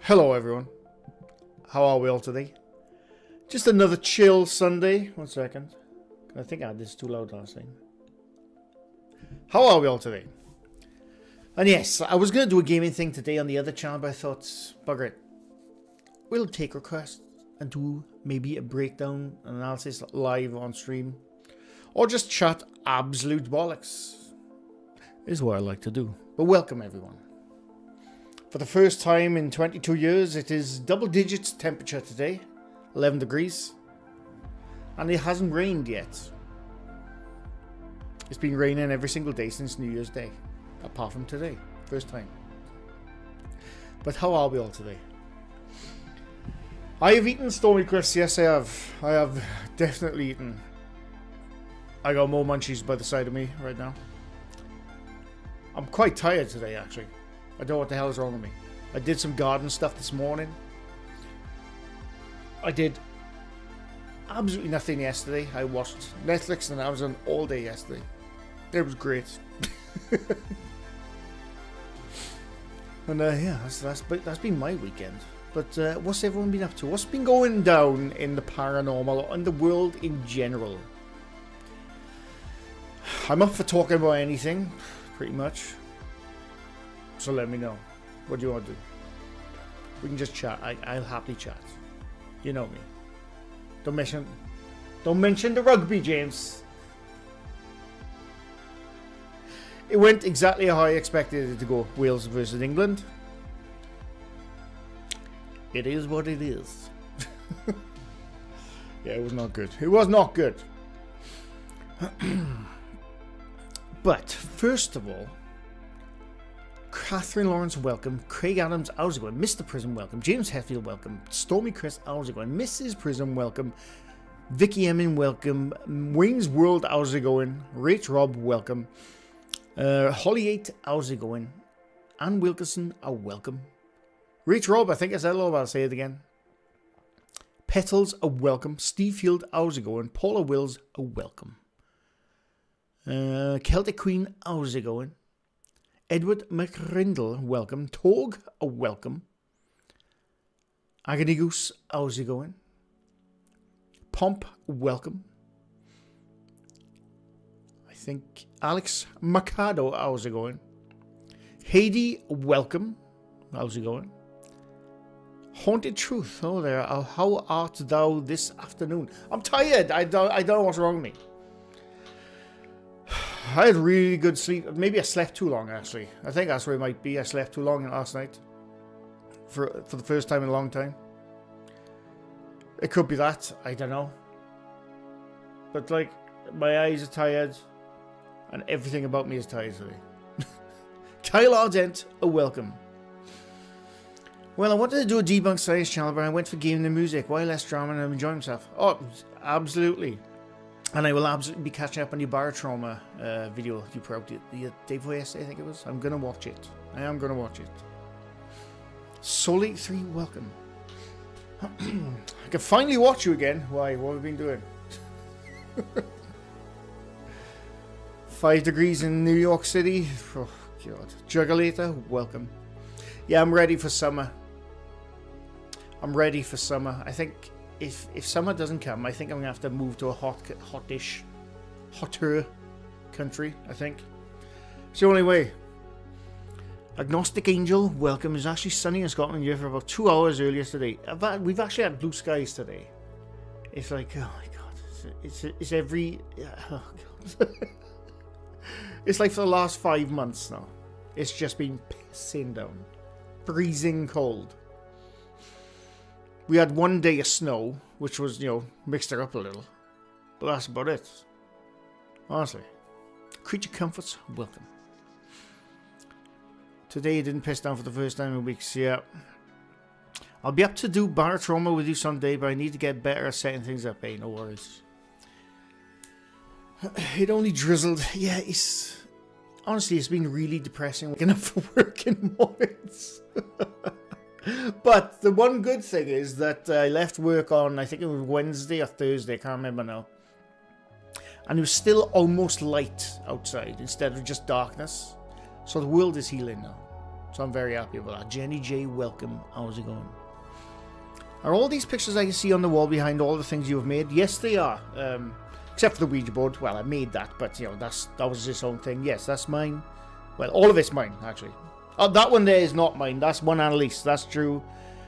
Hello everyone, how are we all today? Just another chill Sunday. 1 second, I think I had this too loud last time. How are we all today? And yes, I was going to do a gaming thing today on the other channel, but I thought, bugger it. We'll take requests and do maybe a breakdown analysis live on stream. Or just chat absolute bollocks. Is what I like to do. But welcome everyone. For the first time in 22 years, it is double digits temperature today. 11 degrees. And it hasn't rained yet. It's been raining every single day since New Year's Day. Apart from today. First time. But how are we all today? I have eaten Stormy Crisps. Yes, I have. I have definitely eaten. I got more munchies by the side of me right now. I'm quite tired today, actually. I don't know what the hell is wrong with me. I did some garden stuff this morning. I did absolutely nothing yesterday. I watched Netflix and Amazon all day yesterday. It was great. And yeah, that's been my weekend. But what's everyone been up to? What's been going down in the paranormal and the world in general? I'm up for talking about anything, pretty much. So let me know. What do you want to do? We can just chat. I'll happily chat. You know me. Don't mention the rugby, James. It went exactly how I expected it to go. Wales versus England. It is what it is. Yeah, it was not good. It was not good. But first of all, Catherine Lawrence, welcome. Craig Adams, how's it going? Mr. Prism, welcome. James Hetfield, welcome. Stormy Chris, how's it going? Mrs. Prism, welcome. Vicky Emin, welcome. Wayne's World, how's it going? Rach Rob, welcome. Holly 8, how's it going? Ann Wilkerson, welcome. Rach Rob, I think I said hello, but I'll say it again. Petals, welcome. Steve Field, how's it going? Paula Wills, welcome. Celtic Queen, how's it going? Edward McRindle, welcome. Torg, welcome. Agony Goose, how's it going? Pomp, welcome. I think Alex Mercado, how's it going? Heidi, welcome. How's it going? Haunted Truth, oh there. How art thou this afternoon? I'm tired. I don't know what's wrong with me. I had really good sleep. Maybe I slept too long, actually. I think that's where it might be. I slept too long last night. For the first time in a long time. It could be that. I don't know. But, like, my eyes are tired. And everything about me is tired today. Kyle Ardent, welcome. Well, I wanted to do a debunk science channel, but I went for gaming and music. Why less drama and I'm enjoying myself? Oh, absolutely. And I will absolutely be catching up on your Paranormal video you put out the day before yesterday, I think it was. I'm going to watch it. I am going to watch it. Soul83, welcome. I can finally watch you again. Why? What have we been doing? 5 degrees in New York City. Oh, God. Juggulator, welcome. Yeah, I'm ready for summer. I'm ready for summer. I think if summer doesn't come, I think I'm going to have to move to a hotter country, I think. It's the only way. Agnostic Angel, welcome. It's actually sunny in Scotland here for about 2 hours earlier today. We've actually had blue skies today. It's like, oh my God. It's every... Oh God. It's like for the last 5 months now. It's just been pissing down. Freezing cold. We had 1 day of snow, which was, mixed it up a little. But that's about it. Honestly. Creature Comforts, welcome. Today it didn't piss down for the first time in weeks, yeah. I'll be up to do Paranormal with you someday, but I need to get better at setting things up, hey, no worries. It only drizzled. Yeah, honestly, it's been really depressing waking up for work in mornings. But the one good thing is that I left work on, I think it was Wednesday or Thursday, I can't remember now. And it was still almost light outside instead of just darkness. So the world is healing now. So I'm very happy about that. Jenny J, welcome. How's it going? Are all these pictures I can see on the wall behind all the things you have made? Yes, they are. Except for the Ouija board. Well, I made that, but you know, that was its own thing. Yes, that's mine. Well, all of it's mine, actually. Oh, that one there is not mine. That's one Annalise. That's Drew.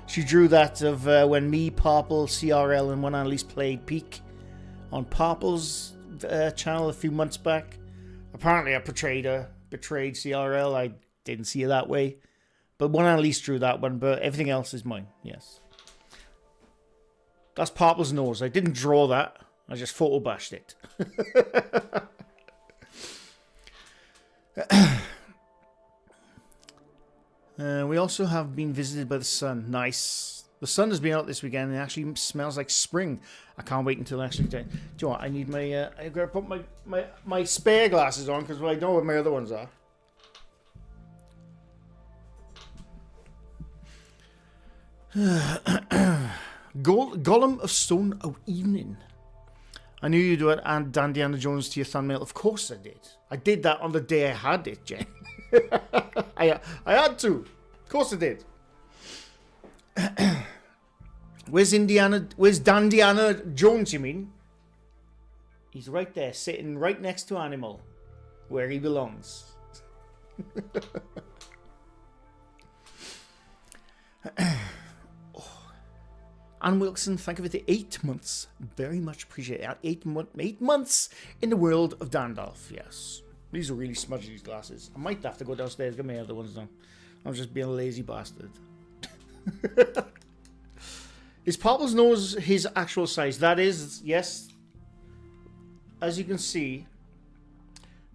She drew that of when me, Parple, CRL, and one Annalise played Peak on Parple's channel a few months back. Apparently, I betrayed CRL. I didn't see it that way. But one Annalise drew that one, but everything else is mine. Yes. That's Parple's nose. I didn't draw that. I just photo bashed it. We also have been visited by the sun. Nice. The sun has been out this weekend and it actually smells like spring. I can't wait until actually. Do you know what? I need my. I've got to put my spare glasses on because I know what my other ones are. Golem of Stone of Evening. I knew you'd do it, and Dandiana Jones to your thumbnail. Of course I did. I did that on the day I had it, Jen. I had to. Of course I did. Where's Dandiana Jones, you mean? He's right there, sitting right next to Animal, where he belongs. Anne Wilson, thank you for the 8 months. Very much appreciate it. 8 months in the world of Dandalf, yes. These are really smudgy, these glasses. I might have to go downstairs and get my other ones done. I'm just being a lazy bastard. Is Parple's nose his actual size? That is, yes. As you can see,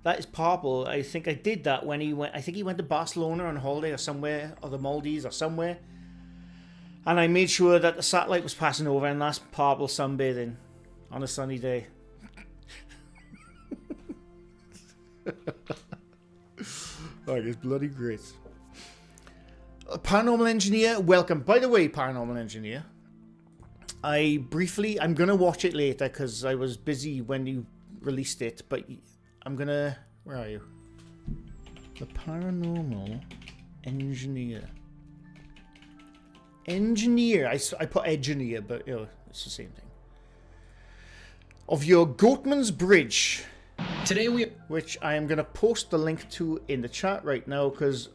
that is Parple. I think I did that when he went. I think he went to Barcelona on holiday or somewhere, or the Maldives or somewhere. And I made sure that the satellite was passing over, and that's Parple sunbathing on a sunny day. Oh, it's bloody great. Paranormal Engineer, welcome. By the way, Paranormal Engineer, I'm going to watch it later because I was busy when you released it, but I'm going to... Where are you? The Paranormal Engineer. Engineer. I put engineer, but you know, it's the same thing. Of your Goatman's Bridge. Today which I am going to post the link to in the chat right now because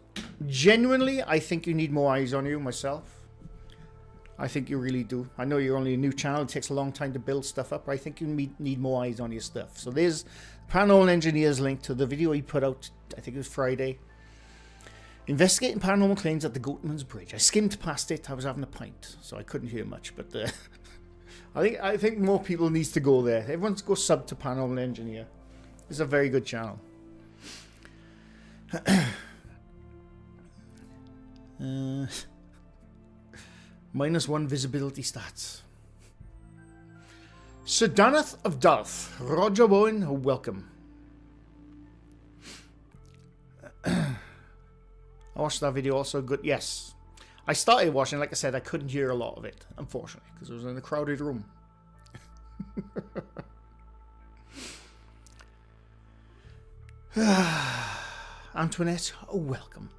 genuinely I think you need more eyes on you myself. I think you really do. I know you're only a new channel. It takes a long time to build stuff up. But I think you need more eyes on your stuff. So there's Paranormal Engineer's link to the video he put out, I think it was Friday. Investigating paranormal claims at the Goatman's Bridge. I skimmed past it. I was having a pint, so I couldn't hear much. But I think more people needs to go there. Everyone's go sub to Paranormal Engineer. It's a very good channel. -1 visibility stats. Sir Daneth of Darth. Roger Bowen, welcome. I watched that video also. Good. Yes. I started watching, like I said, I couldn't hear a lot of it, unfortunately, because it was in a crowded room. Antoinette, oh, welcome.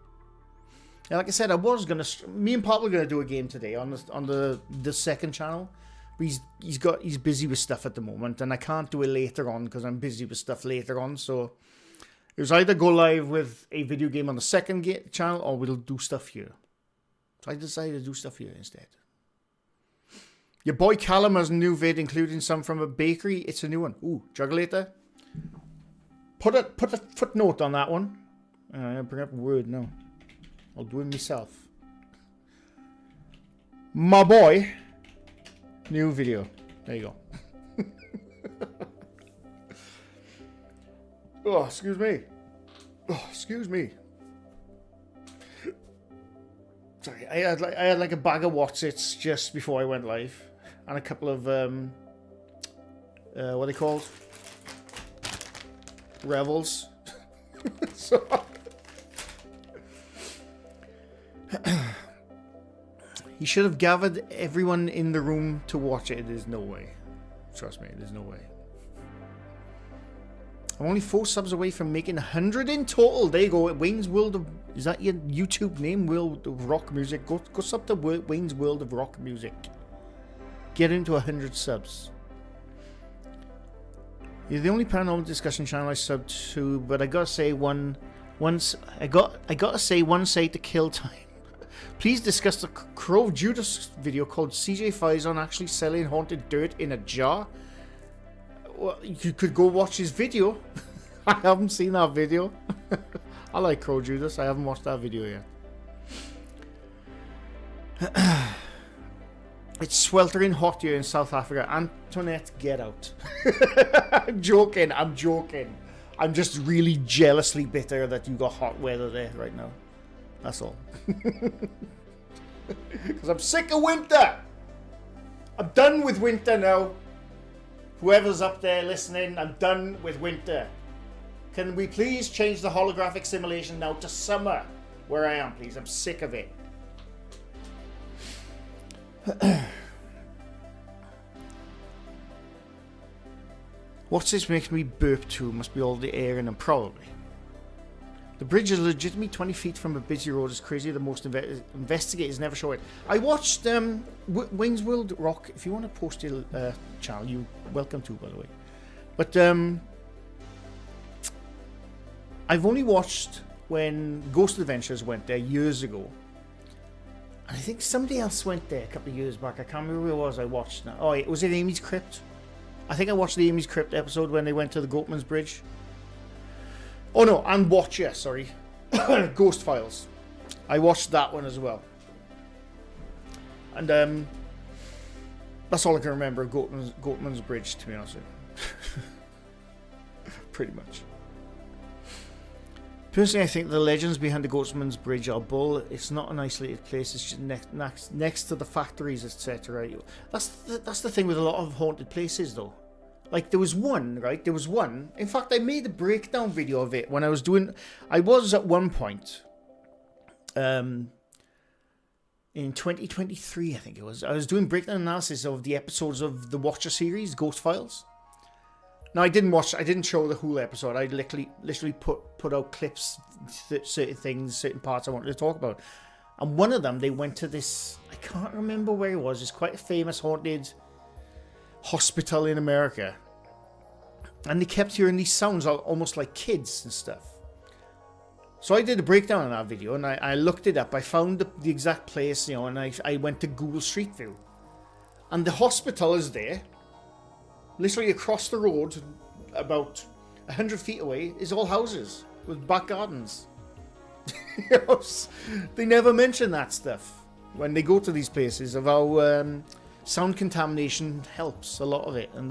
Yeah, like I said, I was gonna. Me and Pop were gonna do a game today on the second channel, but he's busy with stuff at the moment, and I can't do it later on because I'm busy with stuff later on. So it was either go live with a video game on the second channel, or we'll do stuff here. So I decided to do stuff here instead. Your boy Callum has a new vid, including some from a bakery. It's a new one. Ooh, Juggulator. Put a footnote on that one. I'll bring up a word now. I'll do it myself. My boy. New video. There you go. Oh, excuse me. Oh, excuse me. Sorry, I had like a bag of Whatsits just before I went live, and a couple of what are they called? Revels. So he should have gathered everyone in the room to watch it. There's no way. Trust me, there's no way. I'm only 4 subs away from making 100 in total. There you go. Wayne's World of... Is that your YouTube name? World of Rock Music. Go sub to Wayne's World of Rock Music. Get into 100 subs. You're the only paranormal discussion channel I subbed to, but I gotta say I gotta say one side to kill time. Please discuss the Crow of Judas video called CJ Faison actually selling haunted dirt in a jar. Well, you could go watch his video. I haven't seen that video. I like Crow Judas. I haven't watched that video yet. It's sweltering hot here in South Africa. Antoinette, get out. I'm joking. I'm just really jealously bitter that you got hot weather there right now. That's all. Because I'm sick of winter. I'm done with winter now. Whoever's up there listening, I'm done with winter. Can we please change the holographic simulation now to summer where I am, please? I'm sick of it. What's this makes me burp too? Must be all the air in them, probably. The bridge is legitimately 20 feet from a busy road. It's crazy. The most investigators never show it. I watched Wayne's World Rock. If you want to post your channel, you're welcome to, by the way. But I've only watched when Ghost Adventures went there years ago. And I think somebody else went there a couple of years back. I can't remember who it was I watched now. Oh, was it Amy's Crypt? I think I watched the Amy's Crypt episode when they went to the Goatman's Bridge. Oh no, and Watcher, sorry. Ghost Files. I watched that one as well. And that's all I can remember of Goatman's Bridge, to be honest with you. Pretty much. Personally, I think the legends behind the Goatman's Bridge are bull. It's not an isolated place. It's just next to the factories, etc. That's the thing with a lot of haunted places, though. Like, there was one, right? There was one. In fact, I made a breakdown video of it when I was doing... I was at one point... in 2023, I think it was. I was doing breakdown analysis of the episodes of the Watcher series, Ghost Files. Now, I didn't show the whole episode. I literally put out clips, certain things, certain parts I wanted to talk about. And one of them, they went to this... I can't remember where it was. It's quite a famous haunted hospital in America, and they kept hearing these sounds almost like kids and stuff. So I did a breakdown on that video, and I looked it up. I found the exact place, and I went to Google Street View, and the hospital is there, literally across the road, about 100 feet away, is all houses with back gardens. They never mention that stuff when they go to these places of how sound contamination helps a lot of it, and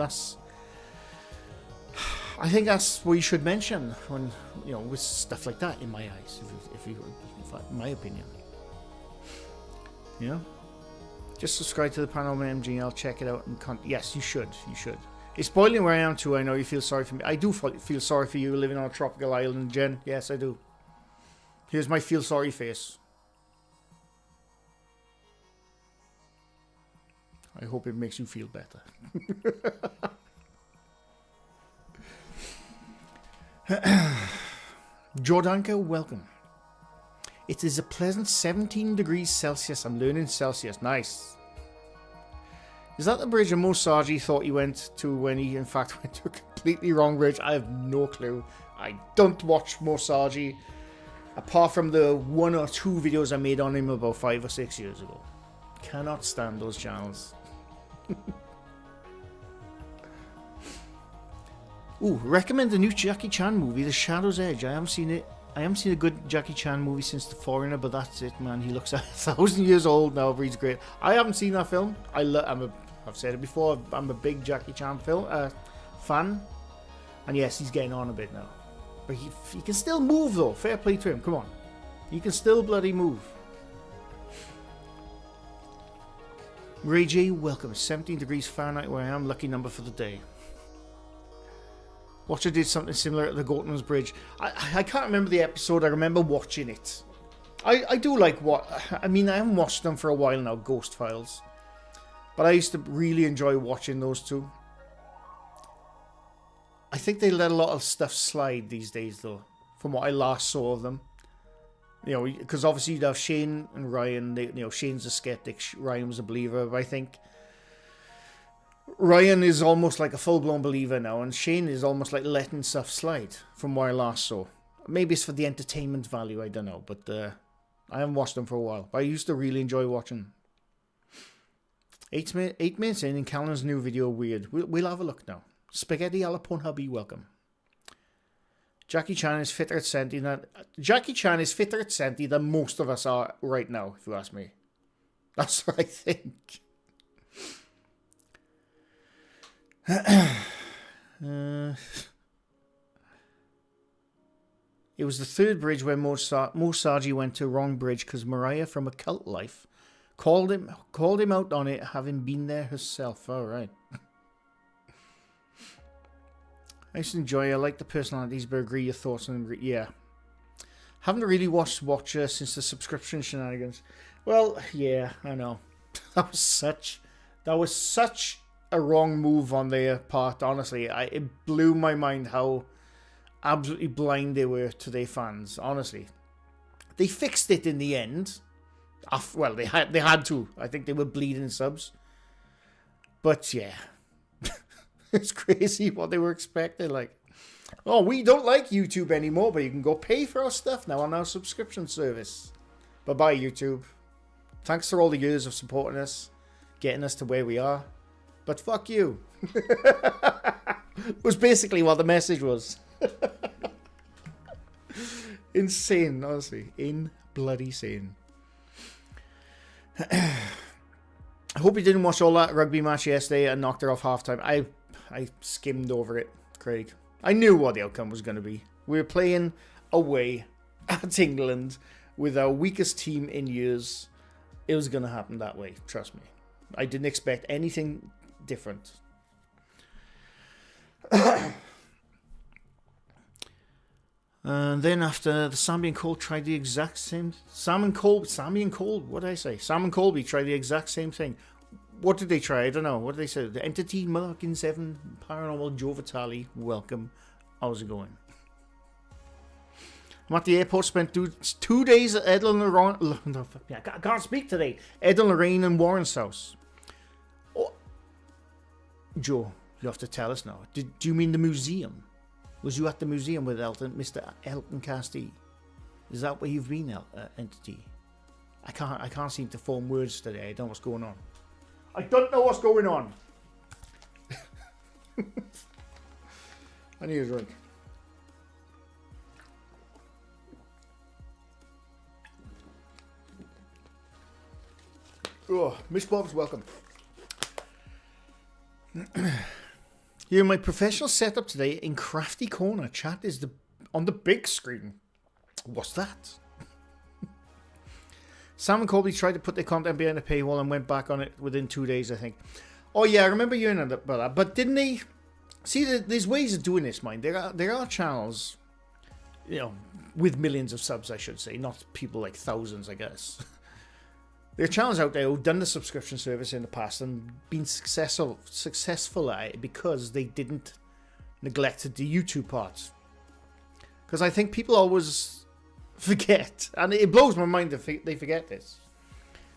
I think that's what you should mention when with stuff like that. In my eyes, in my opinion, just subscribe to the Paranormal MG. I'll check it out and yes, you should. It's spoiling where I am too. I know you feel sorry for me. I do feel sorry for you living on a tropical island, Jen. Yes, I do. Here's my feel sorry face. I hope it makes you feel better. Jordanka, welcome. It is a pleasant 17 degrees Celsius. I'm learning Celsius. Nice. Is that the bridge Mosaji thought he went to when he in fact went to a completely wrong bridge? I have no clue. I don't watch Mosaji apart from the 1 or 2 videos I made on him about 5 or 6 years ago. Cannot stand those channels. Ooh, recommend the new Jackie Chan movie, The Shadow's Edge. I haven't seen it. I haven't seen a good Jackie Chan movie since The Foreigner, but that's it, man. He looks 1,000 years old now, but he's great. I haven't seen that film. I've said it before. I'm a big Jackie Chan fan, and yes, he's getting on a bit now. But he can still move though. Fair play to him. Come on, he can still bloody move. Ray J, welcome. 17 degrees Fahrenheit where I am. Lucky number for the day. Watcher did something similar at the Goatman's Bridge. I can't remember the episode. I remember watching it. I do like I haven't watched them for a while now, Ghost Files. But I used to really enjoy watching those two. I think they let a lot of stuff slide these days, though, from what I last saw of them. You know, because obviously you'd have Shane and Ryan. You know, Shane's a skeptic, Ryan was a believer. But I think Ryan is almost like a full-blown believer now, and Shane is almost like letting stuff slide from what I last saw. Maybe it's for the entertainment value, I don't know. But I haven't watched them for a while. But I used to really enjoy watching. 8 minutes in, and Callan's new video weird. We'll have a look now. Spaghetti a la Pornhubby, welcome. Jackie Chan is fitter at 70 than most of us are right now, if you ask me. That's what I think. It was the third bridge where Mo Saji went to wrong bridge because Mariah from A Cult Life called him out on it, having been there herself. All right. I used to enjoy. I like the personalities, but agree your thoughts on them. Yeah, haven't really watched Watcher since the subscription shenanigans. Well, yeah, I know. That was such a wrong move on their part. Honestly, it blew my mind how absolutely blind they were to their fans. Honestly, they fixed it in the end. Well, they had to. I think they were bleeding subs. But yeah. It's crazy what they were expecting. Like, oh, we don't like YouTube anymore, but you can go pay for our stuff now on our subscription service. Bye-bye, YouTube. Thanks for all the years of supporting us, getting us to where we are. But fuck you. Was basically what the message was. Insane, honestly. In bloody sane. I hope you didn't watch all that rugby match yesterday and knocked it off halftime. I skimmed over it, Craig. I knew what the outcome was going to be. We were playing away at England with our weakest team in years. It was going to happen that way, trust me. I didn't expect anything different. And then after the Sammy and Cole tried the exact same... Sammy and Cole, what did I say? Sam and Colby tried the exact same thing. What did they try? I don't know. What did they say? The Entity, Motherfucking 7, Paranormal, Joe Vitale, welcome. How's it going? I'm at the airport, spent 2 days at Ed and Lorraine... No, I can't speak today. Ed and Lorraine and Warren's house. Oh. Joe, you have to tell us now. Do you mean the museum? Was you at the museum with Mr. Elton Castee? Is that where you've been, Entity? I can't seem to form words today. I don't know what's going on. I don't know what's going on. I need a drink. Oh, Miss Bob's welcome. Here, my professional setup today in Crafty Corner. Chat is on the big screen. What's that? Sam and Colby tried to put their content behind a paywall and went back on it within 2 days, I think. Oh yeah, I remember you hearing about that. But didn't they... See, there's ways of doing this, mind. There are channels, you know, with millions of subs, I should say. Not people like thousands, I guess. There are channels out there who've done the subscription service in the past and been successful at it because they didn't neglect the YouTube part. Because I think people always forget, and it blows my mind that they forget this.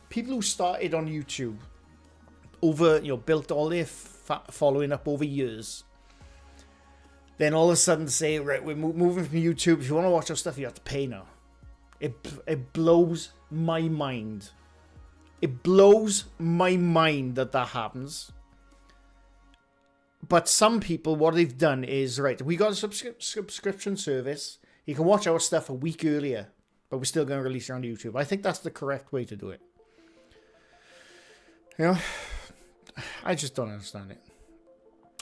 People who started on YouTube built all their following up over years, then all of a sudden say, right, we're moving from YouTube. If you want to watch our stuff, you have to pay now. It blows my mind. It blows my mind that happens. But some people, what they've done is, right, we got a subscription service. You can watch our stuff a week earlier, but we're still going to release it on YouTube. I think that's the correct way to do it. You know, I just don't understand it.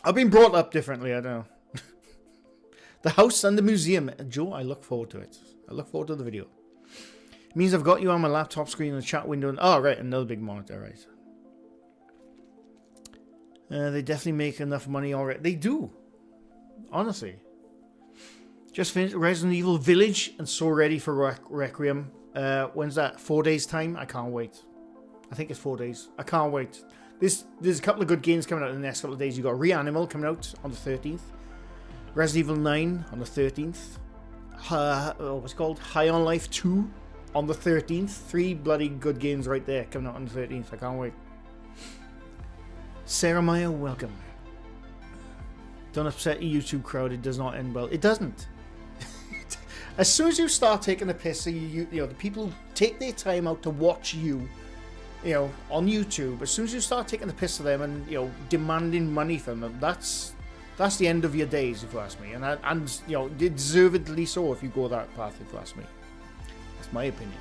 I've been brought up differently, I don't know. The house and the museum. Joe, I look forward to it. I look forward to the video. It means I've got you on my laptop screen and the chat window. Oh, right, another big monitor, right. They definitely make enough money already. They do. Honestly. Just finished Resident Evil Village and so ready for Requiem. When's that? 4 days time? I can't wait. I think it's 4 days. I can't wait. There's a couple of good games coming out in the next couple of days. You got Reanimal coming out on the 13th. Resident Evil 9 on the 13th. What's it called? High on Life 2 on the 13th. 3 bloody good games right there coming out on the 13th. I can't wait. Sarah Meyer, welcome. Don't upset your YouTube crowd. It does not end well. It doesn't. As soon as you start taking the piss, you know, the people who take their time out to watch you, you know, on YouTube, as soon as you start taking the piss of them and, you know, demanding money from them, that's the end of your days, if you ask me. And you know, deservedly so if you go that path, if you ask me. That's my opinion.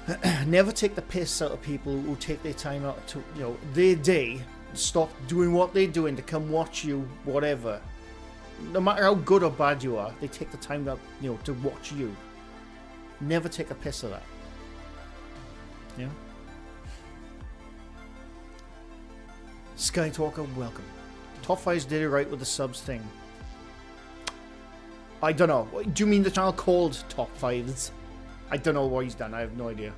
You know? Never take the piss out of people who take their time out to, you know, their day, stop doing what they're doing to come watch you, whatever. No matter how good or bad you are, they take the time out, you know, to watch you. Never take a piss of that. Yeah. Sky Talker, welcome. Top 5s did it right with the subs thing. I don't know. Do you mean the channel called Top 5s? I don't know what he's done. I have no idea.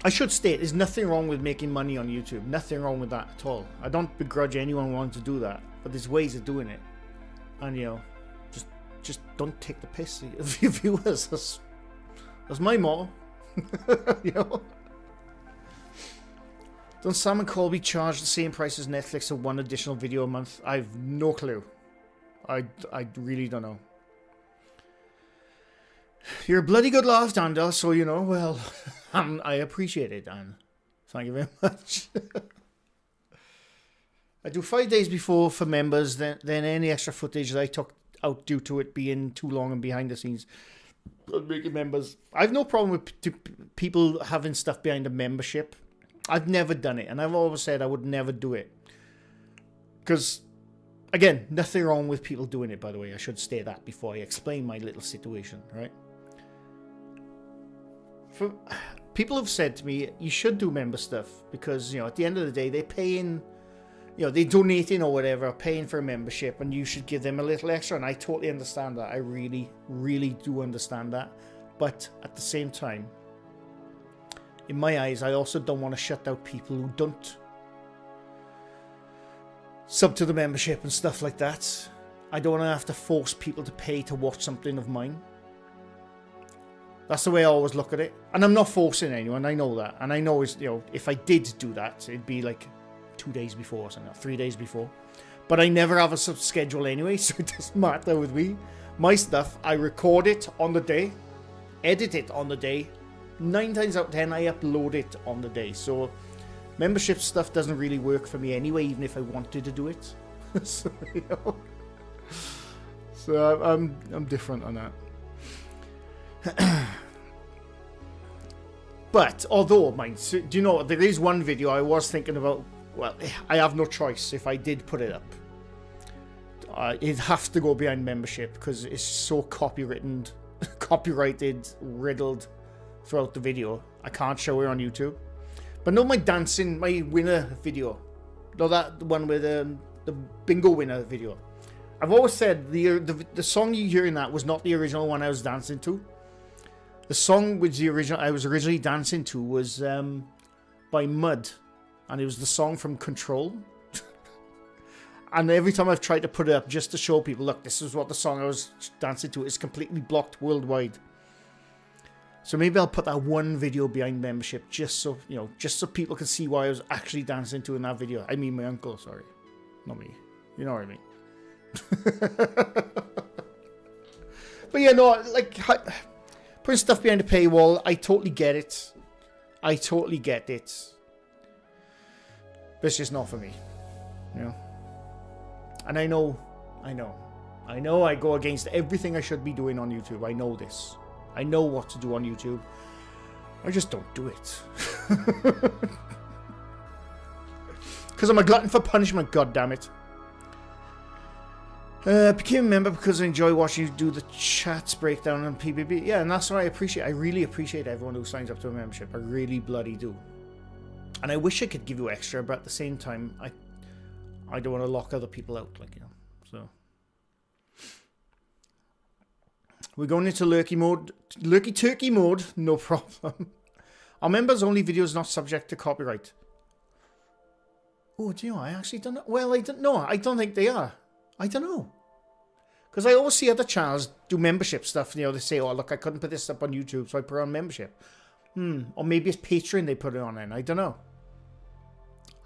I should state, there's nothing wrong with making money on YouTube. Nothing wrong with that at all. I don't begrudge anyone wanting to do that. But there's ways of doing it. And, you know, just don't take the piss of your viewers. That's my motto. You know? Don't Sam and Colby charge the same price as Netflix for one additional video a month? I've no clue. I really don't know. You're a bloody good laugh, Dandel, so you know, well, I appreciate it, Dan. Thank you very much. I do 5 days before for members, then any extra footage that I took out due to it being too long and behind the scenes. I'll make it members. I have no problem with people having stuff behind a membership. I've never done it, and I've always said I would never do it. Because, again, nothing wrong with people doing it, by the way. I should state that before I explain my little situation, right? People have said to me, you should do member stuff, because, you know, at the end of the day, they're paying, you know, they're donating or whatever, paying for a membership, and you should give them a little extra, and I totally understand that. I really, really do understand that. But at the same time, in my eyes, I also don't want to shut out people who don't sub to the membership and stuff like that. I don't want to have to force people to pay to watch something of mine. That's the way I always look at it. And I'm not forcing anyone, I know that. And I know, you know, if I did do that, it'd be like 2 days before or something, 3 days before. But I never have a schedule anyway, so it doesn't matter with me. My stuff, I record it on the day, edit it on the day. 9 times out of 10, I upload it on the day. So membership stuff doesn't really work for me anyway, even if I wanted to do it. So, you know. So I'm different on that. But although, do you know, there is one video I was thinking about. Well, I have no choice if I did put it up. It'd have to go behind membership because it's so copyrighted, riddled throughout the video. I can't show it on YouTube. But no, my dancing, my winner video. No, that one with the bingo winner video. I've always said the song you hear in that was not the original one I was dancing to. The song with the original I was originally dancing to was by Mud, and it was the song from Control. And every time I've tried to put it up just to show people, look, this is what the song I was dancing to is completely blocked worldwide. So maybe I'll put that one video behind membership just so, you know, just so people can see what I was actually dancing to in that video. I mean my uncle, sorry. Not me. You know what I mean. But yeah, no, like, putting stuff behind the paywall, I totally get it. I totally get it. But it's just not for me. You know? And I know I go against everything I should be doing on YouTube. I know this. I know what to do on YouTube. I just don't do it. Because I'm a glutton for punishment, goddammit. Became a member because I enjoy watching you do the chats breakdown on PBB. Yeah, and that's what I appreciate. I really appreciate everyone who signs up to a membership. I really bloody do. And I wish I could give you extra, but at the same time, I don't want to lock other people out, like, you know. So we're going into lurky turkey mode, no problem. Our members only videos not subject to copyright. Oh, do you know, I actually don't know. Well, I don't know. I don't think they are. I don't know. Because I always see other channels do membership stuff. You know, they say, oh, look, I couldn't put this up on YouTube, so I put it on membership. Or maybe it's Patreon they put it on in. I don't know.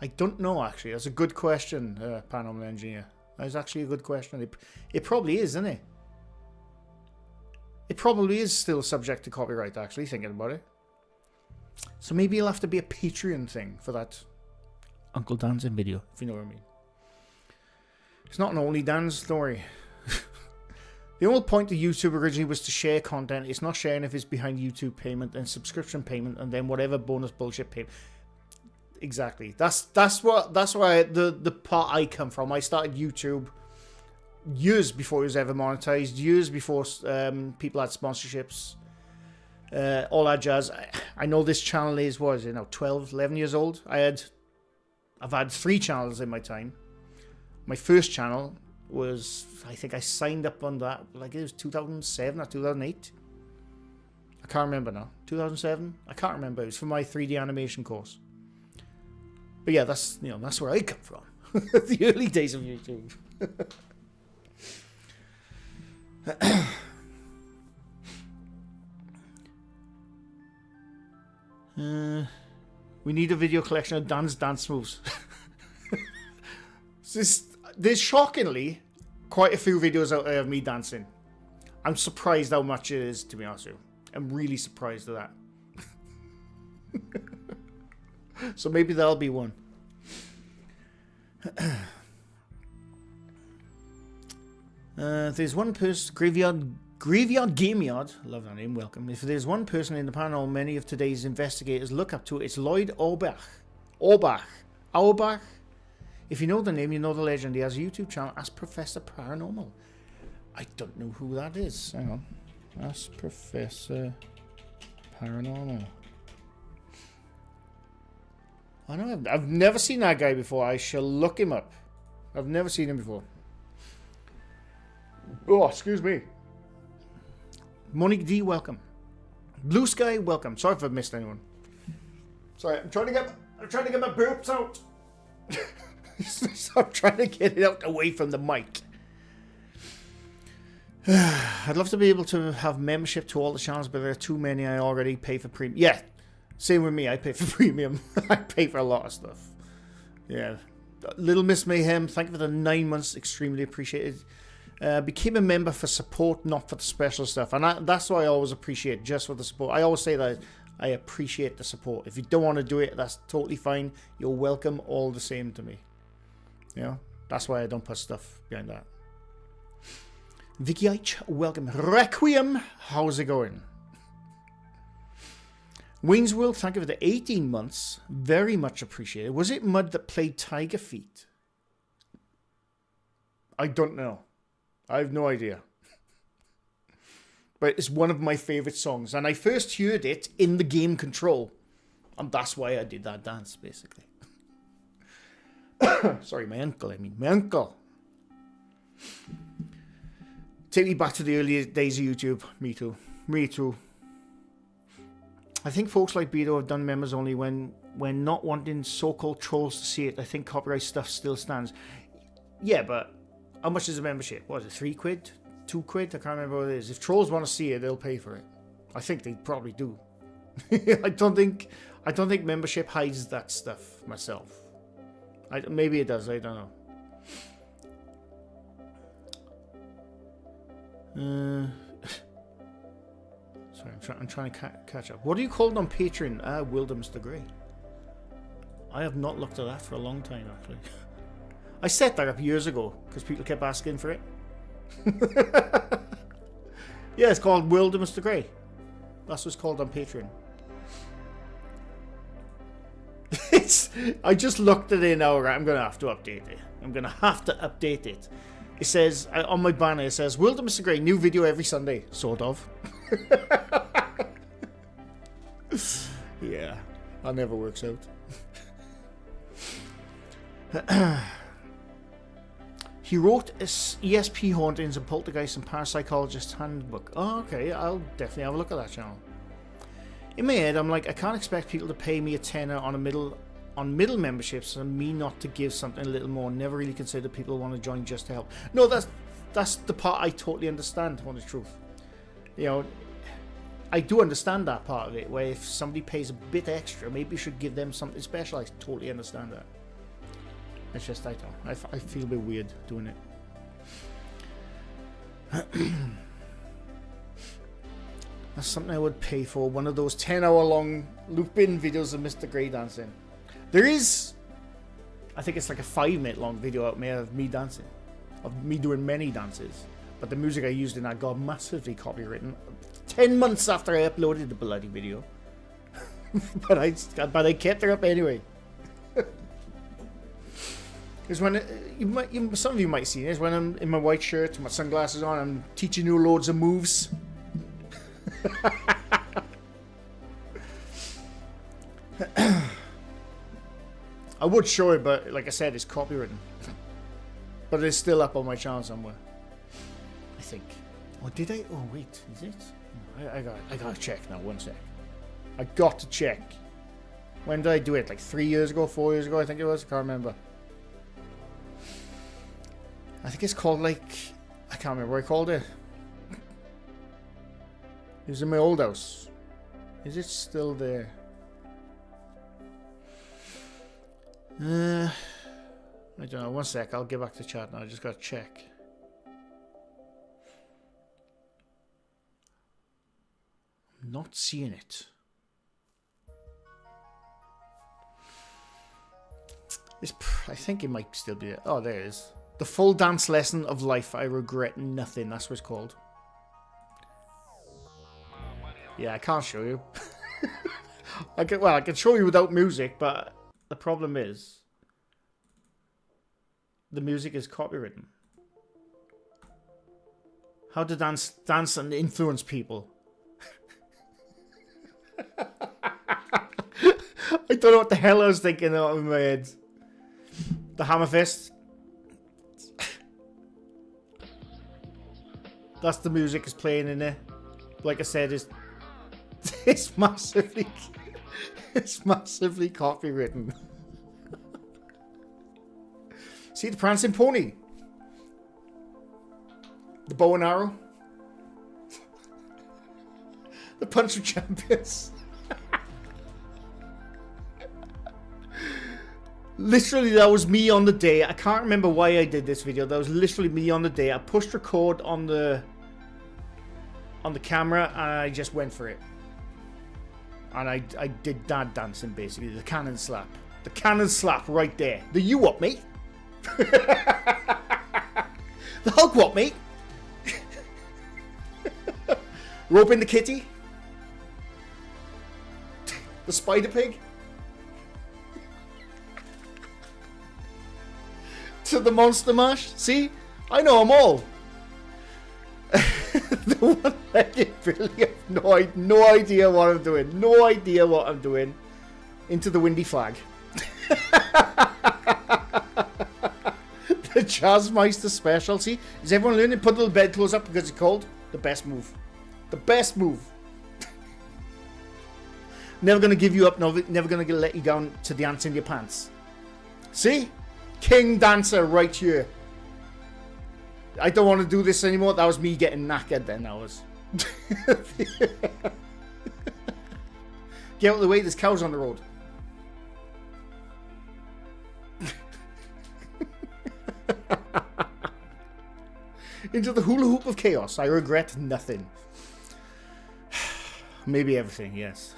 I don't know, actually. That's a good question, Paranormal Engineer. That's actually a good question. It probably is, isn't it? It probably is still subject to copyright, actually, thinking about it. So maybe it'll have to be a Patreon thing for that Uncle Dancing video, if you know what I mean. It's not an Only Dance story. The whole point of YouTube originally was to share content. It's not sharing if it's behind YouTube payment and subscription payment and then whatever bonus bullshit payment. Exactly. That's why the part I come from. I started YouTube years before it was ever monetized, years before people had sponsorships, all that jazz. I know this channel is, 12, 11 years old. I've had 3 channels in my time. My first channel was, I think I signed up on that, like it was 2007 or 2008. I can't remember now. 2007? I can't remember. It was for my 3D animation course. But yeah, that's where I come from. The early days of YouTube. We need a video collection of Dan's dance moves. There's shockingly quite a few videos out there of me dancing. I'm surprised how much it is, to be honest with you. I'm really surprised at that. So maybe that'll be one. There's one person, Graveyard Game Yard, love that name, welcome. If there's one person in the panel many of today's investigators look up to, it's Lloyd Auerbach. If you know the name, you know the legend. He has a YouTube channel as Professor Paranormal. I don't know who that is. Hang on. As Professor Paranormal. I know I've never seen that guy before. I shall look him up. I've never seen him before. Oh, excuse me. Monique D, welcome. Blue Sky, welcome. Sorry if I've missed anyone. Sorry, I'm trying to get my burps out. So I'm trying to get it out away from the mic. I'd love to be able to have membership to all the channels, but there are too many. I already pay for premium. Yeah, same with me. I pay for premium. I pay for a lot of stuff. Yeah. Little Miss Mayhem, thank you for the 9 months. Extremely appreciated. Became a member for support, not for the special stuff. And that's what I always appreciate, just for the support. I always say that I appreciate the support. If you don't want to do it, that's totally fine. You're welcome all the same to me. You know, that's why I don't put stuff behind that. Vicky H, welcome. Requiem, how's it going? Wayne's World, thank you for the 18 months. Very much appreciated. Was it Mud that played Tiger Feet? I don't know. I have no idea. But it's one of my favourite songs. And I first heard it in the game Control. And that's why I did that dance, basically. Sorry, my uncle. Take me back to the early days of YouTube. Me too. I think folks like Beto have done members only when not wanting so-called trolls to see it. I think copyright stuff still stands. Yeah, but how much is a membership? What is it, 3 quid? 2 quid? I can't remember what it is. If trolls want to see it, they'll pay for it. I think they probably do. I don't think membership hides that stuff myself. Maybe it does, I don't know. Sorry, I'm trying to catch up. What are you called on Patreon? Wilder MrGrey. I have not looked at that for a long time, actually. I set that up years ago because people kept asking for it. Yeah, it's called Wilder MrGrey. That's what's called on Patreon. I just looked at it now. I'm going to have to update it. It says, on my banner, it says, Wilder MrGrey, new video every Sunday. Sort of. Yeah, that never works out. He wrote ESP Hauntings and Poltergeist and Parapsychologist Handbook. Oh, okay, I'll definitely have a look at that channel. In my head, I'm like, I can't expect people to pay me a tenner on on middle memberships and me not to give something a little more. Never really consider people want to join just to help. No, that's the part I totally understand, on the truth. You know, I do understand that part of it, where if somebody pays a bit extra, maybe you should give them something special. I totally understand that. It's just, I feel a bit weird doing it. That's something I would pay for. One of those 10-hour-long loop-in videos of MrGrey dancing. There is, I think it's like a 5-minute long video out there of me dancing. Of me doing many dances. But the music I used in that got massively copywritten 10 months after I uploaded the bloody video. but I kept it up anyway. Because when some of you might see this, when I'm in my white shirt with my sunglasses on, I'm teaching you loads of moves. I would show it, but like I said, it's copywritten. But it's still up on my channel somewhere, I think. Oh, did I? Oh, wait, is it? I gotta check now. 1 sec. I got to check. When did I do it? Like 3 years ago, 4 years ago, I think it was. I can't remember. I think it's called like, I can't remember what I called it. It was in my old house. Is it still there? I don't know. 1 sec. I'll get back to chat now. I just gotta check. I'm not seeing it. I think it might still be it. Oh, there it is. The full dance lesson of life. I regret nothing. That's what it's called. Yeah, I can't show you. I can show you without music, but the problem is the music is copywritten. How to dance and influence people. I don't know what the hell I was thinking out of my head. The hammer fist. That's the music is playing in there. Like I said, it's massively copywritten. See the prancing pony? The bow and arrow? The punch of champions? Literally, that was me on the day. I can't remember why I did this video. That was literally me on the day. I pushed record on the camera and I just went for it. And I did dad dancing, basically. The cannon slap. The cannon slap right there. The you what, mate? The Hulk what, mate? Roping the kitty? The spider pig? To the monster mash? See? I know them all. The one-legged Billy, no idea what I'm doing. No idea what I'm doing. Into the windy flag. The Jazzmeister special. See? Is everyone learning? Put a little bedclothes up because it's cold. The best move. The best move. Never gonna give you up. Never gonna let you down to the ants in your pants. See? King dancer right here. I don't want to do this anymore. That was me getting knackered then. That was. Get out of the way. There's cows on the road. Into the hula hoop of chaos. I regret nothing. Maybe everything, yes.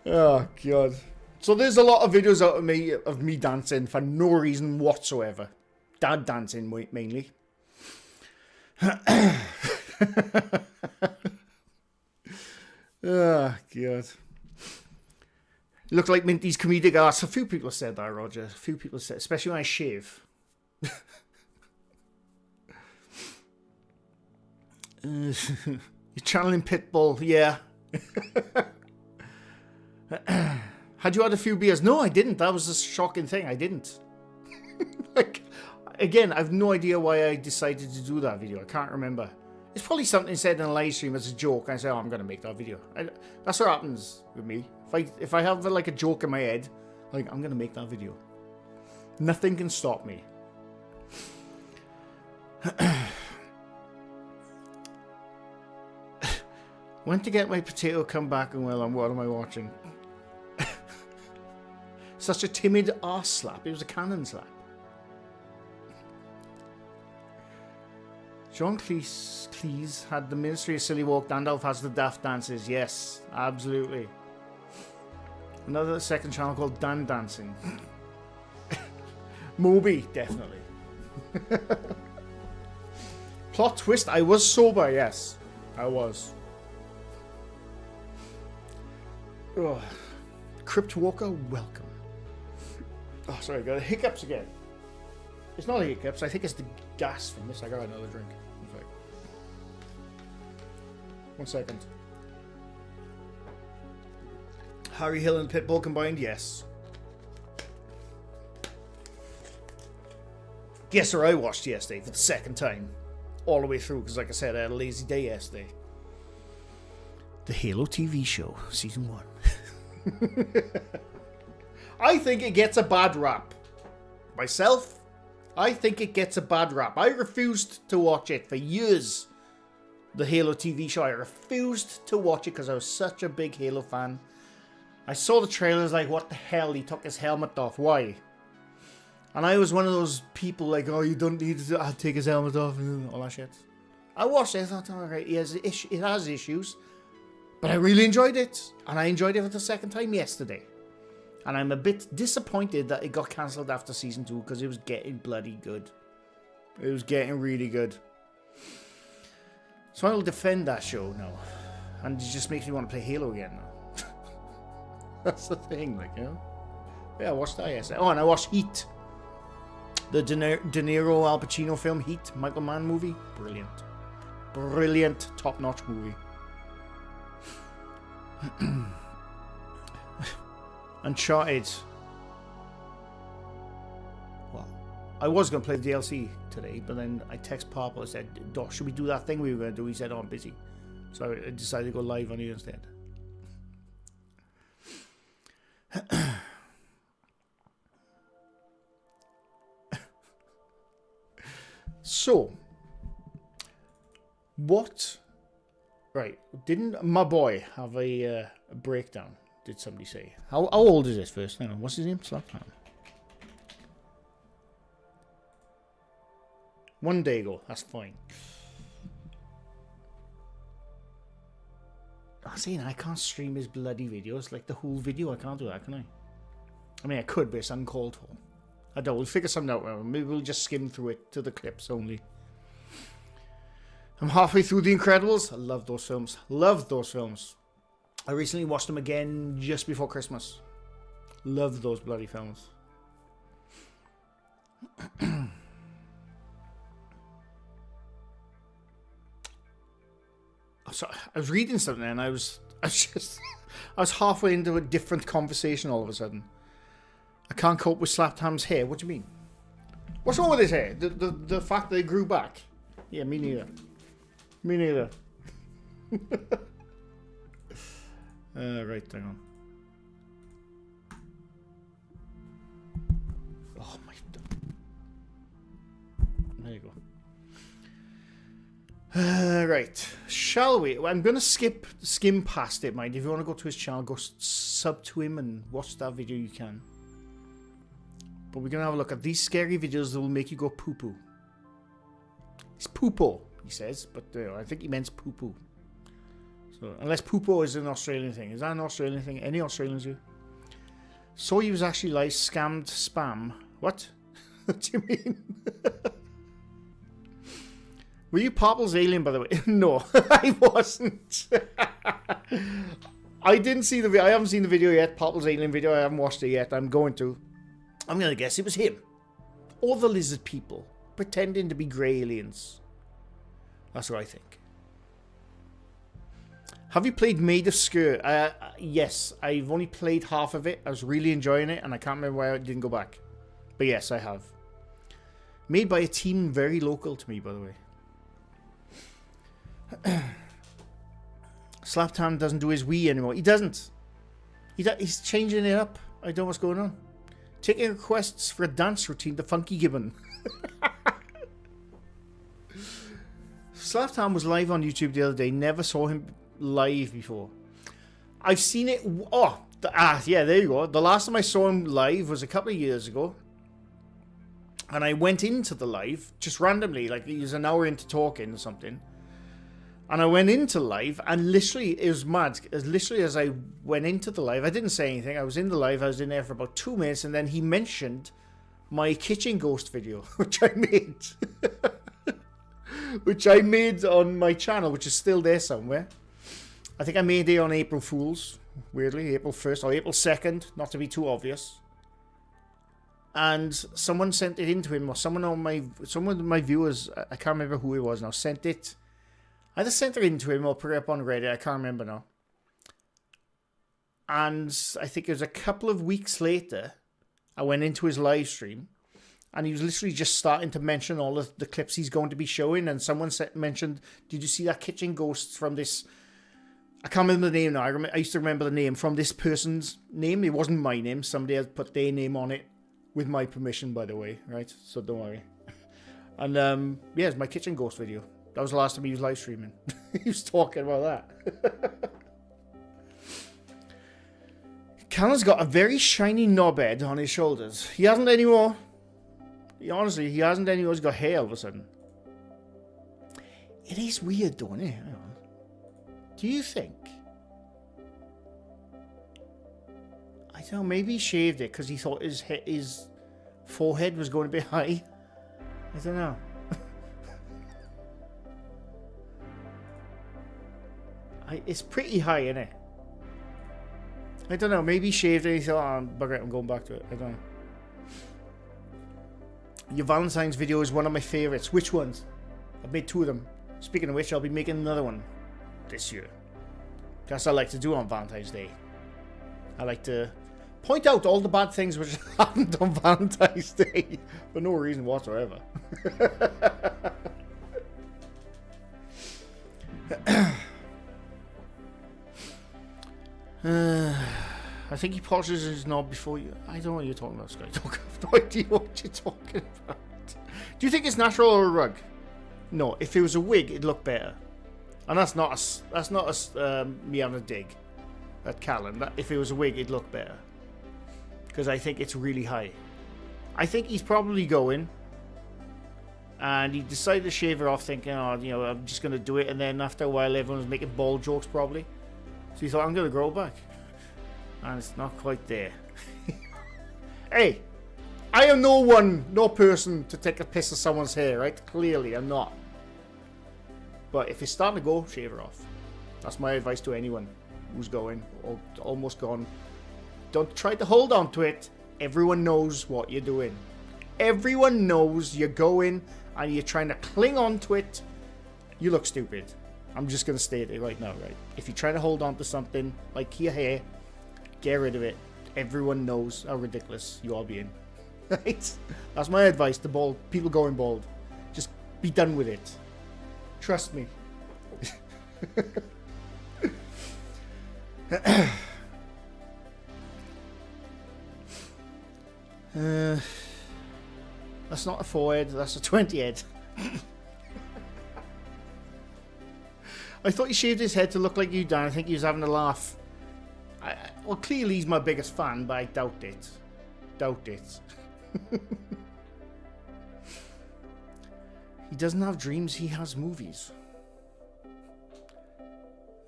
Oh, God. So there's a lot of videos out of me dancing for no reason whatsoever. Dad dancing, mainly. Oh, God. Look like Minty's comedic arts. A few people have said that, Roger. A few people said, especially when I shave. You're channeling Pitbull, yeah. Had you had a few beers? No, I didn't. That was a shocking thing. I didn't. Like, again, I have no idea why I decided to do that video. I can't remember. It's probably something said in a live stream as a joke. I say, oh, I'm going to make that video. That's what happens with me. If I have like a joke in my head, like, I'm going to make that video. Nothing can stop me. Went to get my potato, come back, and well, what am I watching? Such a timid arse slap. It was a cannon slap. John Cleese had the Ministry of Silly Walk. Gandalf has the daft dances. Yes, absolutely. Another second channel called Dan Dancing. Moby, definitely. Plot twist. I was sober, yes. I was. Oh. Crypt Walker, welcome. Oh, sorry, I got hiccups again. It's not hiccups, I think it's the gas from this. I got another drink. In fact. 1 second. Harry Hill and Pitbull combined, yes. Guess sir, I watched yesterday for the second time. All the way through, because like I said, I had a lazy day yesterday. The Halo TV show, season 1. I think it gets a bad rap. Myself, I think it gets a bad rap. I refused to watch it for years. The Halo TV show. I refused to watch it because I was such a big Halo fan. I saw the trailers like, what the hell? He took his helmet off. Why? And I was one of those people like, oh, you don't need to take his helmet off and all that shit. I watched it. I thought, alright, it has issues. But I really enjoyed it. And I enjoyed it for the second time yesterday. And I'm a bit disappointed that it got cancelled after season 2 because it was getting bloody good. It was getting really good. So I will defend that show now. And it just makes me want to play Halo again now. That's the thing, like, you know? Yeah, I watched that yesterday. Oh, and I watched Heat. The De Niro, Al Pacino film, Heat. Michael Mann movie. Brilliant. Brilliant, top-notch movie. Uncharted. Well, I was going to play the DLC today, but then I text Papa and said, Doc, should we do that thing we were going to do? He said, oh, I'm busy. So I decided to go live on it instead. So, what? Right, didn't my boy have a breakdown? Did somebody say? How old is this first? Hang on, what's his name? Slapdown. 1 day ago, that's fine. I'm saying I can't stream his bloody videos, like the whole video. I can't do that, can I? I mean, I could, but it's uncalled for. I don't. We'll figure something out. Maybe we'll just skim through it to the clips only. I'm halfway through The Incredibles. I love those films. Love those films. I recently watched them again just before Christmas. Love those bloody films. So I was reading something and I was halfway into a different conversation all of a sudden. I can't cope with Slapham's hair. What do you mean? What's wrong with his hair? The fact that it grew back? Yeah, me neither. Me neither. Right, hang on. Oh my... There you go. Right, shall we? I'm going to skim past it, mind. If you want to go to his channel, go sub to him and watch that video, you can. But we're going to have a look at these scary videos that will make you go poo-poo. It's poo-poo, he says, but I think he meant poo-poo. So, unless poo-poo is an Australian thing. Is that an Australian thing? Any Australians do? So he was actually like scammed spam. What? What do you mean? Were you Popple's alien, by the way? No, I wasn't. I didn't see the video. I haven't seen the video yet. Popple's alien video. I haven't watched it yet. I'm going to. I'm going to guess it was him. Or the lizard people. Pretending to be grey aliens. That's what I think. Have you played Made of Sker? Yes. I've only played half of it. I was really enjoying it. And I can't remember why I didn't go back. But yes, I have. Made by a team very local to me, by the way. Slaptan doesn't do his wee anymore. He doesn't. He's changing it up. I don't know what's going on. Taking requests for a dance routine to Funky Gibbon. Slaptan was live on YouTube the other day. Never saw him live before. I've seen it. Oh, yeah, there you go. The last time I saw him live was a couple of years ago. And I went into the live just randomly, like he was an hour into talking or something. And I went into live, and literally, it was mad. As literally as I went into the live, I didn't say anything. I was in the live, I was in there for about 2 minutes, and then he mentioned my kitchen ghost video, which I made. Which I made on my channel, which is still there somewhere. I think I made it on April Fool's, weirdly, April 1st or April 2nd, not to be too obvious. And someone sent it in to him, or someone of my viewers, I can't remember who it was now, sent it. I either sent it in to him or put it up on Reddit, I can't remember now. And I think it was a couple of weeks later, I went into his live stream, and he was literally just starting to mention all of the clips he's going to be showing, and someone mentioned, did you see that kitchen ghost from this... I can't remember the name now, I used to remember the name from this person's name. It wasn't my name, somebody had put their name on it. With my permission, by the way, right? So don't worry. And, yeah, it's my kitchen ghost video. That was the last time he was live streaming. He was talking about that. Callan's got a very shiny knobhead on his shoulders. He hasn't anymore. Honestly, he hasn't anymore. He's got hair all of a sudden. It is weird, though, isn't it? Hang on. Do you think? I don't know, maybe he shaved it because he thought his forehead was going to be high. I don't know. It's pretty high, isn't it? I don't know, maybe he shaved it and he thought, oh, bugger it, I'm going back to it. I don't know. Your Valentine's video is one of my favourites. Which ones? I've made 2 of them. Speaking of which, I'll be making another one this year. That's what I like to do on Valentine's Day. I like to point out all the bad things which happened on Valentine's Day for no reason whatsoever. I think he polishes his knob before you... I don't know what you're talking about, Sky. I have no idea what you're talking about. Do you think it's natural or a rug? No, if it was a wig, it'd look better. And that's not me having a dig at Callan. If it was a wig, it'd look better. Because I think it's really high. I think he's probably going. And he decided to shave it off thinking, oh, you know, I'm just going to do it. And then after a while, everyone was making bald jokes probably. So he thought, I'm going to grow back. And it's not quite there. Hey, I am no person to take a piss of someone's hair, right? Clearly, I'm not. But if it's starting to go, shave it off. That's my advice to anyone who's going or almost gone. Don't try to hold on to it. Everyone knows what you're doing. Everyone knows you're going and you're trying to cling on to it. You look stupid. I'm just going to state it right now, right? If you're trying to hold on to something like your hair, get rid of it. Everyone knows how ridiculous you are being. Right? That's my advice to bald people going bald. Just be done with it. Trust me. That's not a forehead, that's a 20 head. I thought he shaved his head to look like you, Dan. I think he was having a laugh. Well, clearly he's my biggest fan, but I doubt it. Doubt it. He doesn't have dreams, he has movies.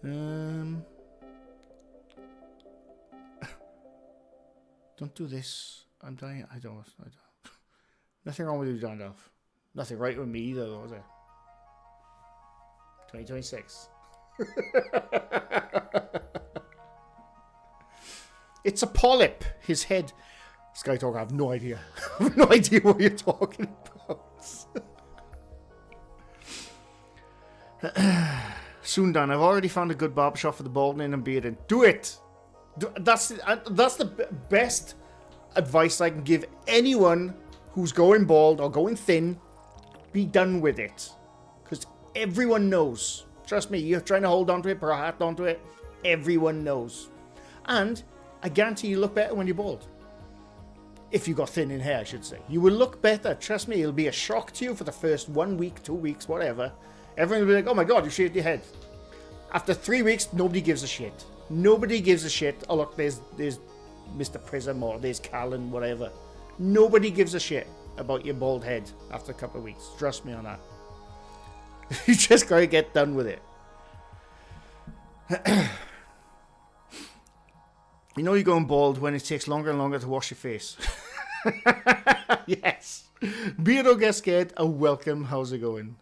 Don't do this. I'm dying. I don't. Nothing wrong with you, Gandalf. Nothing right with me either, though, was there? 2026. It's a polyp. His head. Sky Talk, I have no idea. I have no idea what you're talking about. Soon, Dan. I've already found a good barbershop for the balding and bearding. Do it. That's the best advice I can give anyone who's going bald or going thin. Be done with it, because everyone knows Trust me, you're trying to hold onto it, put a hat onto it. Everyone knows. And I guarantee you look better when you're bald. If you got thinning hair, I should say. You will look better. Trust me, it'll be a shock to you for the first 1 week, 2 weeks, whatever. Everyone will be like, oh my god, you shaved your head. After 3 weeks, nobody gives a shit. Nobody gives a shit. Oh look, there's Mr. Prism or there's Callan, whatever. Nobody gives a shit about your bald head after a couple of weeks. Trust me on that. You just gotta get done with it. You know you're going bald when it takes longer and longer to wash your face. Yes. Beardo Get Scared, a welcome. How's it going?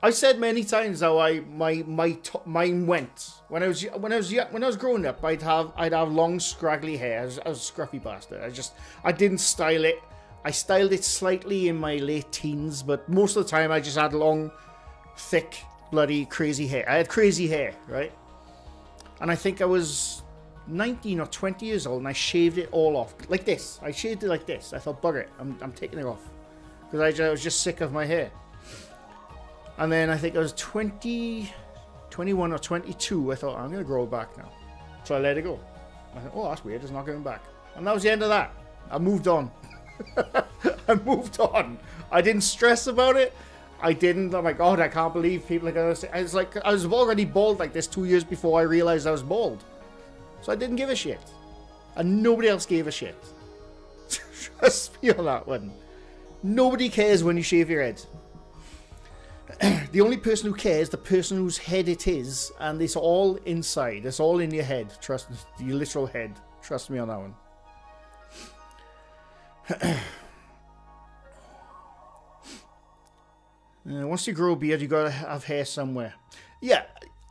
I've said many times how mine went when I was growing up. I'd have long scraggly hair. I was a scruffy bastard. I didn't style it. I styled it slightly in my late teens, but most of the time I just had long, thick, bloody crazy hair. I had crazy hair, right? And I think I was 19 or 20 years old, and I shaved it all off like this. I shaved it like this. I thought, bugger it, I'm taking it off because I was just sick of my hair. And then I think I was 21 or 22. I thought, I'm going to grow it back now. So I let it go. I thought, oh, that's weird. It's not going back. And that was the end of that. I moved on. I moved on. I didn't stress about it. I didn't. Oh my God, I can't believe people are going to say. It's like I was already bald like this 2 years before I realized I was bald. So I didn't give a shit. And nobody else gave a shit. Trust me on that one. Nobody cares when you shave your head. The only person who cares, the person whose head it is, and it's all inside. It's all in your head. Trust me, your literal head. Trust me on that one. Once you grow a beard, you gotta have hair somewhere. Yeah,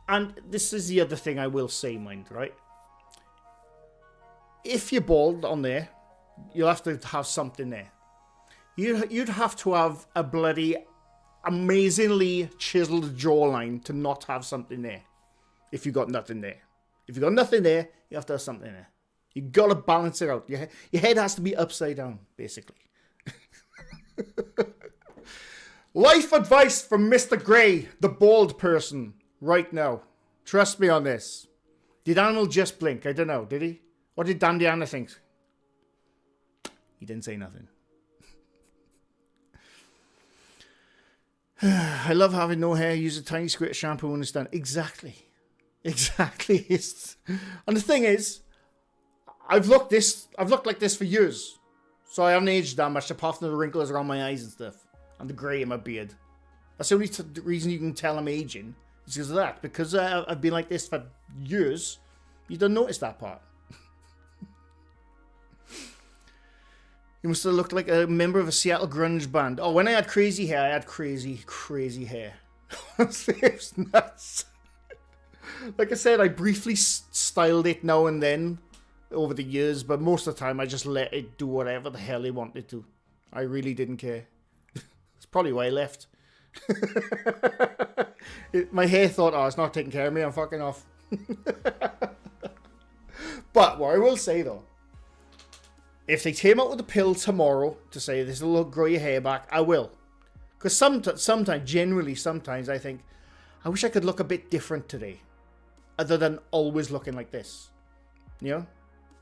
and this is the other thing I will say, mind, right? If you're bald on there, you'll have to have something there. You'd have to have a bloody amazingly chiseled jawline to not have something there. If you got nothing there. If you got nothing there, you have to have something there. You gotta balance it out. Your head has to be upside down, basically. Life advice from MrGrey, the bald person, right now. Trust me on this. Did Animal just blink? I don't know. Did he? What did Dan Deanna think? He didn't say nothing. I love having no hair. Use a tiny squirt of shampoo when it's done. Exactly. Exactly. And the thing is, I've looked like this for years. So I haven't aged that much apart from the wrinkles around my eyes and stuff. And the grey in my beard. That's the only reason you can tell I'm aging. Is because of that. Because I've been like this for years. You don't notice that part. You must have looked like a member of a Seattle grunge band. Oh, when I had crazy hair, I had crazy hair. Honestly, it was nuts. Like I said, I briefly styled it now and then over the years, but most of the time I just let it do whatever the hell it wanted to. I really didn't care. That's probably why I left. My hair thought, oh, it's not taking care of me, I'm fucking off. But what I will say though, if they came out with a pill tomorrow to say this will grow your hair back, I will. Because sometimes, generally sometimes I think, I wish I could look a bit different today. Other than always looking like this. You know?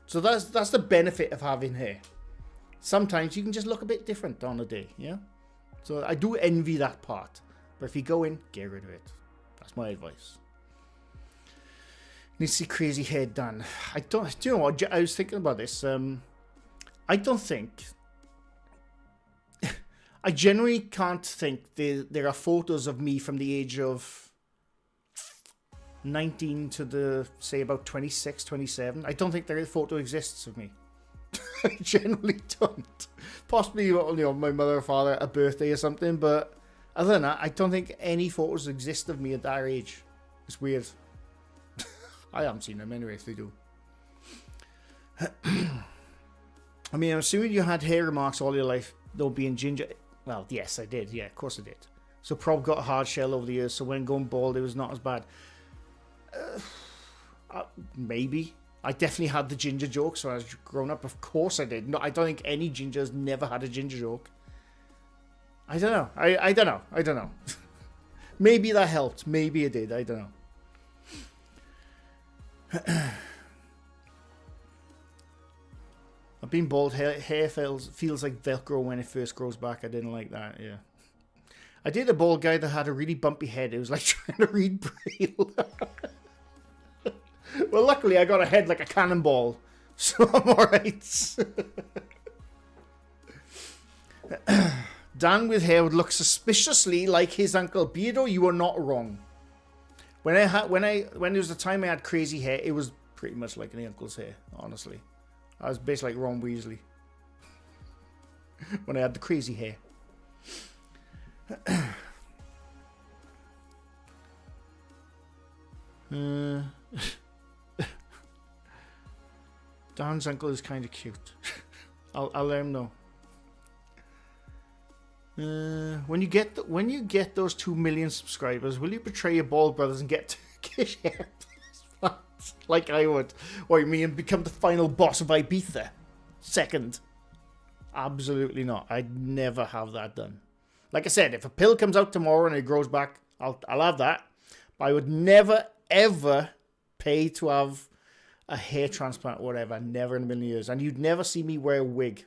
So that's the benefit of having hair. Sometimes you can just look a bit different on a day, yeah? So I do envy that part. But if you go in, get rid of it. That's my advice. Need to see crazy hair done. Do you know what? I was thinking about this. I don't think... I generally can't think there are photos of me from the age of 19 to say about 26, 27. I don't think there a photo exists of me. I generally don't. Possibly, you know, my mother or father, a birthday or something, but other than that, I don't think any photos exist of me at that age. It's weird. I haven't seen them anyway, if they do. I mean, I'm assuming you had hair marks all your life, though being ginger. Well, yes, I did. Yeah, of course I did. So Prob got a hard shell over the years, so when going bald, it was not as bad. Maybe. I definitely had the ginger joke, so as grown up, of course I did. No, I don't think any ginger's never had a ginger joke. I don't know. I don't know. I don't know. Maybe that helped. Maybe it did. I don't know. I've been bald. Hair feels like Velcro when it first grows back. I didn't like that. Yeah. I dated a bald guy that had a really bumpy head. It was like trying to read Braille. Well, luckily I got a head like a cannonball. So I'm alright. Dan with hair would look suspiciously like his uncle. Beardo, you are not wrong. When there was the time I had crazy hair, it was pretty much like my uncle's hair, honestly. I was basically like Ron Weasley. When I had the crazy hair. Dan's uncle is kind of cute. I'll let him know. When you get those 2 million subscribers, will you betray your bald brothers and get Turkish hair like I would? Or you mean become the final boss of Ibiza? Second. Absolutely not. I'd never have that done. Like I said, if a pill comes out tomorrow and it grows back, I'll have that. But I would never, ever pay to have a hair transplant or whatever. Never in a million years. And you'd never see me wear a wig.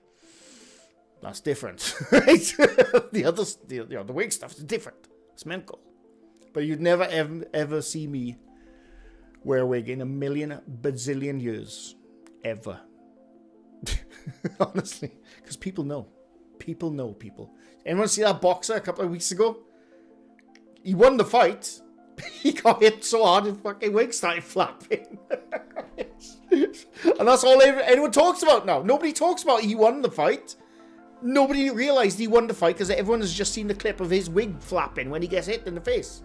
That's different. Right? The wig stuff is different. It's mental. But you'd never, ever see me wear a wig in a million bazillion years. Ever. Honestly. Because people know. People know people. Anyone see that boxer a couple of weeks ago? He won the fight. He got hit so hard his fucking wig started flapping. And that's all anyone talks about now. Nobody talks about he won the fight. Nobody realised he won the fight because everyone has just seen the clip of his wig flapping when he gets hit in the face.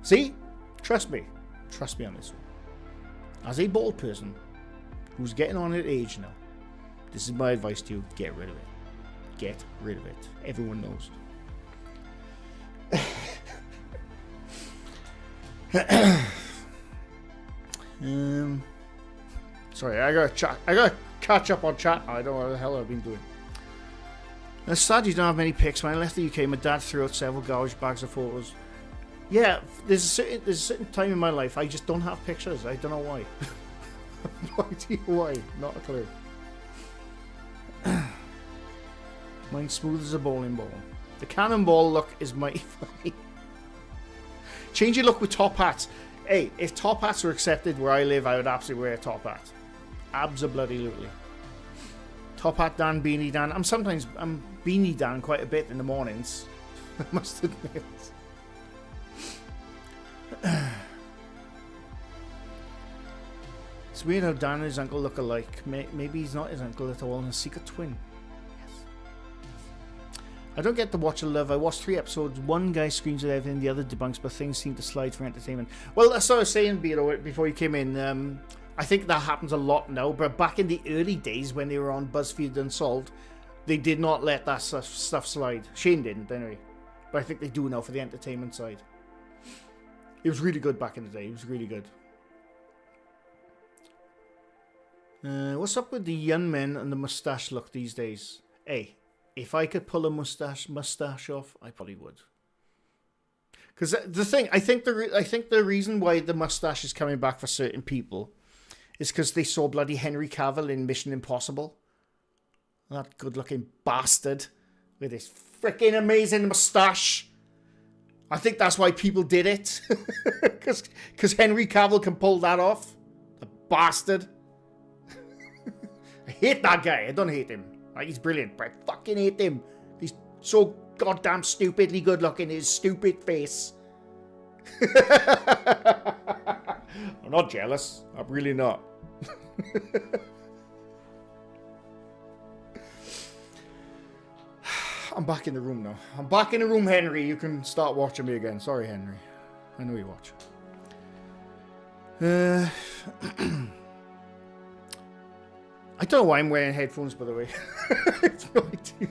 See? Trust me. Trust me on this one. As a bald person who's getting on at age now, this is my advice to you. Get rid of it. Get rid of it. Everyone knows. Sorry, I gotta catch up on chat. I don't know what the hell I've been doing. It's sad you don't have many pics. When I left the UK, my dad threw out several garbage bags of photos. Yeah, there's a certain time in my life I just don't have pictures. I don't know why. No idea why. Not a clue. Mine's smooth as a bowling ball. The cannonball look is mighty funny. Change your look with top hats. Hey, if top hats were accepted where I live, I would absolutely wear a top hat. Abso-bloody-lutely. Top hat Dan, beanie Dan. I'm beanie Dan quite a bit in the mornings. I must admit. It's weird how Dan and his uncle look alike. Maybe he's not his uncle at all and a secret twin. I don't get the watch of love. I watched 3 episodes. One guy screams at everything, the other debunks, but things seem to slide for entertainment. Well, that's what I was saying, Beto, before you came in. I think that happens a lot now, but back in the early days when they were on BuzzFeed Unsolved, they did not let that stuff slide. Shane didn't, anyway. But I think they do now for the entertainment side. It was really good back in the day. It was really good. What's up with the young men and the mustache look these days? Hey. If I could pull a mustache off, I probably would. Because the thing, I think the reason why the mustache is coming back for certain people is because they saw bloody Henry Cavill in Mission Impossible. That good-looking bastard with his freaking amazing mustache. I think that's why people did it. Because Henry Cavill can pull that off. The bastard. I hate that guy. I don't hate him. He's brilliant, but I fucking hate him. He's so goddamn stupidly good looking. His stupid face. I'm not jealous. I'm really not. I'm back in the room now. I'm back in the room, Henry. You can start watching me again. Sorry, Henry. I know you watch. I don't know why I'm wearing headphones, by the way. It's no idea.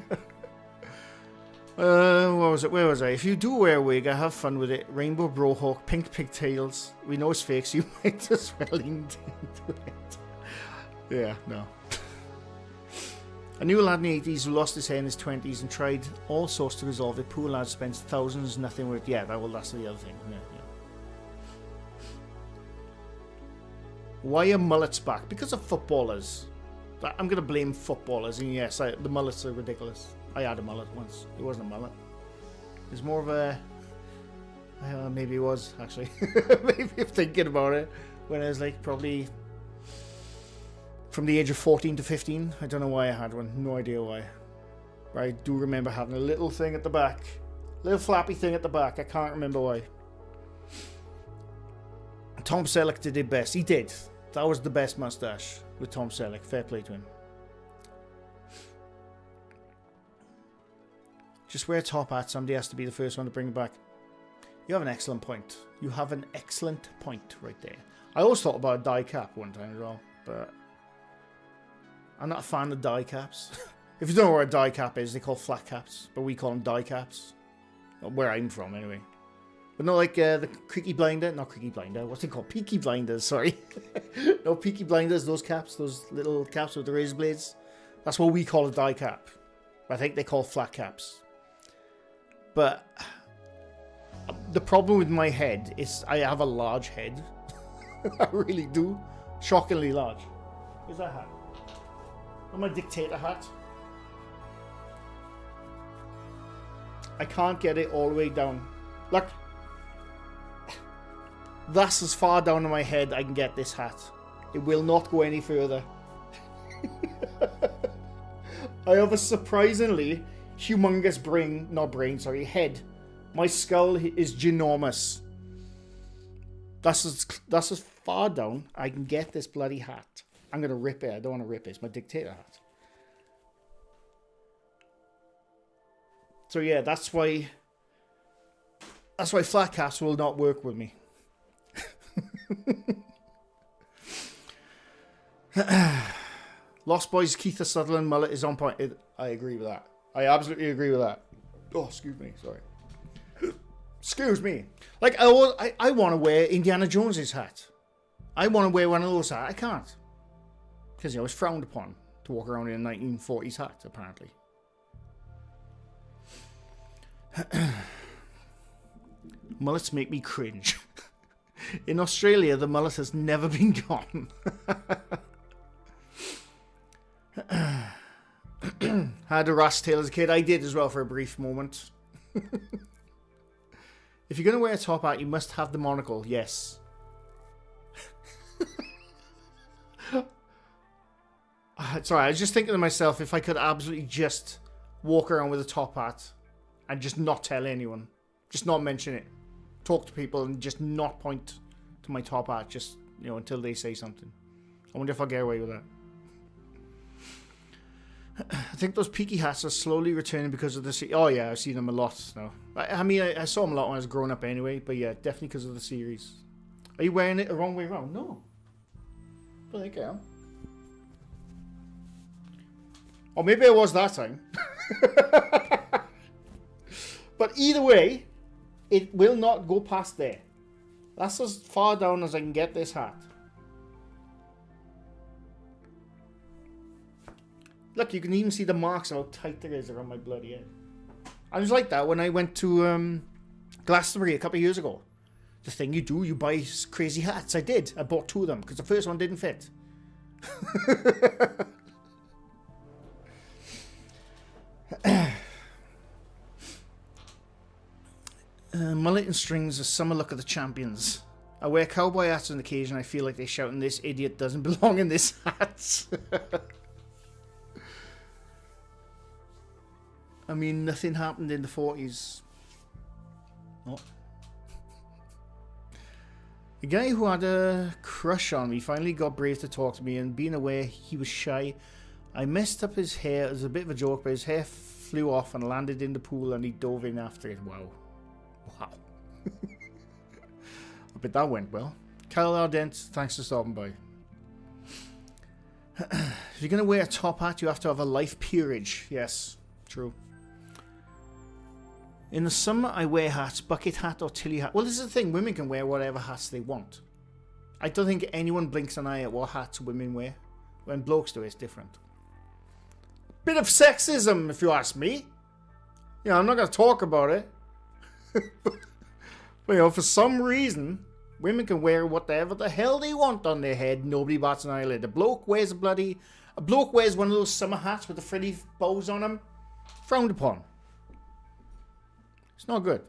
What was it? Where was I? If you do wear a wig, I have fun with it. Rainbow brohawk, pink pigtails. We know it's fake, so you might as well lean into it. Yeah, no. I knew a lad in the 80s who lost his hair in his 20s and tried all sorts to resolve it. Poor lad spends thousands, nothing with it. Yeah, that's the other thing. Yeah. Why are mullets back? Because of footballers. I'm going to blame footballers. And yes, the mullets are ridiculous. I had a mullet once. It wasn't a mullet. It was more of a... maybe it was, actually. Maybe if thinking about it. When I was like probably... from the age of 14 to 15. I don't know why I had one. No idea why. But I do remember having a little thing at the back. Little flappy thing at the back. I can't remember why. Tom Selleck did it best. He did. That was the best mustache with Tom Selleck. Fair play to him. Just wear a top hat. Somebody has to be the first one to bring it back. You have an excellent point. You have an excellent point right there. I always thought about a die cap one time as well. But I'm not a fan of die caps. If you don't know what a die cap is, they call flat caps. But we call them die caps. Where I'm from, anyway. But not like the Creaky Blinder. Not Creaky Blinder. What's it called? Peaky Blinders, sorry. No, Peaky Blinders, those caps. Those little caps with the razor blades. That's what we call a die cap. I think they call flat caps. But the problem with my head is I have a large head. I really do. Shockingly large. Where's that hat? I'm a dictator hat. I can't get it all the way down. Look. That's as far down on my head I can get this hat. It will not go any further. I have a surprisingly humongous head. My skull is ginormous. That's as far down I can get this bloody hat. I'm going to rip it. I don't want to rip it. It's my dictator hat. So yeah, that's why flat caps will not work with me. Lost Boys Keith Sutherland mullet is on point. I agree with that. I absolutely agree with that. Oh, excuse me. Sorry. Excuse me. Like, I want to wear Indiana Jones's hat. I want to wear one of those hats. I can't. Because it was frowned upon to walk around in a 1940s hat, apparently. Mullets make me cringe. In Australia, the mullet has never been gone. Had a ras tail as a kid. I did as well for a brief moment. If you're going to wear a top hat, you must have the monocle. Yes. Sorry, I was just thinking to myself, if I could absolutely just walk around with a top hat and just not tell anyone. Just not mention it. Talk to people and just not point to my top hat, just, until they say something. I wonder if I'll get away with that. I think those peaky hats are slowly returning because of the oh yeah, I've seen them a lot now. I mean, I saw them a lot when I was growing up anyway, but yeah, definitely because of the series. Are you wearing it the wrong way around? No. I don't think I am. Or maybe I was that time. But either way, it will not go past there. That's as far down as I can get this hat. Look, you can even see the marks how tight it is around my bloody head. I was like that when I went to Glastonbury a couple of years ago. The thing you do, you buy crazy hats. I did. I bought 2 of them because the first one didn't fit. Mullet and strings, a summer look at the champions. I wear cowboy hats on occasion. I feel like they're shouting, "This idiot doesn't belong in this hat." I mean, nothing happened in the 40s. Oh. A guy who had a crush on me finally got brave to talk to me, and being aware he was shy, I messed up his hair. It was a bit of a joke, but his hair flew off and landed in the pool, and he dove in after it. Wow. Wow. I bet that went well. Kyle Ardent, thanks for stopping by. If you're going to wear a top hat, you have to have a life peerage. Yes, true. In the summer, I wear hats, bucket hat or tilly hat. Well, this is the thing. Women can wear whatever hats they want. I don't think anyone blinks an eye at what hats women wear. When blokes do, it's different. Bit of sexism, if you ask me. You know, I'm not going to talk about it. But, you know, for some reason, women can wear whatever the hell they want on their head. Nobody bats an eyelid. A bloke wears one of those summer hats with the frilly bows on them. Frowned upon. It's not good.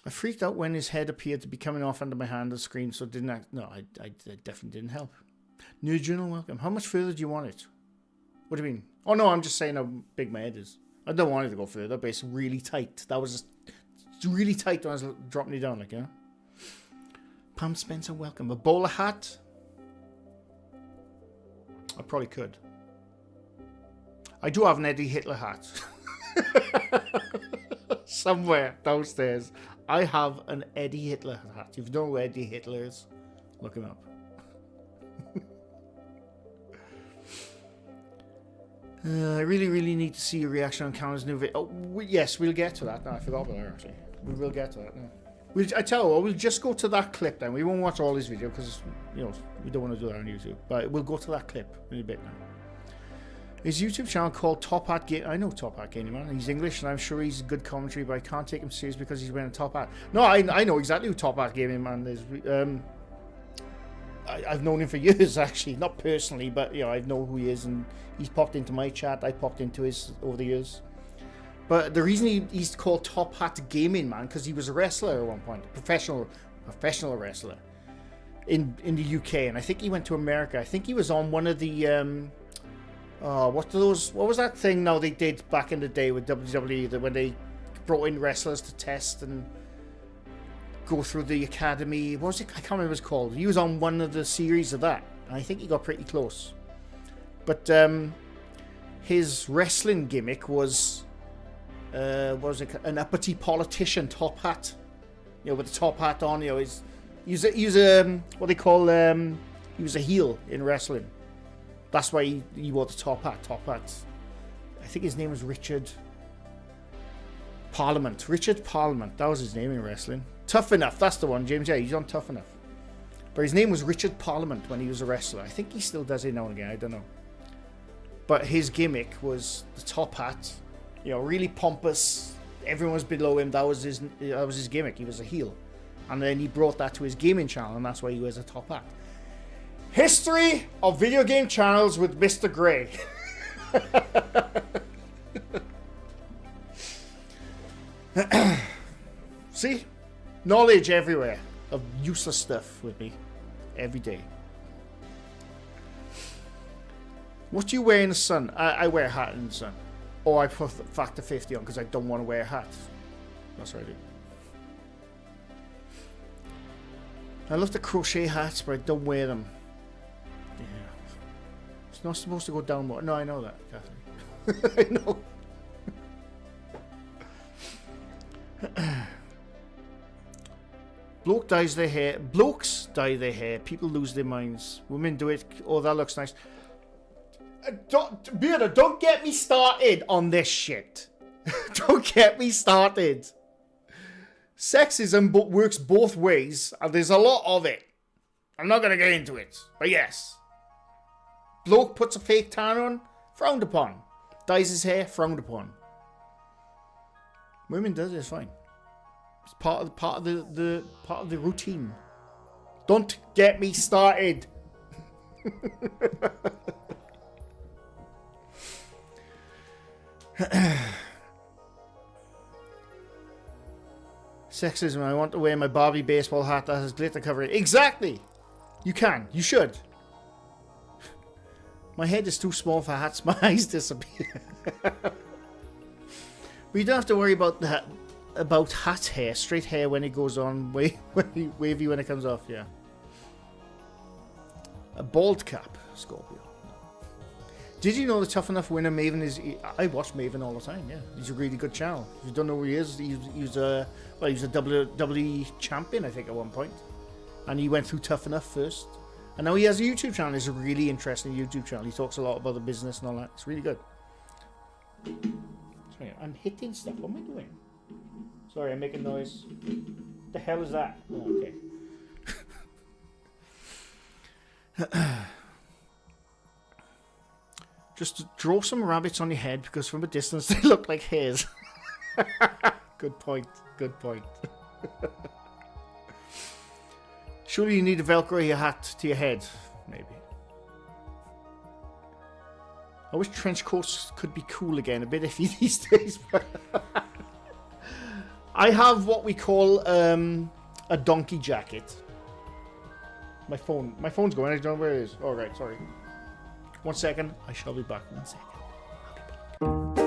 I freaked out when his head appeared to be coming off under my hand and screamed, so didn't act. No, I definitely didn't help. New journal, welcome. How much further do you want it? What do you mean? Oh no, I'm just saying how big my head is. I don't want it to go further, but it's really tight. That was just really tight when I was dropping it down, like, you know. Pam Spencer, welcome. A bowler hat? I probably could. I do have an Eddie Hitler hat. Somewhere downstairs. I have an Eddie Hitler hat. If you don't know who Eddie Hitler is, look him up. I really need to see your reaction on Cameron's new video. Oh, yes, we'll get to that. No, I forgot about that, actually. We will get to that. No. I tell you what, we'll just go to that clip then. We won't watch all his video because, you know, we don't want to do that on YouTube. But we'll go to that clip in a bit now. His YouTube channel called Top Hat Game. I know Top Hat Gaming, man. He's English and I'm sure he's good commentary, but I can't take him serious because he's wearing a top hat. No, I know exactly who Top Hat Gaming Man is. I've known him for years, actually. Not personally, but, you know, I know who he is, and he's popped into my chat. I popped into his over the years. But the reason he's called Top Hat Gaming Man, because he was a wrestler at one point. Professional wrestler in the UK. And I think he went to America. I think he was on one of the... what was that thing now they did back in the day with WWE, that when they brought in wrestlers to test and go through the academy? What was it? I can't remember what it's called. He was on one of the series of that, and I think he got pretty close. But his wrestling gimmick was an uppity politician top hat, you know, with the top hat on. You know, he was what they call he was a heel in wrestling. That's why he wore the top hat. Top hat. I think his name was Richard Parliament. Richard Parliament. That was his name in wrestling. Tough Enough. That's the one, James. Yeah, he's on Tough Enough. But his name was Richard Parliament when he was a wrestler. I think he still does it now and again. I don't know. But his gimmick was the top hat. You know, really pompous. Everyone was below him. That was his gimmick. He was a heel. And then he brought that to his gaming channel, and that's why he wears a top hat. History of video game channels with MrGrey. See? Knowledge everywhere of useless stuff with me every day. What do you wear in the sun? I wear a hat in the sun. Or I put factor 50 on because I don't want to wear a hat. That's what I do. I love the crochet hats, but I don't wear them. Yeah. It's not supposed to go down more. No, I know that, Kathy. I know. Blokes dye their hair. People lose their minds. Women do it. Oh, that looks nice. Don't get me started on this shit. Don't get me started. Sexism works both ways, and there's a lot of it. I'm not going to get into it, but yes. Bloke puts a fake tan on, frowned upon. Dyes his hair, frowned upon. Women does it, it's fine. It's part of the routine. Don't get me started. Sexism. I want to wear my Barbie baseball hat that has glitter covering. Exactly. You can. You should. My head is too small for hats. My eyes disappear. But you don't have to worry about that. About hat hair, straight hair when it goes on, wavy when it comes off. Yeah. A bald cap, Scorpio. Did you know the Tough Enough winner Maven is? I watch Maven all the time. Yeah, he's a really good channel. If you don't know who he is, he was a WWE champion, I think, at one point, and he went through Tough Enough first, and now he has a YouTube channel. It's a really interesting YouTube channel. He talks a lot about the business and all that. It's really good. Sorry, I'm hitting stuff. What am I doing? Sorry, I'm making noise. What the hell is that? Oh, okay. Just draw some rabbits on your head because from a distance they look like hairs. Good point. Good point. Surely you need to Velcro your hat to your head. Maybe. I wish trench coats could be cool again. A bit iffy these days. I have what we call a donkey jacket. My phone's going. I don't know where it is. All right, sorry. 1 second. I shall be back. 1 second. I'll be back.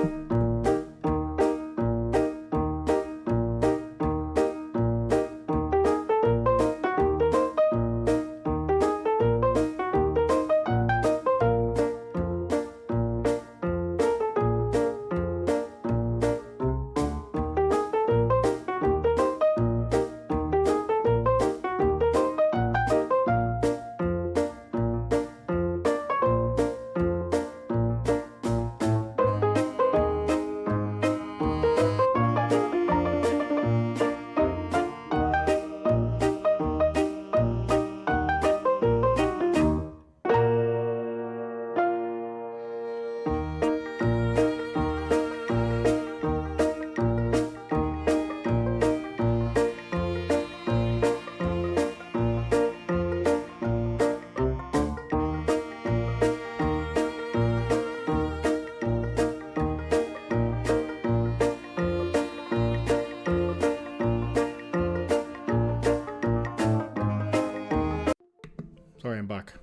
Sorry, I'm back.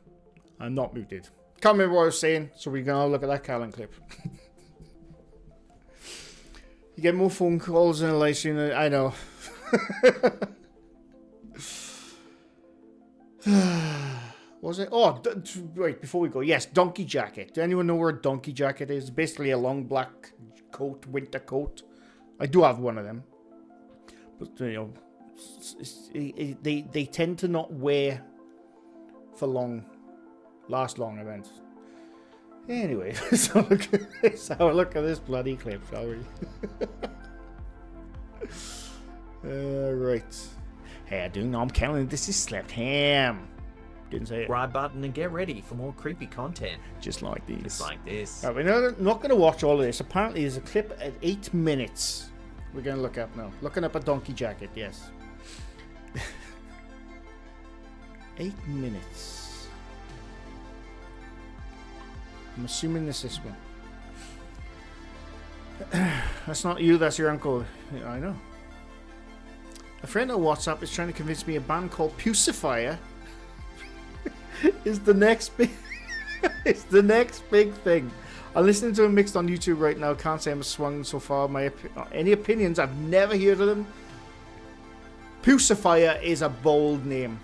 I'm not muted. Can't remember what I was saying, so we're gonna look at that Callan clip. You get more phone calls in a live stream. I know. Was it? Oh, wait, before we go. Yes, donkey jacket. Do anyone know where a donkey jacket is? Basically a long black coat, winter coat. I do have one of them. But, you know, they tend to not wear for last long events. Anyway, let's have a look at this bloody clip, shall we? Right. Hey, I do know I'm counting. This is Slept Ham. Didn't say it. Subscribe button and get ready for more creepy content. Just like these. Just like this. Right, we're not going to watch all of this. Apparently, there's a clip at 8 minutes. We're going to look up now. Looking up a donkey jacket, yes. 8 minutes. I'm assuming this is one. That's not you, that's your uncle. Yeah, I know. A friend on WhatsApp is trying to convince me a band called Pucifier is the next big it's the next big thing. I'm listening to them mixed on YouTube right now. Can't say I'm swung so far. Any opinions? I've never heard of them. Pucifier is a bold name,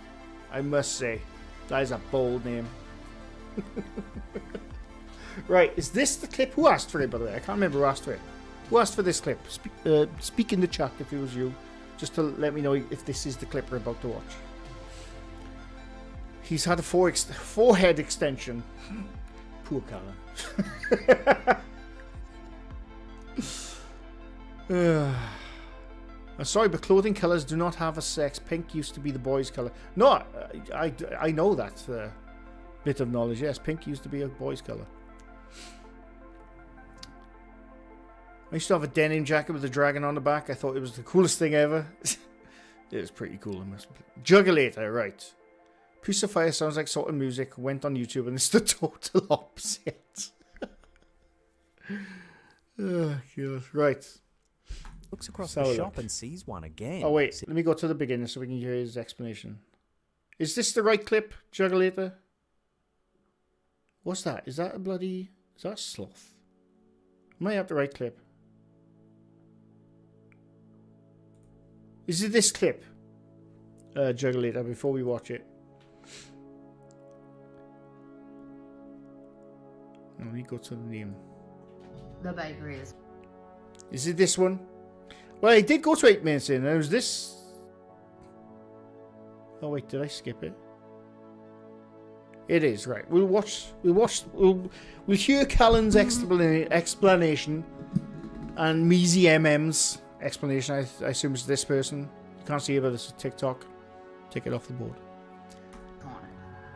I must say. That is a bold name. Right, is this the clip? Who asked for it, by the way? I can't remember who asked for it. Who asked for this clip? Speak in the chat if it was you, just to let me know if this is the clip we're about to watch. He's had a forehead extension. Poor Callan. I'm sorry, but clothing colours do not have a sex. Pink used to be the boys' colour. No, I know that bit of knowledge. Yes, pink used to be a boys' colour. I used to have a denim jacket with a dragon on the back. I thought it was the coolest thing ever. It was pretty cool. Juggulator, right. Pucifier sounds like sort of music. Went on YouTube and it's the total opposite. Oh, God. Right. Looks across the shop and sees one again. Oh, wait. Let me go to the beginning so we can hear his explanation. Is this the right clip, Juggulator? What's that? Is that a bloody... Is that a sloth? Am I at the right clip? Is it this clip, Juggulator, before we watch it? Let me go to the name. The bakery is. Is it this one? Well, I did go to 8 minutes in, and it was this. Oh wait, did I skip it? It is right. We'll hear Callan's explanation and Measy MM's explanation. I assume it's this person. You can't see it, but it's a TikTok. Take it off the board.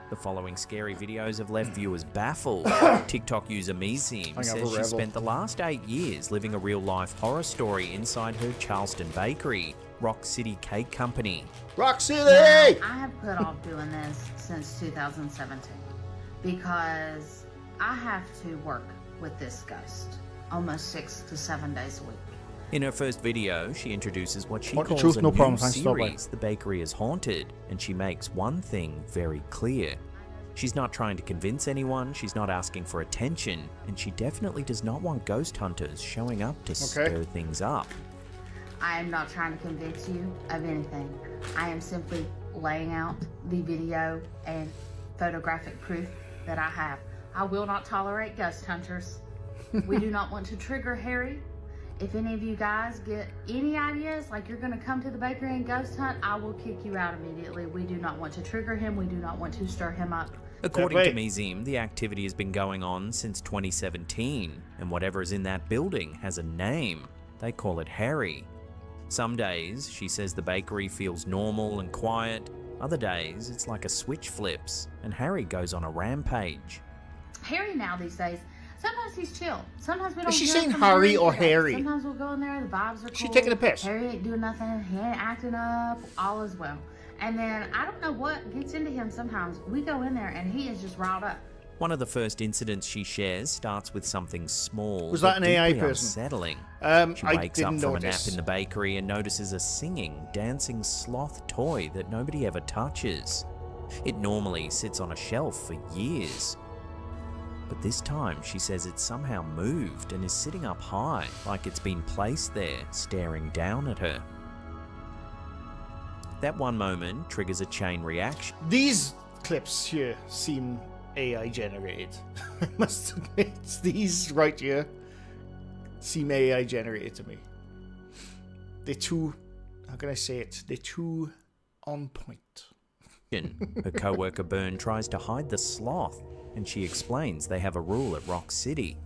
The following scary videos have left viewers baffled. TikTok user Mizim says she spent the last 8 years living a real-life horror story inside her Charleston bakery, Rock City Cake Company. Rock City! Now, I have put off doing this since 2017 because I have to work with this ghost almost 6 to 7 days a week. In her first video, she introduces what she calls truth, a no new problem. Thanks, series the bakery is haunted, and she makes one thing very clear. She's not trying to convince anyone, she's not asking for attention, and she definitely does not want ghost hunters showing up to stir things up. I am not trying to convince you of anything. I am simply laying out the video and photographic proof that I have. I will not tolerate ghost hunters. We do not want to trigger Harry. If any of you guys get any ideas, like you're gonna come to the bakery and ghost hunt, I will kick you out immediately. We do not want to trigger him. We do not want to stir him up. According to Mizim, the activity has been going on since 2017, and whatever is in that building has a name. They call it Harry. Some days, she says the bakery feels normal and quiet. Other days, it's like a switch flips, and Harry goes on a rampage. Harry now these days, sometimes he's chill. Sometimes we don't. Is she hear saying from Harry or today. Harry? Sometimes we'll go in there, the vibes are cool. She taking a piss? Harry ain't doing nothing. He ain't acting up. All is well. And then I don't know what gets into him sometimes. We go in there and he is just riled up. One of the first incidents she shares starts with something small. Was that an AI deeply person? Unsettling. She I wakes up didn't from notice. a nap in the bakery and notices a singing, dancing sloth toy that nobody ever touches. It normally sits on a shelf for years. But this time, she says it somehow moved and is sitting up high, like it's been placed there, staring down at her. That one moment triggers a chain reaction. These clips here seem AI generated. I must admit, these right here seem AI generated to me. They're too, how can I say it? They're too on point. Her co-worker Byrne tries to hide the sloth, and she explains they have a rule at Rock City.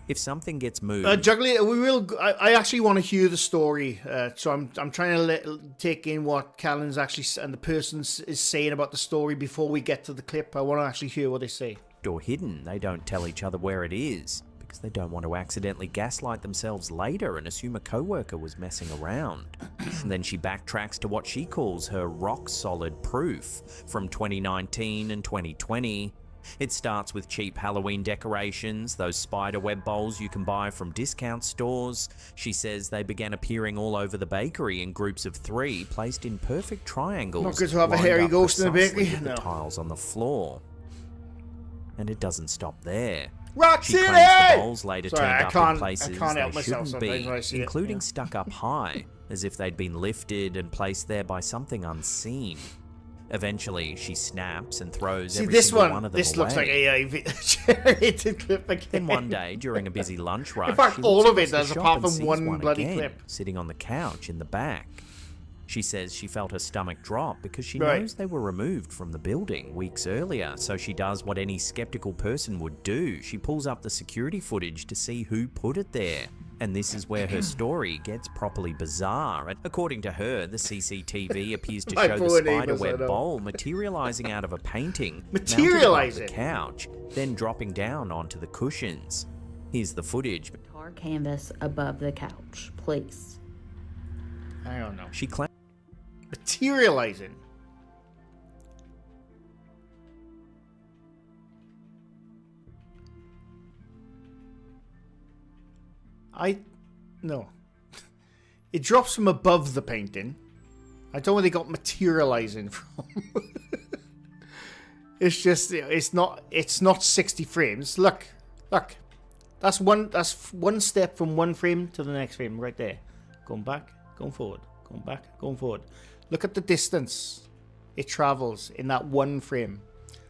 If something gets moved... Juggly, we will. I actually want to hear the story, so I'm trying to take in what Callan's actually and the person is saying about the story before we get to the clip. I want to actually hear what they say. Or hidden, they don't tell each other where it is, because they don't want to accidentally gaslight themselves later and assume a co-worker was messing around. And then she backtracks to what she calls her rock-solid proof from 2019 and 2020. It starts with cheap Halloween decorations, those spider web bowls you can buy from discount stores. She says they began appearing all over the bakery in groups of 3, placed in perfect triangles. Not good to have a lined hairy up ghost in a precisely bakery. with the tiles on the floor. And it doesn't stop there. Rock She City! claims the bowls later Sorry, turned I up can't- in places I can't help they myself shouldn't sometimes be, when I see it, including yeah. stuck up high, as if they'd been lifted and placed there by something unseen. Eventually, she snaps and throws See every this single one. one of them This away. looks like AI generated clip again. Then one day, during a busy lunch rush, fact, she all looks of it across does, the shop apart and from sees one bloody again, clip. sitting on the couch in the back. She says she felt her stomach drop because she Right. knows they were removed from the building weeks earlier, so she does what any skeptical person would do. She pulls up the security footage to see who put it there. And this is where her story gets properly bizarre. And according to her, the CCTV appears to My show the poor neighbours, I spiderweb know. bowl materializing out of a painting, Materialising? mounted above the couch, then dropping down onto the cushions. Here's the footage. Tar canvas above the couch, please. I don't know. She claims Materializing. No. It drops from above the painting. I don't know where they got materializing from. It's just, it's not 60 frames. Look. That's one step from one frame to the next frame right there. Going back, going forward, going back, going forward. Look at the distance it travels in that one frame.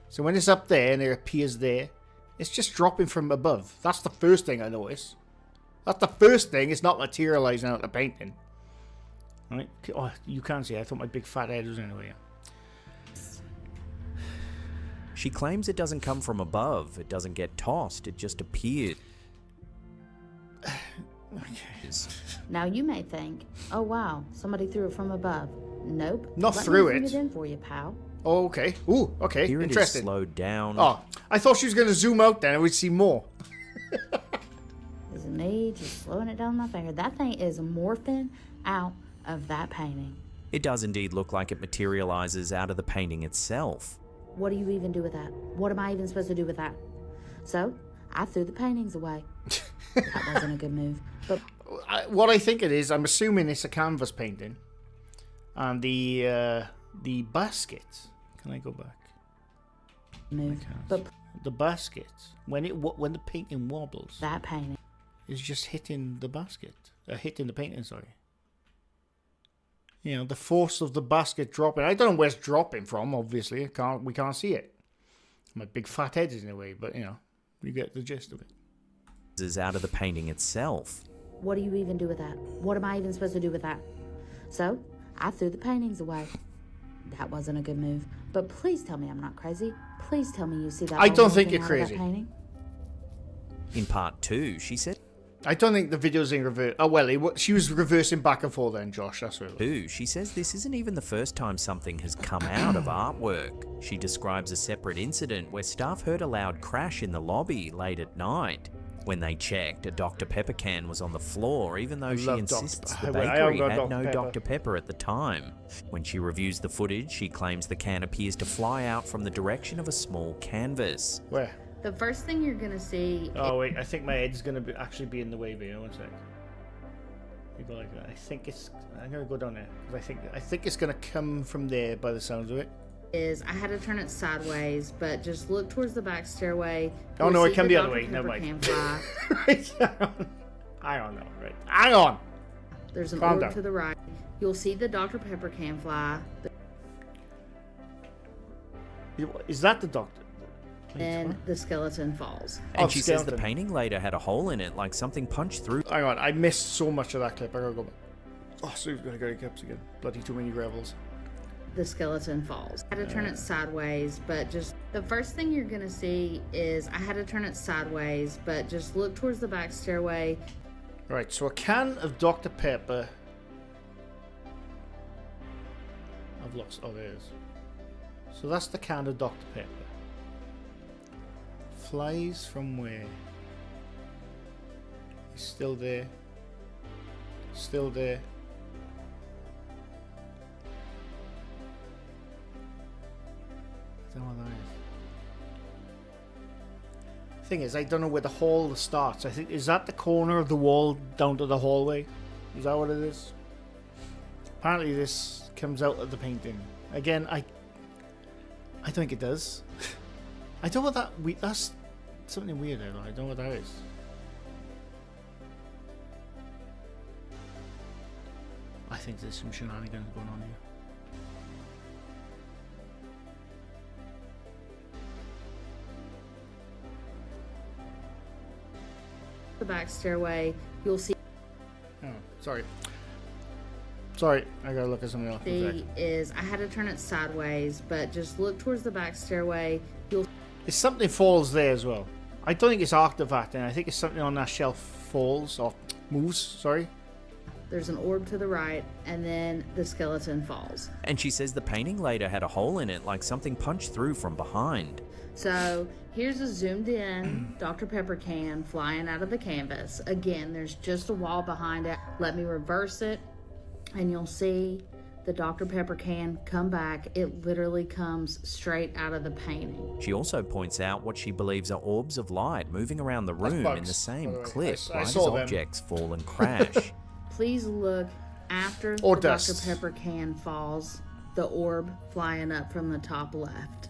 So when it's up there and it appears there, it's just dropping from above. That's the first thing I notice. That's the first thing. It's not materializing out the painting. Right? Oh, you can't see. I thought my big fat head was in the way. She claims it doesn't come from above. It doesn't get tossed. It just appeared. Now you may think, oh wow, somebody threw it from above. Nope. Not Let threw me bring it. it in for you, pal. Oh, okay. Ooh, okay. Here it is Interesting. slowed down. Oh, I thought she was going to zoom out then and we'd see more. Is me just slowing it down with my finger. That thing is morphing out of that painting. It does indeed look like it materializes out of the painting itself. What do you even do with that? What am I even supposed to do with that? So, I threw the paintings away. That wasn't a good move. But What I think it is, I'm assuming it's a canvas painting. And the basket. Can I go back? move. I can't. But The basket, when the painting wobbles, that painting. is just hitting the basket. Hitting the painting, sorry. You know, the force of the basket dropping. I don't know where it's dropping from, obviously. We can't see it. My big fat head is in the way, but, you know, you get the gist of it. Is out of the painting itself. What do you even do with that? What am I even supposed to do with that? So, I threw the paintings away. That wasn't a good move. But please tell me I'm not crazy. Please tell me you see that. I don't think thing you're out of that crazy. painting. In part 2, she said. I don't think the video's in reverse. Oh, well, she was reversing back and forth then, Josh. That's what it was. 2, she says this isn't even the first time something has come out of artwork. She describes a separate incident where staff heard a loud crash in the lobby late at night. When they checked, a Dr. Pepper can was on the floor, even though she love insists Dr. the I haven't bakery got had Dr. no Pepper. Dr. Pepper at the time. When she reviews the footage, she claims the can appears to fly out from the direction of a small canvas. Where? The first thing you're gonna see. Oh, wait. I think my head's going to actually be in the way here. One sec. You go like that. I'm going to go down there. Because I think it's going to come from there by the sounds of it. Is I had to turn it sideways, but just look towards the back stairway. Oh, You'll no, it see can be the other Dr. way. Never Pepper mind. can fly. Right, hang on now. Right. Hang on. There's an Calm orb down. to the right. You'll see the Dr. Pepper can fly. Is that the doctor? Then the skeleton falls. And Oh, she says the skeleton. painting later had a hole in it, like something punched through. Hang on. I missed so much of that clip. I gotta go back. Oh, Sue's gonna go to clips again. Bloody too many gravels. The skeleton falls. I had to turn it sideways, but just the first thing you're gonna see is I had to turn it sideways, but just look towards the back stairway. Right, so a can of Dr. Pepper. I've lost. Oh, there it is. So that's the can of Dr. Pepper. Flies from where? He's still there. Still there. I don't know what that is. Thing is, I don't know where the hall starts. I think, is that the corner of the wall down to the hallway? Is that what it is? Apparently this comes out of the painting. Again, I don't think it does. I don't know what that's something weird there, though. I don't know what that is. I think there's some shenanigans going on here. The back stairway, you'll see Oh, sorry. Sorry, I gotta look at something else. One sec. is I had to turn it sideways, but just look towards the back stairway. You'll There's something falls there as well. I don't think it's artifacting. I think it's something on that shelf falls or moves. Sorry. there's an orb to the right, and then the skeleton falls. And she says the painting later had a hole in it, like something punched through from behind. So here's a zoomed in Dr. Pepper can flying out of the canvas. Again, there's just a wall behind it. Let me reverse it, and you'll see the Dr. Pepper can come back. It literally comes straight out of the painting. She also points out what she believes are orbs of light moving around the room in bugs, the same by the way. clip, I right as saw them. objects fall and crash. Please look after Or the dust. Dr. Pepper can falls, the orb flying up from the top left.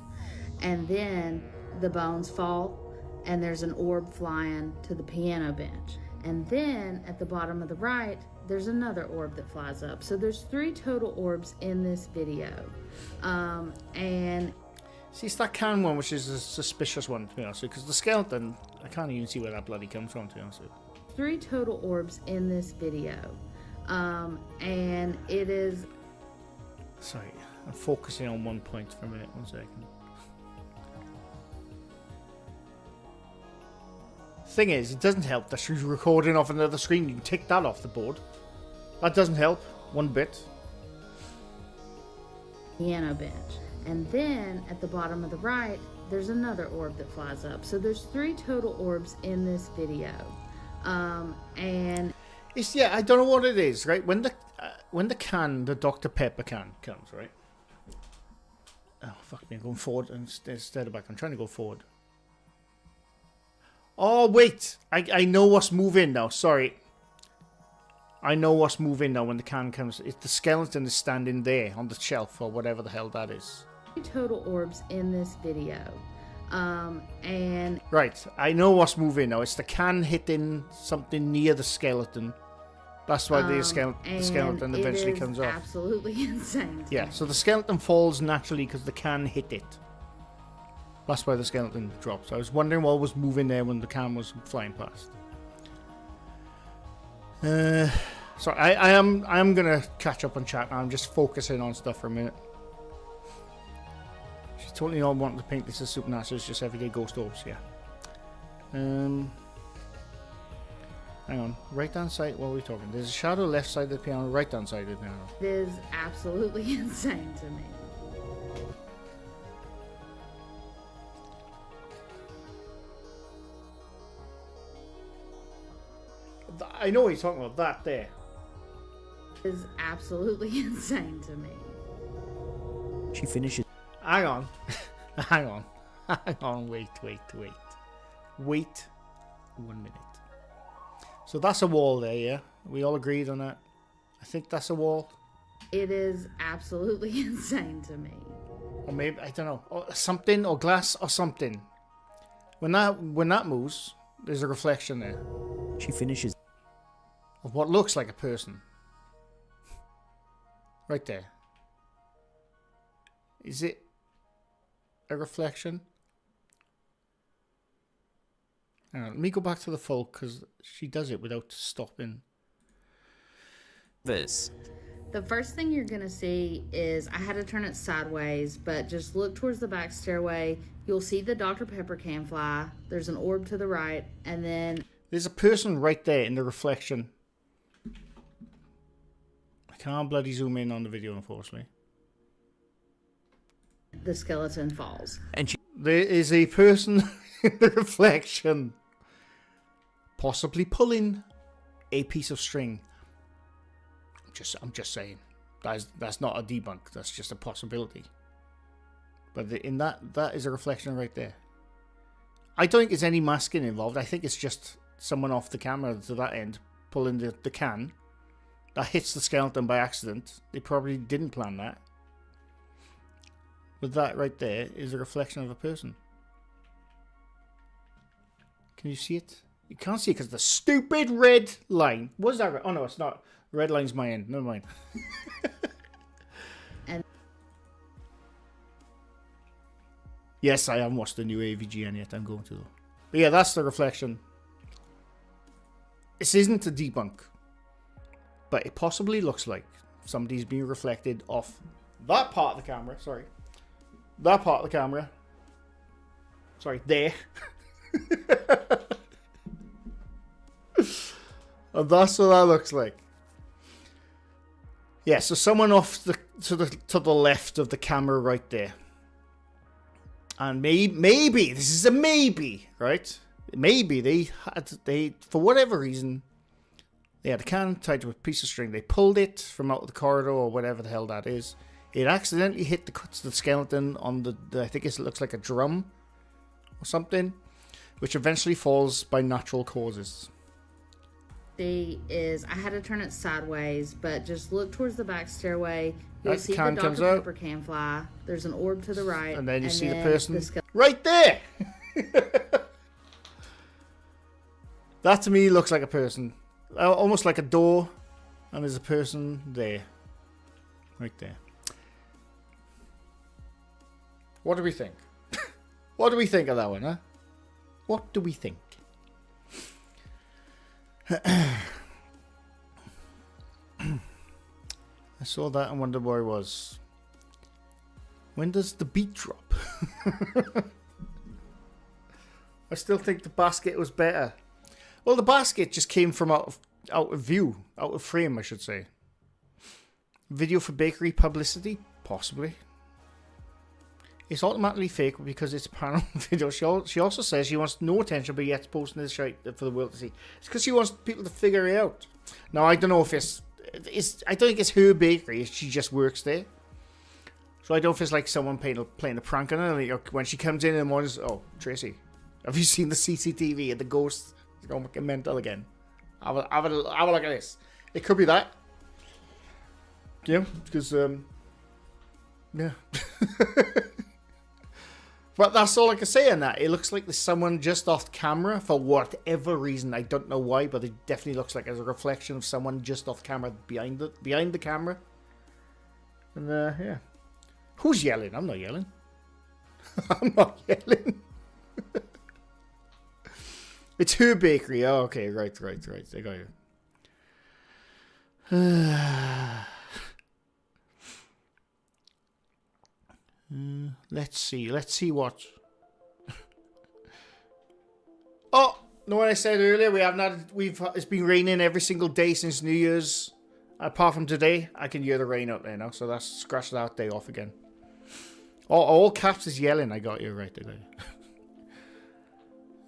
And then the bones fall, and there's an orb flying to the piano bench. And then at the bottom of the right, there's another orb that flies up. So there's 3 total orbs in this video. And See, it's that can one which is a suspicious one, to be honest with you, because the skeleton, I can't even see where that bloody comes from, to be honest with you. 3 total orbs in this video. And it is Sorry, I'm focusing on one point for a minute. One second. Thing is, it doesn't help that she's recording off another screen. You can take that off the board. That doesn't help one bit. piano bench. And then at the bottom of the right, there's another orb that flies up. So there's 3 total orbs in this video. And it's, yeah, I don't know what it is, right? When the can, the Dr. Pepper can comes, right? Oh, fuck me, I'm going forward instead of back. I'm trying to go forward. Oh, wait. I know what's moving now. Sorry. I know what's moving now when the can comes. It's the skeleton is standing there on the shelf or whatever the hell that is. Total orbs in this video. And right, I know what's moving now. It's the can hitting something near the skeleton. That's why the skeleton eventually comes off. Absolutely insane. Yeah, so the skeleton falls naturally because the can hit it. That's why the skeleton drops. I was wondering what was moving there when the can was flying past. So I am gonna catch up on chat now. I'm just focusing on stuff for a minute. She's totally not wanting to paint this as supernatural. It's just everyday ghost orbs. Yeah. Hang on. Right hand side. What are we talking? There's a shadow left side of the piano. Right hand side of the piano. It is absolutely insane to me. I know what you're talking about. That there. It is absolutely insane to me. She finishes. Hang on. Hang on. Hang on. Wait. Wait 1 minute. So that's a wall there, yeah? We all agreed on that? I think that's a wall. It is absolutely insane to me. Or maybe, I don't know. Or something, or glass, or something. When that moves, there's a reflection there. She finishes. Of what looks like a person. Right there. Is it a reflection? Hang on, let me go back to the full, because she does it without stopping. This. The first thing you're going to see is, I had to turn it sideways, but just look towards the back stairway. You'll see the Dr. Pepper can fly. There's an orb to the right, and then... There's a person right there in the reflection. I can't bloody zoom in on the video, unfortunately. The skeleton falls. And she... There is a person in the reflection. Possibly pulling a piece of string. I'm just saying. That's not a debunk. That's just a possibility. But in that is a reflection right there. I don't think there's any masking involved. I think it's just someone off the camera to that end pulling the can. That hits the skeleton by accident. They probably didn't plan that. But that right there is a reflection of a person. Can you see it? You can't see it because the stupid red line. Was that red? Oh no, it's not. Red line's my end. Never mind. And yes, I haven't watched the new AVGN yet. I'm going to though. But yeah, that's the reflection. This isn't a debunk. But it possibly looks like somebody's being reflected off that part of the camera. Sorry. That part of the camera. Sorry, there. And that's what that looks like. Yeah, so someone off to the left of the camera right there. And maybe this is a maybe, right? Maybe they for whatever reason they had a can tied to a piece of string. They pulled it from out of the corridor or whatever the hell that is. It accidentally hit the skeleton on the I think it looks like a drum or something, which eventually falls by natural causes. I had to turn it sideways, but just look towards the back stairway. You'll see the can Dr. comes out. Pepper can fly. There's an orb to the right. And then you see the person the right there. That to me looks like a person. Almost like a door. And there's a person there. Right there. What do we think? What do we think of that one, huh? What do we think? I saw that and wondered where I was. When does the beat drop? I still think the basket was better. Well, the basket just came from out of view, out of frame, I should say. Video for bakery publicity? Possibly. it's automatically fake because it's a paranormal video. She also says she wants no attention, but yet posting this shit for the world to see. It's because she wants people to figure it out. Now, I don't know if it's I don't think it's her bakery. She just works there. So I don't know if it's like someone playing a prank on her. Like, when she comes in the morning, oh, Tracy, have you seen the CCTV and the ghost is going mental again? Have a look at this. It could be that. Yeah, because, yeah. But that's all I can say on that. It looks like there's someone just off camera for whatever reason. I don't know why, but it definitely looks like there's a reflection of someone just off camera behind the camera. And yeah. Who's yelling? I'm not yelling. I'm not yelling. It's her bakery. Oh, okay, right. I got you. Let's see what. Oh, know what I said earlier? It's been raining every single day since New Year's. Apart from today, I can hear the rain out there now, so that's scratched that day off again. Oh, all caps is yelling. I got you right. I got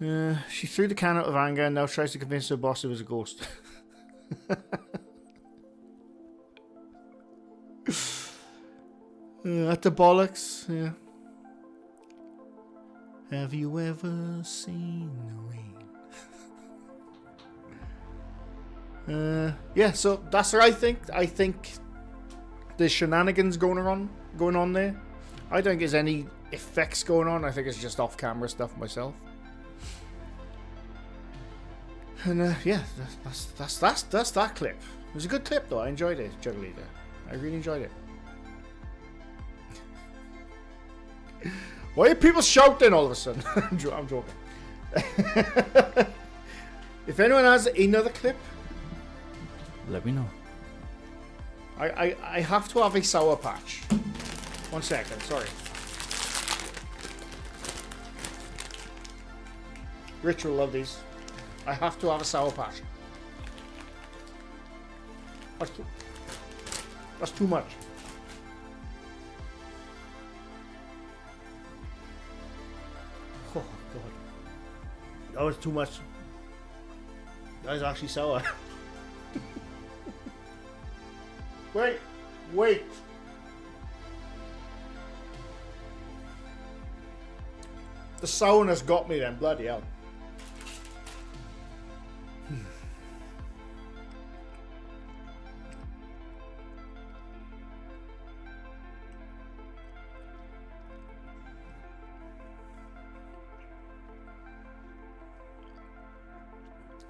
you. She threw the can out of anger and now tries to convince her boss it was a ghost. At the bollocks, yeah. Have you ever seen the rain? Yeah, so that's what I think. I think there's shenanigans going on there. I don't think there's any effects going on. I think it's just off-camera stuff myself. And yeah, that's that clip. It was a good clip though. I enjoyed it, Juggly. I really enjoyed it. Why are people shouting all of a sudden? I'm joking. If anyone has another clip, let me know. I have to have a Sour Patch. 1 second, sorry. Rich will love these. I have to have a Sour Patch. That's too much. Oh, God. That was too much. That is actually sour. Wait. The sourness got me then, bloody hell.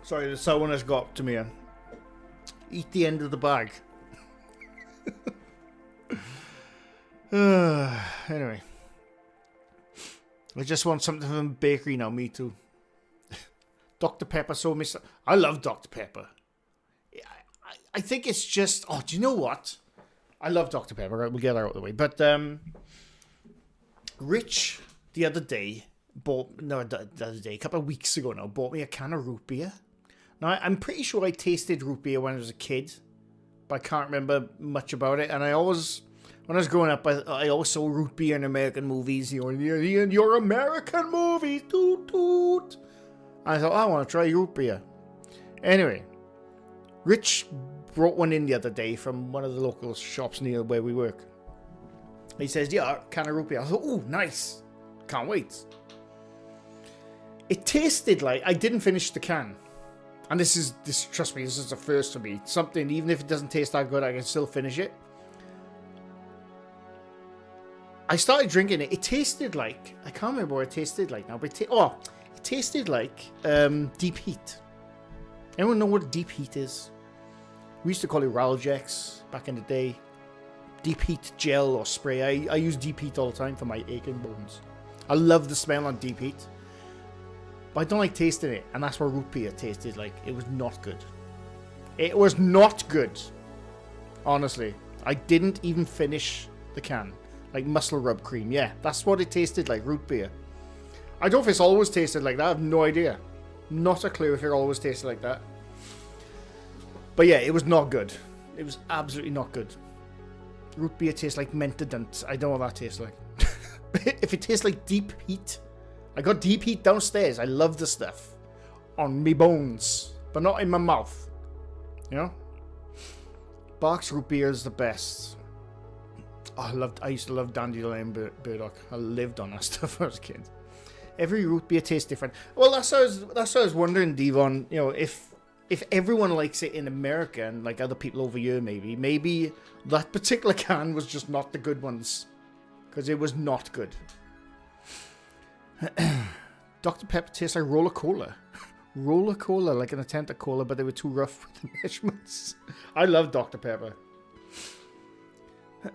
Sorry, the sourness got to me. Eat the end of the bag. Anyway. I just want something from the bakery now, me too. Dr. Pepper so I love Dr. Pepper. I think it's just... Oh, do you know what? I love Dr. Pepper. Right, we'll get that out of the way. But Rich, the other day, a couple of weeks ago now, bought me a can of root beer. Now, I'm pretty sure I tasted root beer when I was a kid, but I can't remember much about it. And I always, when I was growing up, I always saw root beer in American movies. You know, in your American movies, toot toot. And I thought, I want to try root beer. Anyway, Rich brought one in the other day from one of the local shops near where we work. He says, yeah, can of root beer. I thought, oh, nice. Can't wait. It tasted like, I didn't finish the can. And trust me, this is a first for me. Something, even if it doesn't taste that good, I can still finish it. I started drinking it. It tasted like, I can't remember what it tasted like now, but it tasted like deep heat. Anyone know what deep heat is? We used to call it Ralgex back in the day. Deep heat gel or spray. I use deep heat all the time for my aching bones. I love the smell on deep heat. But I don't like tasting it, and that's what root beer tasted like. It was not good. It was not good. Honestly. I didn't even finish the can. Like muscle rub cream. Yeah, that's what it tasted like, root beer. I don't know if it's always tasted like that. I have no idea. Not a clue if it always tasted like that. But yeah, it was not good. It was absolutely not good. Root beer tastes like Mentadent. I don't know what that tastes like. If it tastes like deep heat, I got deep heat downstairs. I love the stuff on me bones, but not in my mouth. You know? Barks root beer is the best. Oh, I used to love Dandelion Burdock. I lived on that stuff when I was a kid. Every root beer tastes different. Well, that's what I was wondering, Devon. You know, if everyone likes it in America and like other people over here, maybe that particular can was just not the good ones, because it was not good. Dr. Pepper tastes like roller cola. Roller cola, like an attempt at cola, but they were too rough with the measurements. I love Dr. Pepper.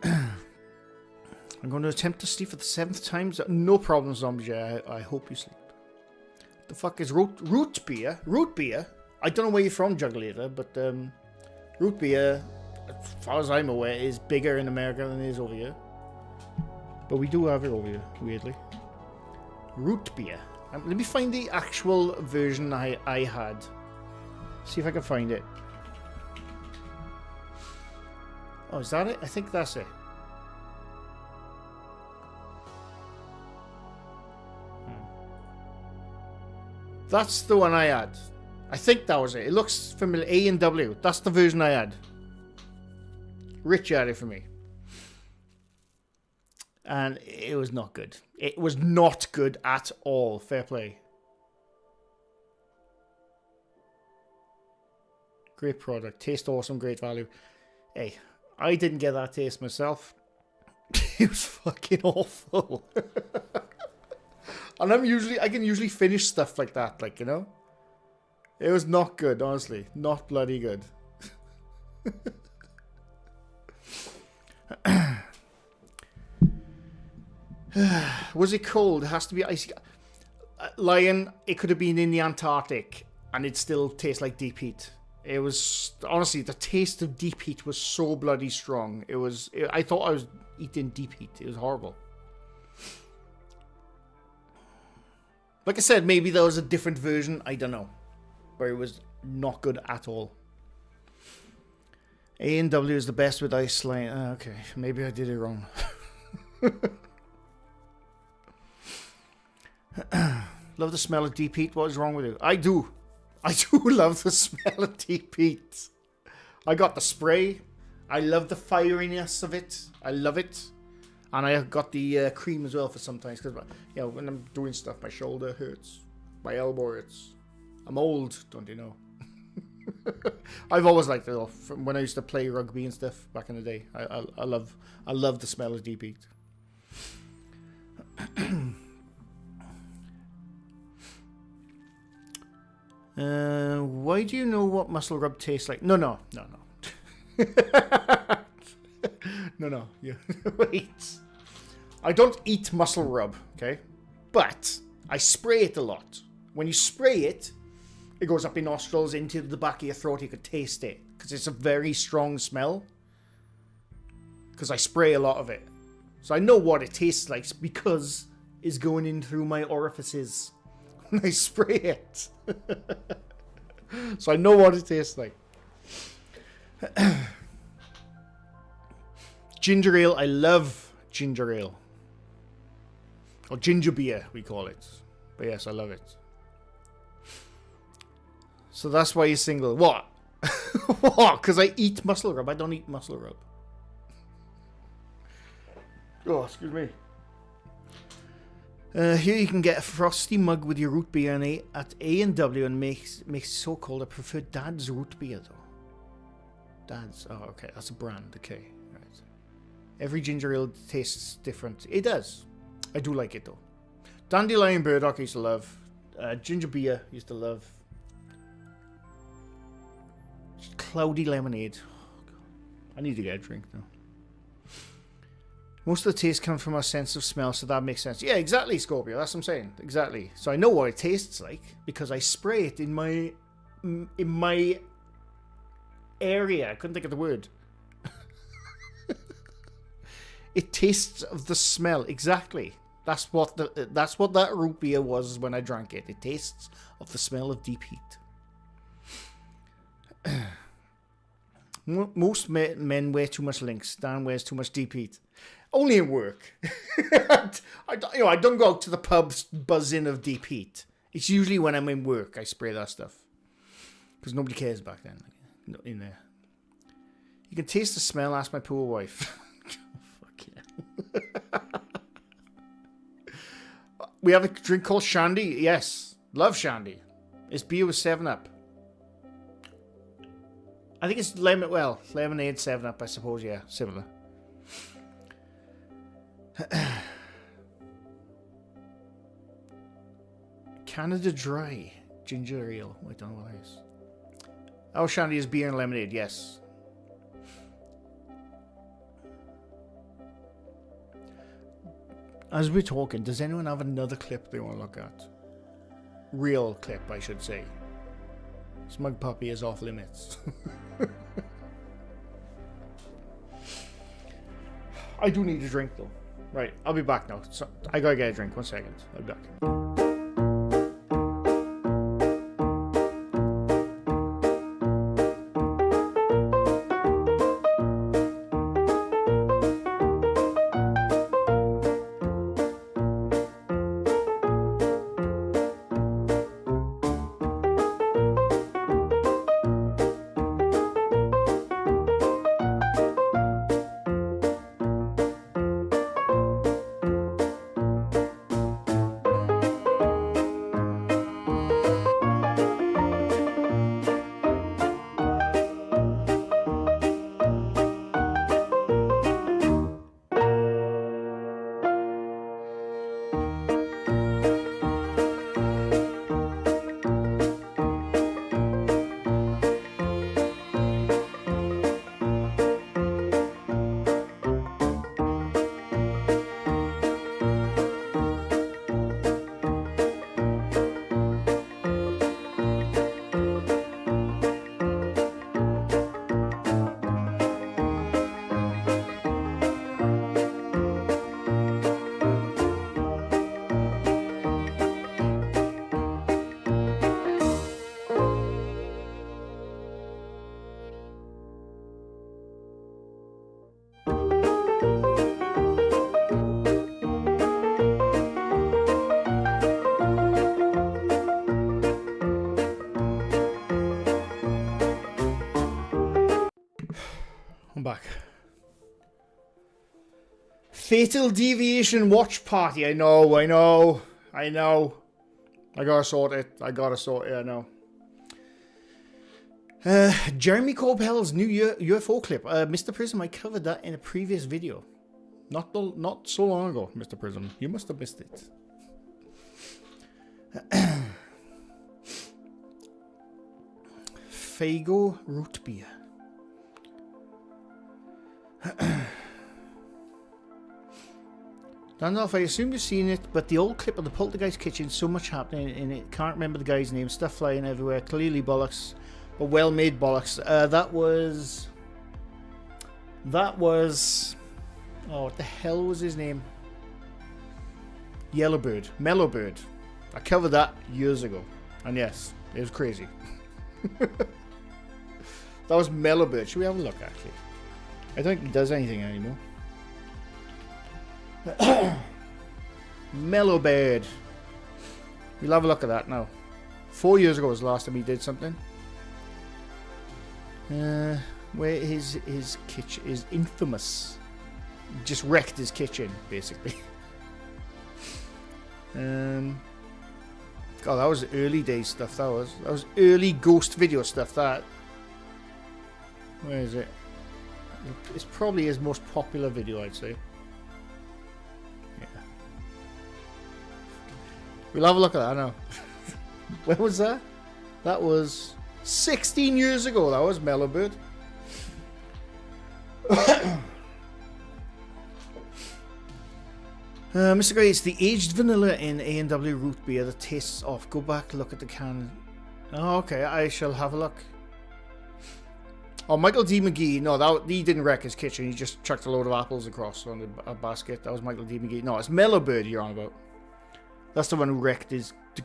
I'm going to attempt to sleep for the 7th time. No problem, Zombie. I hope you sleep. The fuck is root beer? Root beer? I don't know where you're from, Juggulator, but root beer, as far as I'm aware, is bigger in America than it is over here. But we do have it over here, weirdly. Root beer. Let me find the actual version I had. See if I can find it. Oh, is that it? I think that's it. That's the one I had. I think that was it. It looks familiar. A&W. That's the version I had. Rich had it for me. And it was not good. It was not good at all. Fair play. Great product. Taste awesome. Great value. Hey, I didn't get that taste myself. It was fucking awful. And I can usually finish stuff like that, like, you know? It was not good, honestly. Not bloody good. Was it cold? It has to be icy. Lion, it could have been in the Antarctic, and it still tastes like deep heat. It was, honestly, the taste of deep heat was so bloody strong. I thought I was eating deep heat. It was horrible. Like I said, maybe there was a different version. I don't know. But it was not good at all. A&W is the best with ice slime. Okay, maybe I did it wrong. Love the smell of deep heat. What is wrong with you? I do love the smell of deep heat. I got the spray. I love the fieriness of it. I love it. And I got the cream as well for sometimes, because, you know, when I'm doing stuff, my shoulder hurts, my elbow hurts. I'm old, don't you know? I've always liked it, though, from when I used to play rugby and stuff back in the day. I love the smell of deep heat. Why do you know what muscle rub tastes like? No. No. Yeah. Wait. I don't eat muscle rub, okay? But I spray it a lot. When you spray it, it goes up your nostrils, into the back of your throat. You could taste it, because it's a very strong smell. Because I spray a lot of it. So I know what it tastes like, because it's going in through my orifices when I spray it. So I know what it tastes like. Ginger ale. I love ginger ale. Or ginger beer, we call it. But yes, I love it. So that's why you're single. What? What? Because I eat muscle rub. I don't eat muscle rub. Oh, excuse me. Here you can get a frosty mug with your root beer in it at A&W, and makes it so cold. I prefer Dad's root beer, though. Dad's. Oh, okay. That's a brand. Okay. Right. Every ginger ale tastes different. It does. I do like it, though. Dandelion Burdock I used to love. Ginger beer I used to love. Cloudy lemonade. Oh, God. I need to get a drink now. Most of the taste comes from our sense of smell, so that makes sense. Yeah, exactly, Scorpio. That's what I'm saying. Exactly. So I know what it tastes like because I spray it in my area. I couldn't think of the word. It tastes of the smell. Exactly. That's what that root beer was when I drank it. It tastes of the smell of deep heat. Most men wear too much Lynx. Dan wears too much deep heat. Only in work. I don't go out to the pubs buzzing of deep heat. It's usually when I'm in work I spray that stuff. Because nobody cares back then. In there. You can taste the smell, ask my poor wife. Fuck yeah. We have a drink called Shandy. Yes. Love Shandy. It's beer with 7-Up. I think it's lemonade 7-Up, I suppose, yeah. Similar. Canada Dry ginger ale. I don't know what that is. Oh, Shandy is beer and lemonade, yes. As we're talking, does anyone have another clip they want to look at? Real clip, I should say. Smug Puppy is off limits. I do need a drink though. Right, I'll be back now. So, I gotta get a drink. 1 second. I'll be back. Back. Fatal Deviation watch party. I know. I gotta sort it. I know. Jeremy Corbell's new UFO clip. Mr. Prism, I covered that in a previous video. Not so long ago, Mr. Prism. You must have missed it. Fago root beer. Randolph, I assume you've seen it, but the old clip of the Poltergeist kitchen, so much happening in it. Can't remember the guy's name. Stuff flying everywhere. Clearly bollocks, but well-made bollocks. That was. Oh, what the hell was his name? Mellowbird. I covered that years ago, and yes, it was crazy. That was Mellowbird. Should we have a look? Actually, I don't think he does anything anymore. Mellowbird. We'll have a look at that now. 4 years ago was the last time he did something. Where his kitchen is infamous. Just wrecked his kitchen, basically. God, that was early days stuff. That was early ghost video stuff. That. Where is it? It's probably his most popular video, I'd say. Yeah. We'll have a look at that now. When was that? That was 16 years ago. That was Mellowbird. Mr. Grey, it's the aged vanilla in A&W root beer that tastes off. Go back, look at the can. Oh, okay, I shall have a look. Oh, Michael D. McGee. No, he didn't wreck his kitchen. He just chucked a load of apples across on a basket. That was Michael D. McGee. No, it's Mellowbird you're on about. That's the one who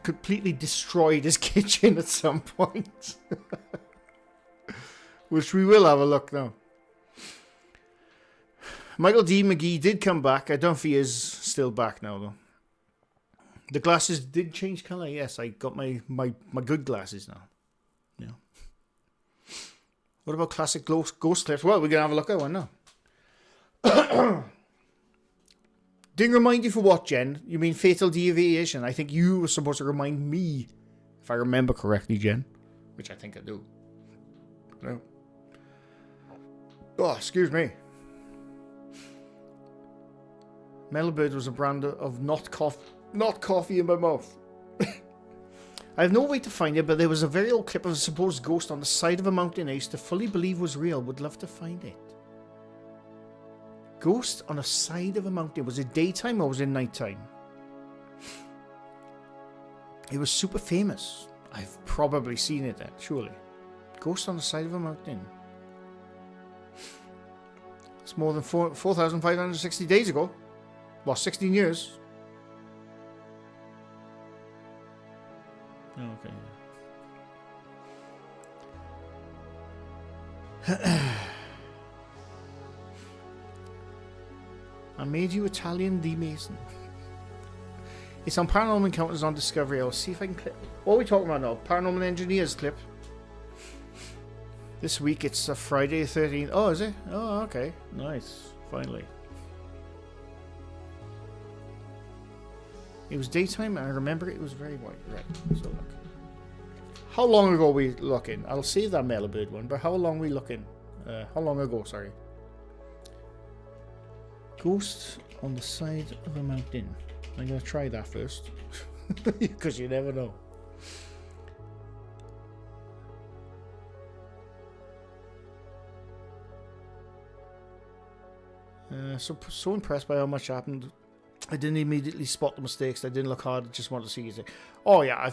completely destroyed his kitchen at some point. Which we will have a look now. Michael D. McGee did come back. I don't know if he is still back now, though. The glasses did change colour. Yes, I got my good glasses now. Yeah. What about classic ghost clips? Well, we're going to have a look at one now. Didn't remind you for what, Jen? You mean fatal deviation? I think you were supposed to remind me, if I remember correctly, Jen. Which I think I do. No. Oh, excuse me. Mellowbird was a brand of not coffee in my mouth. I have no way to find it, but there was a very old clip of a supposed ghost on the side of a mountain I used to fully believe was real. Would love to find it. Ghost on the side of a mountain. Was it daytime or was it nighttime? It was super famous. I've probably seen it then, surely. Ghost on the side of a mountain. It's more than 4,560 days ago. Well, 16 years. Okay. I made you Italian D. Mason. It's on Paranormal Encounters on Discovery. I'll see if I can clip. What are we talking about now? Paranormal Engineers clip. This week it's a Friday the 13th. Oh, is it? Oh, okay. Nice. Finally. It was daytime and I remember it was very white. Right. So look. How long ago are we looking? I'll save that Mellowbird one, but how long are we looking? How long ago, sorry. Ghost on the side of a mountain. I'm going to try that first. Because you never know. So impressed by how much happened. I didn't immediately spot the mistakes. I didn't look hard. I just wanted to see you say, oh yeah,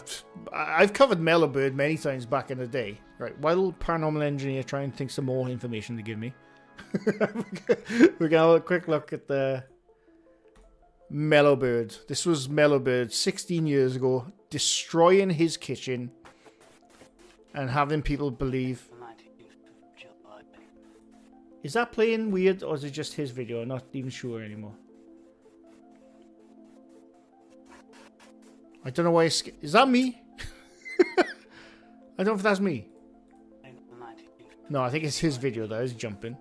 I've covered Mellowbird many times back in the day. Right, while Paranormal Engineer try and think some more information to give me. We're going to have a quick look at the Mellowbird. This was Mellowbird 16 years ago, destroying his kitchen and having people believe. Is that playing weird or is it just his video? I'm not even sure anymore. I don't know why it's... Is that me? I don't know if that's me. No, I think it's his video that is jumping.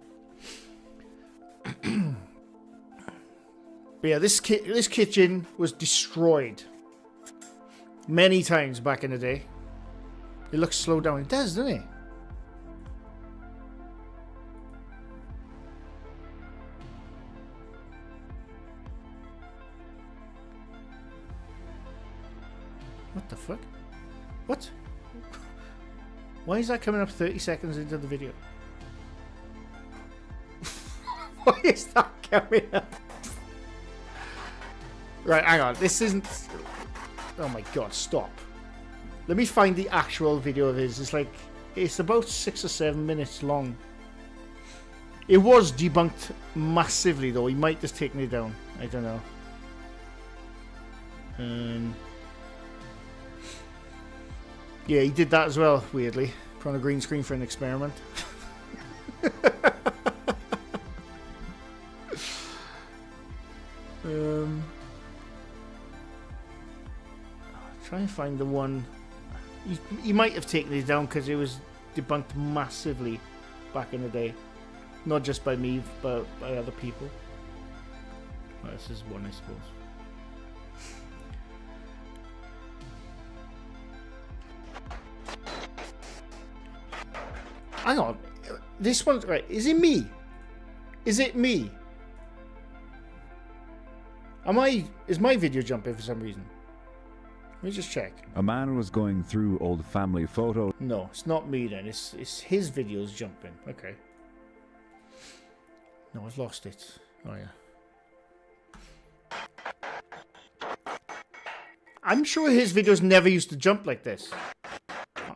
But yeah, this kitchen was destroyed many times back in the day. It looks slowed down. It does, doesn't it? What the fuck? What? Why is that coming up 30 seconds into the video? Why is that coming up? Right, hang on. This isn't... Oh my god, stop. Let me find the actual video of his. It's like... It's about 6 or 7 minutes long. It was debunked massively, though. He might just taken it down. I don't know. Yeah, he did that as well, weirdly. Put on a green screen for an experiment. Try and find the one. He might have taken it down because it was debunked massively back in the day. Not just by me, but by other people. Well, this is one, I suppose. Hang on. This one's right. Is it me? Is it me? Is my video jumping for some reason? Let me just check. A man was going through old family photos. No, it's not me then. It's his videos jumping. Okay. No, I've lost it. Oh yeah. I'm sure his videos never used to jump like this.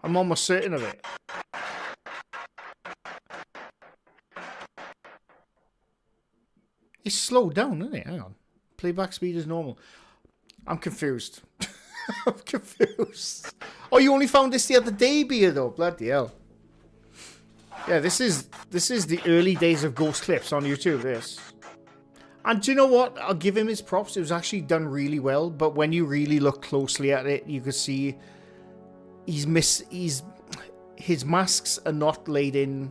I'm almost certain of it. It's slowed down, isn't it? Hang on. Playback speed is normal. I'm confused. I'm confused. Oh, you only found this the other day, Beer, though. Bloody hell. Yeah, this is the early days of ghost clips on YouTube, this. And do you know what? I'll give him his props. It was actually done really well. But when you really look closely at it, you can see his masks are not laid in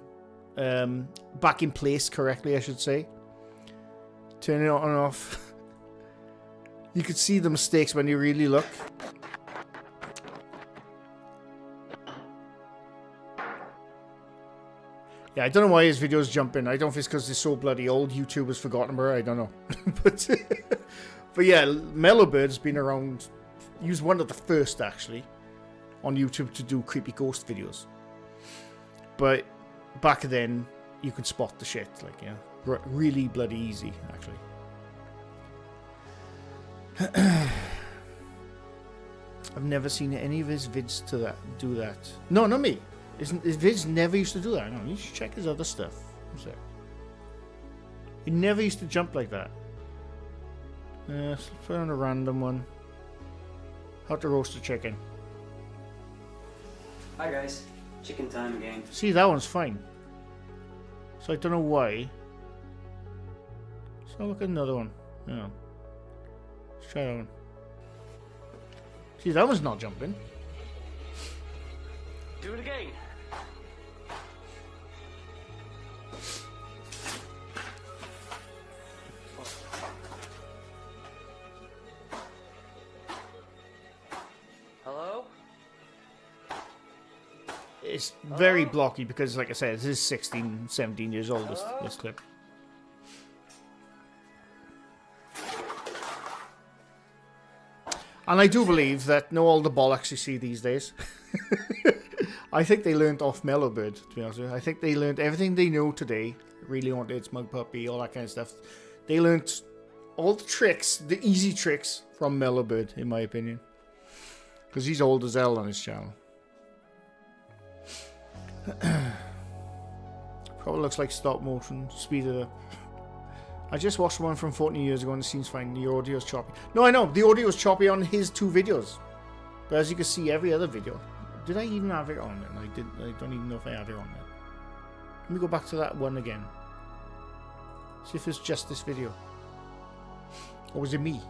back in place correctly, I should say. Turning it on and off. You could see the mistakes when you really look. Yeah, I don't know why his videos jump in. I don't know if it's because they're so bloody old. YouTube has forgotten about it. I don't know. but yeah, Mellowbird's been around. He was one of the first, actually, on YouTube to do creepy ghost videos. But back then, you could spot the shit. Like, yeah, really bloody easy, actually. I've never seen any of his vids do that. No, not me. His vids never used to do that. No, you should check his other stuff. He never used to jump like that. Let's put on a random one. How to roast a chicken. Hi guys, chicken time again. See, that one's fine. So I don't know why. So look at another one. Yeah. Let's try that one. See, that one's not jumping. Do it again. Hello? It's very blocky because, like I said, this is 16, 17 years old, this clip. And I do believe that no all the bollocks you see these days. I think they learned off Mellowbird, to be honest with you. I think they learned everything they know today. Really wanted Smug Puppy, all that kind of stuff. They learned all the tricks, the easy tricks, from Mellowbird, in my opinion. Because he's old as hell on his channel. Probably looks like stop motion, speed it up. I just watched one from 14 years ago and it seems fine. The audio's choppy. No, I know, the audio's choppy on his 2 videos. But as you can see, every other video. Did I even have it on then? I don't even know if I had it on there. Let me go back to that one again. See if it's just this video. Or was it me?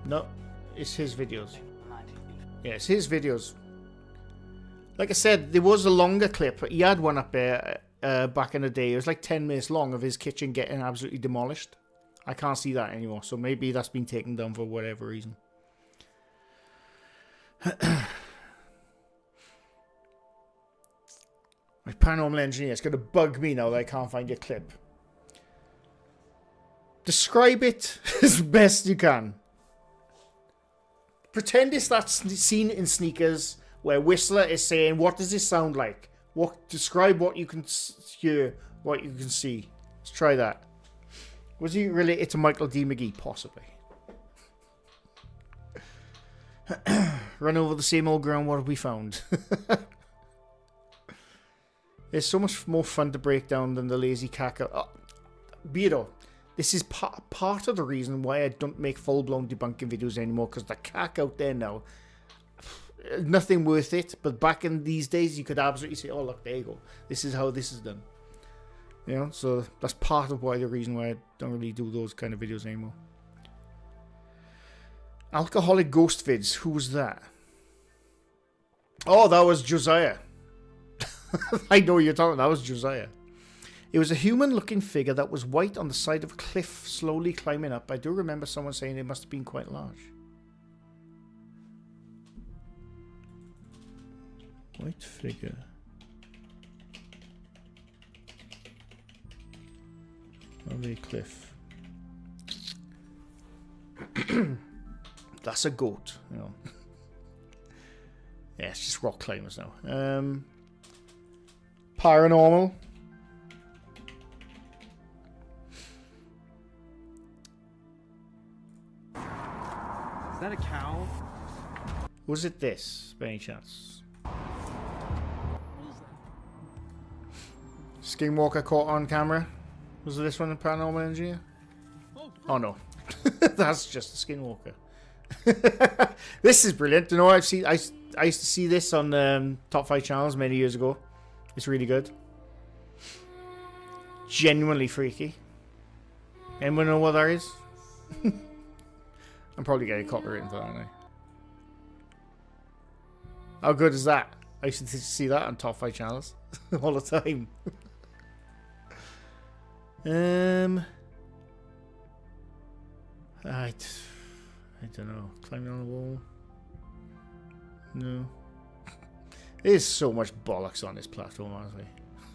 No, it's his videos. Yeah, it's his videos. Like I said, there was a longer clip. He had one up there back in the day. It was like 10 minutes long of his kitchen getting absolutely demolished. I can't see that anymore. So maybe that's been taken down for whatever reason. My paranormal engineer is going to bug me now that I can't find your clip. Describe it as best you can. Pretend it's that scene in Sneakers where Whistler is saying, what does this sound like? Describe what you can hear, what you can see. Let's try that. Was he related to Michael D. McGee? Possibly. Run over the same old ground, what have we found? It's so much more fun to break down than the lazy caca. Oh, Beardo, this is part of the reason why I don't make full-blown debunking videos anymore, because the cack out there now, nothing worth it. But back in these days, you could absolutely say, oh, look, there you go. This is how this is done. You know, so that's part of the reason why I don't really do those kind of videos anymore. Alcoholic ghost vids. Who was that? Oh, that was Josiah. I know what you're talking. That was Josiah. It was a human-looking figure that was white on the side of a cliff, slowly climbing up. I do remember someone saying it must have been quite large. White figure. On the cliff. That's a goat, you know. Yeah, it's just rock climbers now. Paranormal. Is that a cow? Was it this, by any chance? Skinwalker caught on camera. Was it this one, the Paranormal Engineer? Oh no. That's just a Skinwalker. This is brilliant. You know, I used to see this on Top 5 channels many years ago. It's really good. Genuinely freaky. Anyone know what that is? I'm probably getting copywritten for that, aren't I? How good is that? I used to see that on top 5 channels all the time. I don't know. Climbing on the wall. No. There's so much bollocks on this platform, honestly.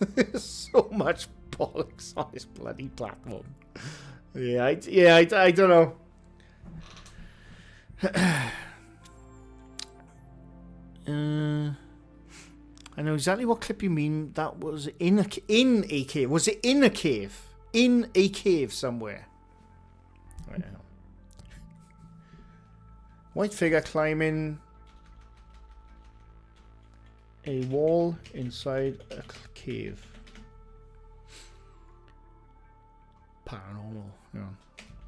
There's so much bollocks on this bloody platform. Yeah, I don't know. I know exactly what clip you mean. That was in a cave. Was it in a cave? In a cave somewhere. Right now. White figure climbing a wall inside a cave. Paranormal. Yeah.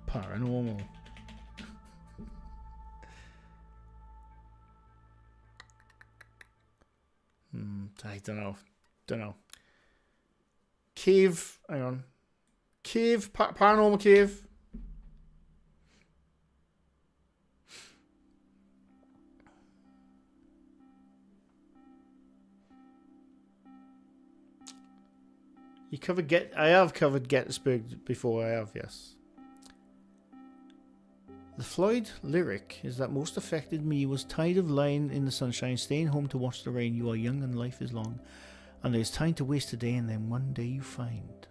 Paranormal. I don't know. Don't know. Cave. Hang on. Cave. Paranormal cave. You covered I have covered Gettysburg before. I have, yes. The Floyd lyric is that most affected me was tired of lying in the sunshine, staying home to watch the rain. You are young and life is long, and there's time to waste today, and then one day you find.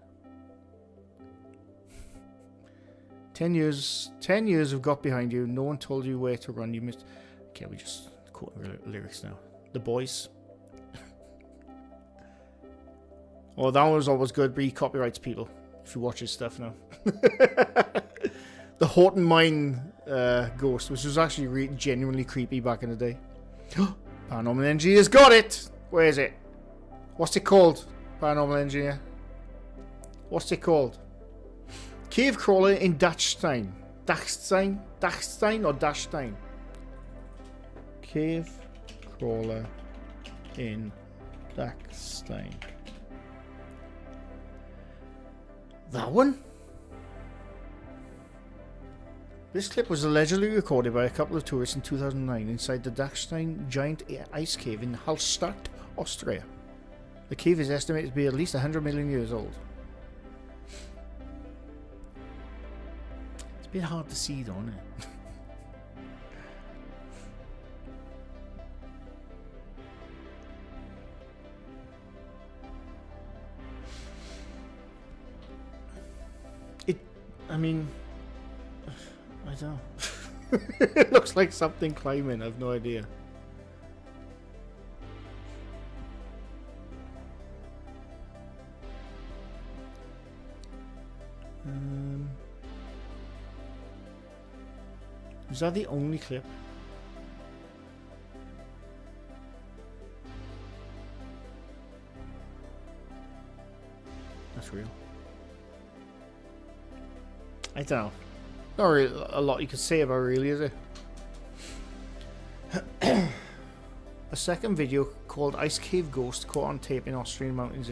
10 years have got behind you. No one told you where to run. You missed. Okay, we just quote lyrics now. The Boys. Oh, that one was always good, but he copyrights people if you watch his stuff now. The Horton Mine ghost, which was actually genuinely creepy back in the day. Paranormal Engineer's got it! Where is it? What's it called? Paranormal Engineer. What's it called? Cave Crawler in Dachstein. Dachstein or Dachstein? Cave Crawler in Dachstein. That one? This clip was allegedly recorded by a couple of tourists in 2009 inside the Dachstein giant ice cave in Hallstatt, Austria. The cave is estimated to be at least 100 million years old. It's a bit hard to see, though, isn't it? I mean, I don't know. It looks like something climbing. I have no idea. Is that the only clip? That's real. I don't know. Not really a lot you could say about it, really, is it? A second video called Ice Cave Ghost caught on tape in Austrian mountains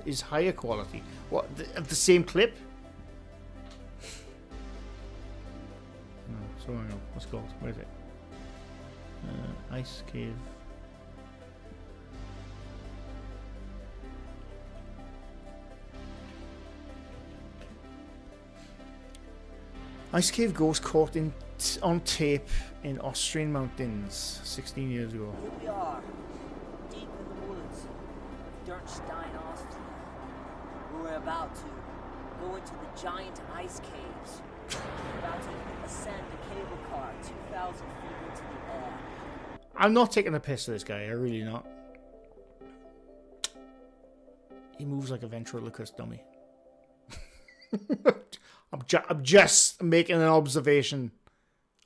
is higher quality. What? The same clip? No, so hang on. What's it called? Where is it? Ice Cave. Ice Cave Ghost caught on tape in Austrian mountains 16 years ago. Here we are, deep in the woods of Dernstein, Austria. We're about to go into the giant ice caves. We're about to ascend a cable car 2,000 feet into the air. I'm not taking a piss of this guy, I'm really not. He moves like a ventriloquist dummy. I'm just making an observation.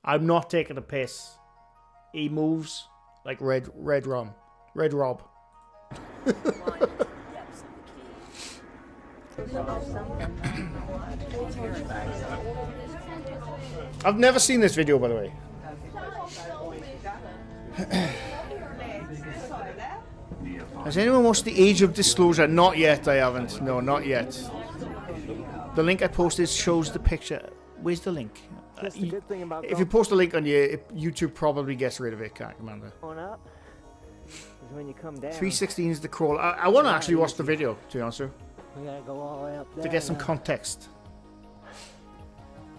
I'm not taking a piss. He moves like Red Rob. I've never seen this video, by the way. Has anyone watched The Age of Disclosure? Not yet, I haven't. No, not yet. The link I posted shows the picture. Where's the link? That's the good thing about If you post a link on your YouTube, probably gets rid of it, Commander. going up is when you come down. 316 is the crawl. I want to actually watch the video, to be honest with We gotta go all the way up you, there. to get some now. context.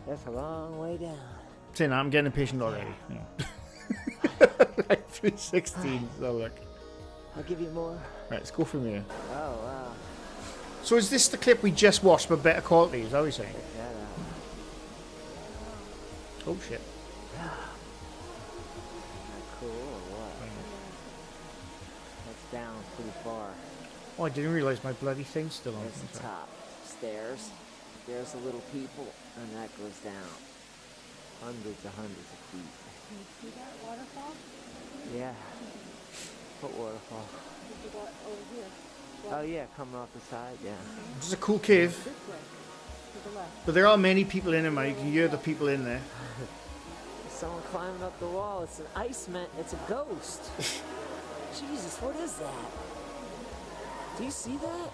That's a long way down. Saying I'm getting impatient already. You know. Like 316. So look. I'll give you more. Right, let's go from here. Oh wow. So is this the clip we just watched but better quality? Is that what you're saying? Check that out. Oh shit. Not cool or what? That's down pretty far. Oh, I didn't realize my bloody thing's still on. There's the top. Stairs. There's the little people, and that goes down. Hundreds of feet. Can you see that waterfall? Yeah. What waterfall? Did you go over here? Oh yeah, coming off the side, yeah. This is a cool cave, This way. To the left. but there are many people in it, man. You can hear the people in there. Someone climbing up the wall. It's an iceman. It's a ghost. Jesus, what is that? Do you see that?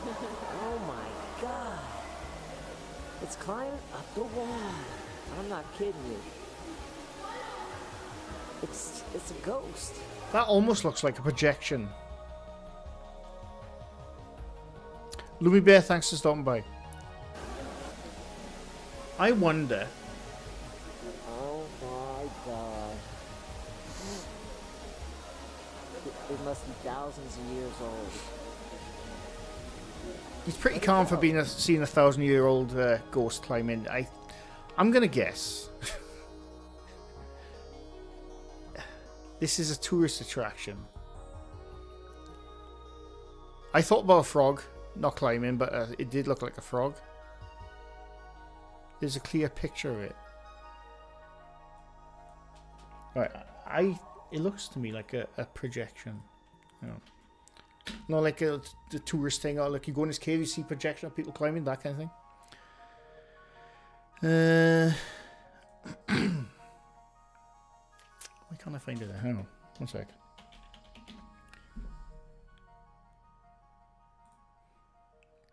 Oh my God. It's climbing up the wall. I'm not kidding you. It's a ghost. That almost looks like a projection. Lumi Bear, thanks for stopping by. I wonder. Oh my God. It must be thousands of years old. He's pretty calm for being seeing a 1,000-year-old ghost climb in. I'm gonna guess. This is a tourist attraction. I thought about a frog, not climbing, but it did look like a frog. There's a clear picture of it. Right, it looks to me like a projection. You know. Not like the tourist thing, or like you go in this cave, you see projection of people climbing, that kind of thing. Why can't I find it there? Hang on, 1 sec.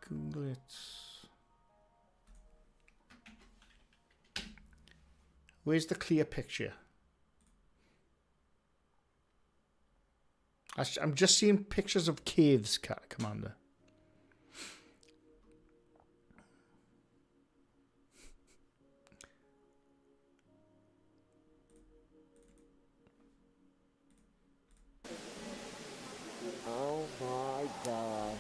Google it. Where's the clear picture? I'm just seeing pictures of caves, Commander. Oh my God.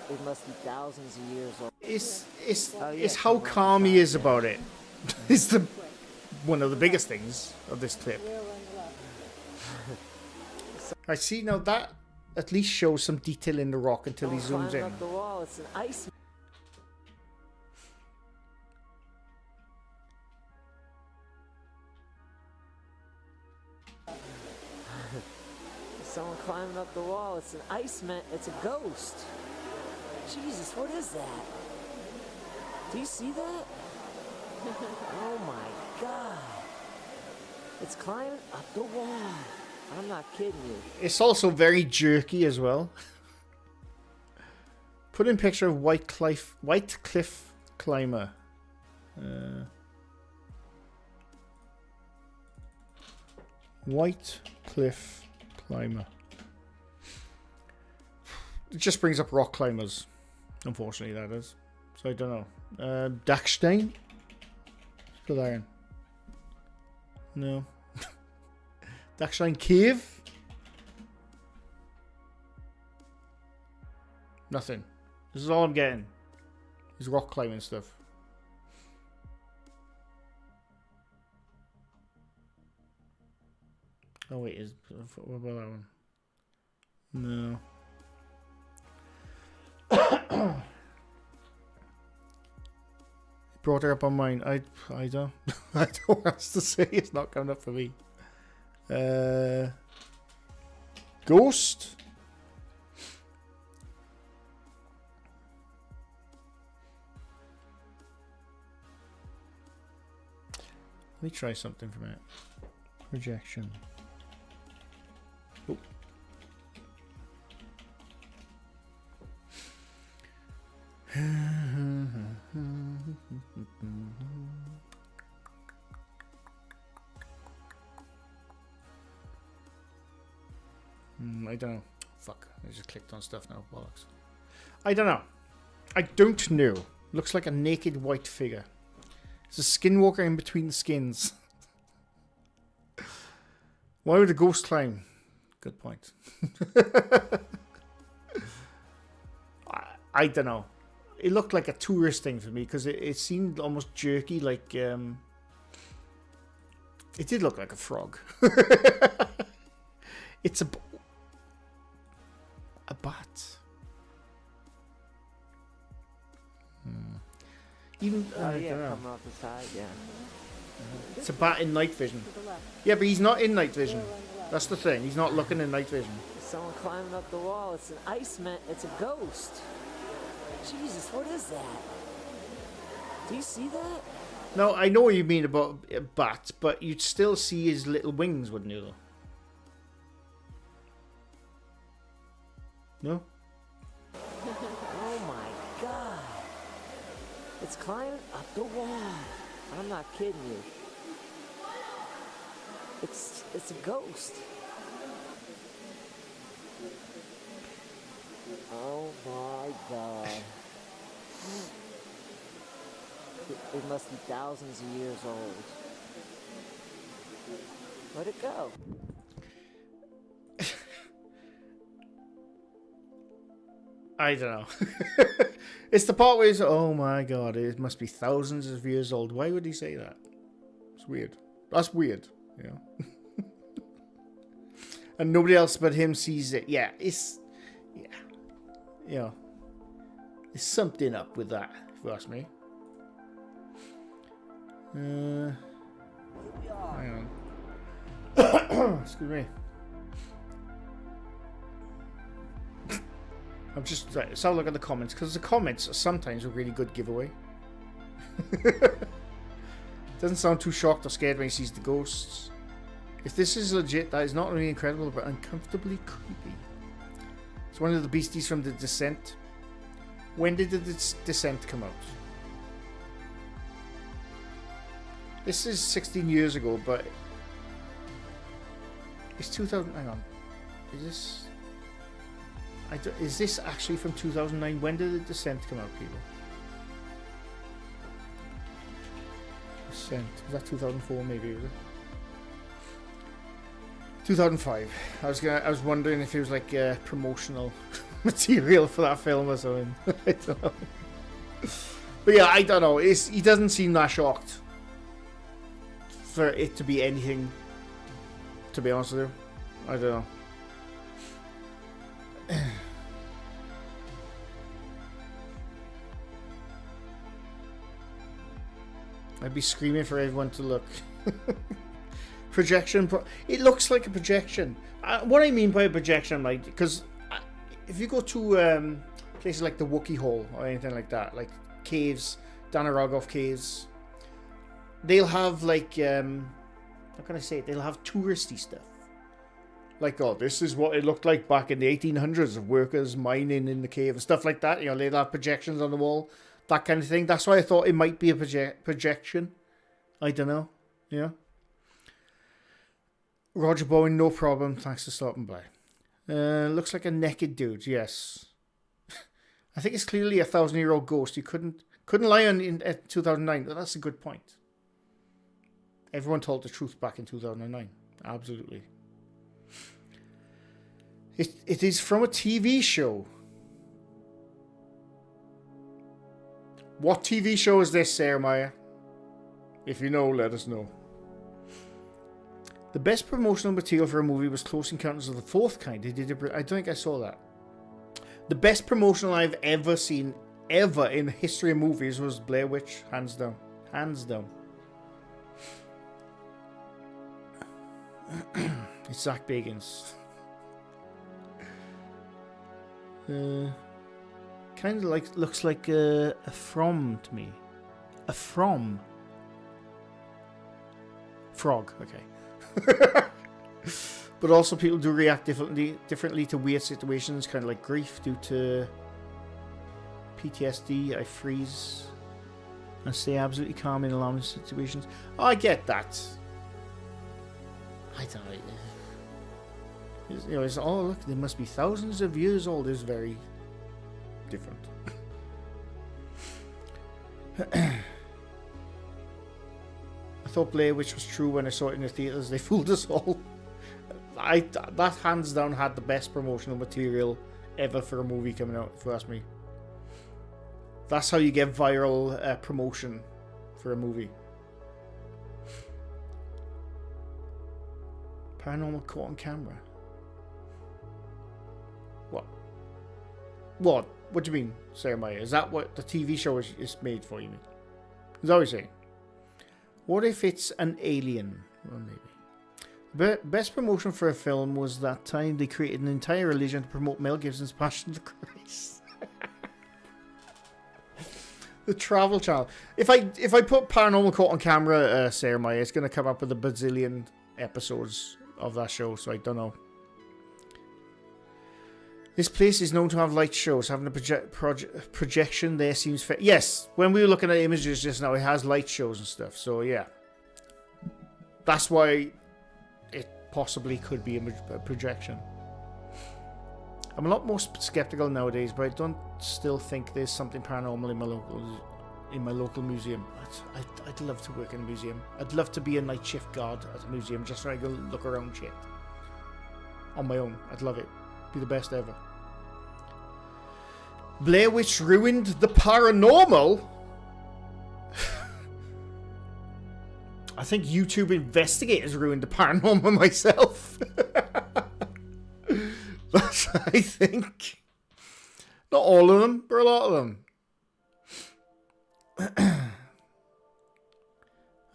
It must be thousands of years old. It's how calm he is about it. It's one of the biggest things of this clip. I see now that at least shows some detail in the rock until he zooms Climbing in. up the wall. It's an ice. Someone climbing up the wall. It's an iceman. It's a ghost. Jesus, what is that? Do you see that? Oh my God. It's climbing up the wall. I'm not kidding you. It's also very jerky as well. Put in picture of White Cliff Climber. White Cliff Climber. It just brings up rock climbers. Unfortunately, that is. So I don't know. Dachstein? Let's put that in. No. Dachstein Cave? Nothing. This is all I'm getting. Is rock climbing stuff. Oh wait, what about that one? No. Brought her up on mine. I don't I don't know what else to say. It's not coming up for me. Ghost. Let me try something from it. Projection. Oh. I don't know. Fuck. I just clicked on stuff now. Bollocks. I don't know. I don't know. Looks like a naked white figure. It's a skinwalker in between the skins. Why would a ghost climb? Good point. I don't know. It looked like a tourist thing for me because it seemed almost jerky, like it did look like a frog. It's a bat. Even coming off the side, yeah. it's a bat in night vision. To the left. Yeah, but he's not in night vision. Arrow on the left. That's the thing. He's not looking in night vision. There's someone climbing up the wall. It's an iceman. It's a ghost. Jesus, what is that? Do you see that? No, I know what you mean about a bat, but you'd still see his little wings, wouldn't you, though? No? Oh my god. It's climbing up the wall. I'm not kidding you. It's a ghost. Oh my god. It must be thousands of years old. Where'd it go? I don't know. It's the part where he's, oh my god, it must be thousands of years old. Why would he say that? It's weird. That's weird, you know. And nobody else but him sees it. Yeah, it's, yeah, you know, there's something up with that, if you ask me. Hang on. Excuse me. I'm just right, let's have a look at the comments, because the comments are sometimes a really good giveaway. Doesn't sound too shocked or scared when he sees the ghosts. If this is legit, that is not only incredible but uncomfortably creepy. It's one of the beasties from The Descent. When did The Descent come out? This is 16 years ago, but it's 2000. Hang on, is this? Is this actually from 2009? When did The Descent come out, people? Descent. Was that 2004 maybe, was it? 2005. I was wondering if it was like promotional material for that film or something. I don't know. But yeah, I don't know. He doesn't seem that shocked for it to be anything, to be honest with you. I don't know. I'd be screaming for everyone to look. Projection. It looks like a projection. What I mean by a projection, like, because if you go to places like the Wookiee Hole or anything like that, like caves, Danarogov caves, they'll have like, how can I say it? They'll have touristy stuff. Like, oh, this is what it looked like back in the 1800s of workers mining in the cave and stuff like that. You know, they'll have projections on the wall, that kind of thing. That's why I thought it might be a projection. I don't know. Yeah. Roger Bowen, no problem. Thanks for stopping by. Looks like a naked dude. Yes. I think it's clearly a 1,000-year-old ghost. You couldn't lie on in 2009. But that's a good point. Everyone told the truth back in 2009. Absolutely. It is from a TV show. What TV show is this, Sarah Maya? If you know, let us know. The best promotional material for a movie was Close Encounters of the Fourth Kind. I don't think I saw that. The best promotional I've ever seen, ever in the history of movies, was Blair Witch, hands down. Hands down. It's Zach Bagans. Kind of like, looks like a from to me. A from. Frog, okay. But also people do react differently to weird situations, kind of like grief due to PTSD. I freeze and stay absolutely calm in alarming situations. Oh, I get that. I don't know. You know, it's, oh look, they must be thousands of years old. It's very different. I thought Blair Witch was true when I saw it in the theaters. They fooled us all. That hands down had the best promotional material ever for a movie coming out, if you ask me. That's how you get viral promotion for a movie. Paranormal caught on camera. What? What? What do you mean, Sarah Maya? Is that what the TV show is made for, you mean? Is that what you're saying? What if it's an alien? Well, maybe. Best promotion for a film was that time they created an entire religion to promote Mel Gibson's Passion of the Christ. The Travel Channel. If I put Paranormal Caught on Camera, Sarah Maya, it's going to come up with a bazillion episodes of that show, so I don't know. This place is known to have light shows. Having a projection there seems fair. Yes, when we were looking at images just now, it has light shows and stuff, so yeah. That's why it possibly could be a projection. I'm a lot more skeptical nowadays, but I don't still think there's something paranormal in my local museum. I'd love to work in a museum. I'd love to be a night shift guard at a museum just so I go look around shit on my own. I'd love it. Be the best ever. Blair Witch ruined the paranormal. I think YouTube investigators ruined the paranormal myself. That's what I think. Not all of them, but a lot of them.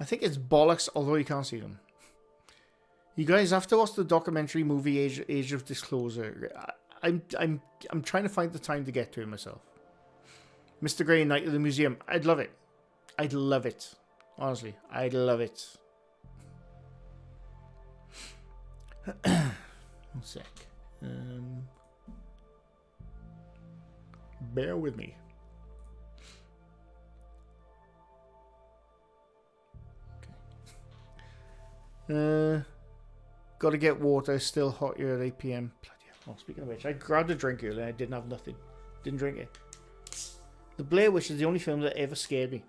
I think it's bollocks, although you can't see them. You guys have to watch the documentary movie Age of Disclosure. I'm trying to find the time to get to it myself. MrGrey, Night of the Museum. I'd love it. I'd love it. Honestly, I'd love it. One sec. Bear with me. Okay. Gotta get water. Still hot here at 8 PM. Bloody hell. Oh, speaking of which, I grabbed a drink earlier and I didn't have nothing. Didn't drink it. The Blair Witch is the only film that ever scared me.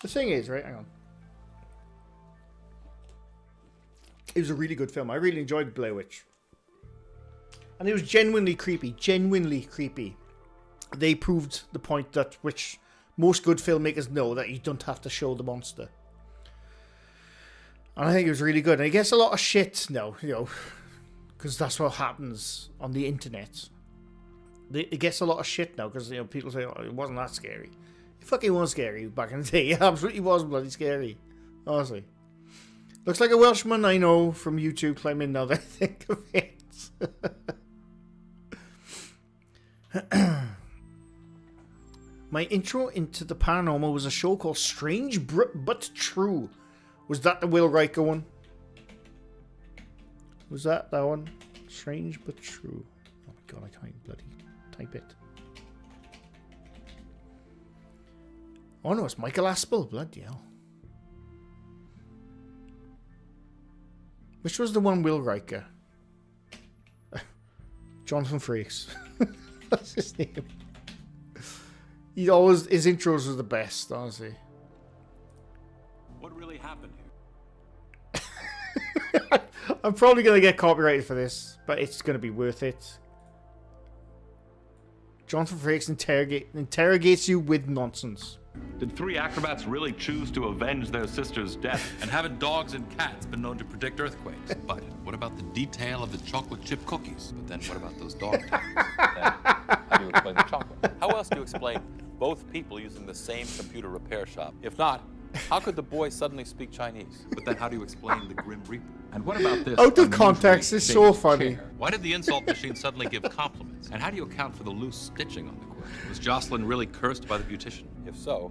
The thing is, right, hang on. It was a really good film. I really enjoyed The Blair Witch. And it was genuinely creepy. Genuinely creepy. They proved the point that which most good filmmakers know, that you don't have to show the monster. And I think it was really good. And it gets a lot of shit now, you know, because that's what happens on the internet. It gets a lot of shit now because, you know, people say, oh, it wasn't that scary. It fucking was scary back in the day. It absolutely was bloody scary. Honestly. Looks like a Welshman I know from YouTube climbing now that I think of it. My intro into the paranormal was a show called Strange But True. Was that the Will Riker one? Was that one? Strange But True. Oh my god, I can't bloody type it. Oh no, it's Michael Aspel. Bloody hell. Which was the one Will Riker? Jonathan Frakes. That's his name. He always, his intros were the best, honestly. What really happened here? I'm probably going to get copyrighted for this, but it's going to be worth it. Jonathan Frakes interrogates you with nonsense. Did 3 acrobats really choose to avenge their sister's death? And haven't dogs and cats been known to predict earthquakes? But what about the detail of the chocolate chip cookies? But then what about those dog tags? How do you explain the chocolate? How else do you explain both people using the same computer repair shop? If not, how could the boy suddenly speak Chinese? But then how do you explain the Grim Reaper? And what about this? Out of context, it's so funny. Chair? Why did the insult machine suddenly give compliments? And how do you account for the loose stitching on the quilt? Was Jocelyn really cursed by the beautician? If so,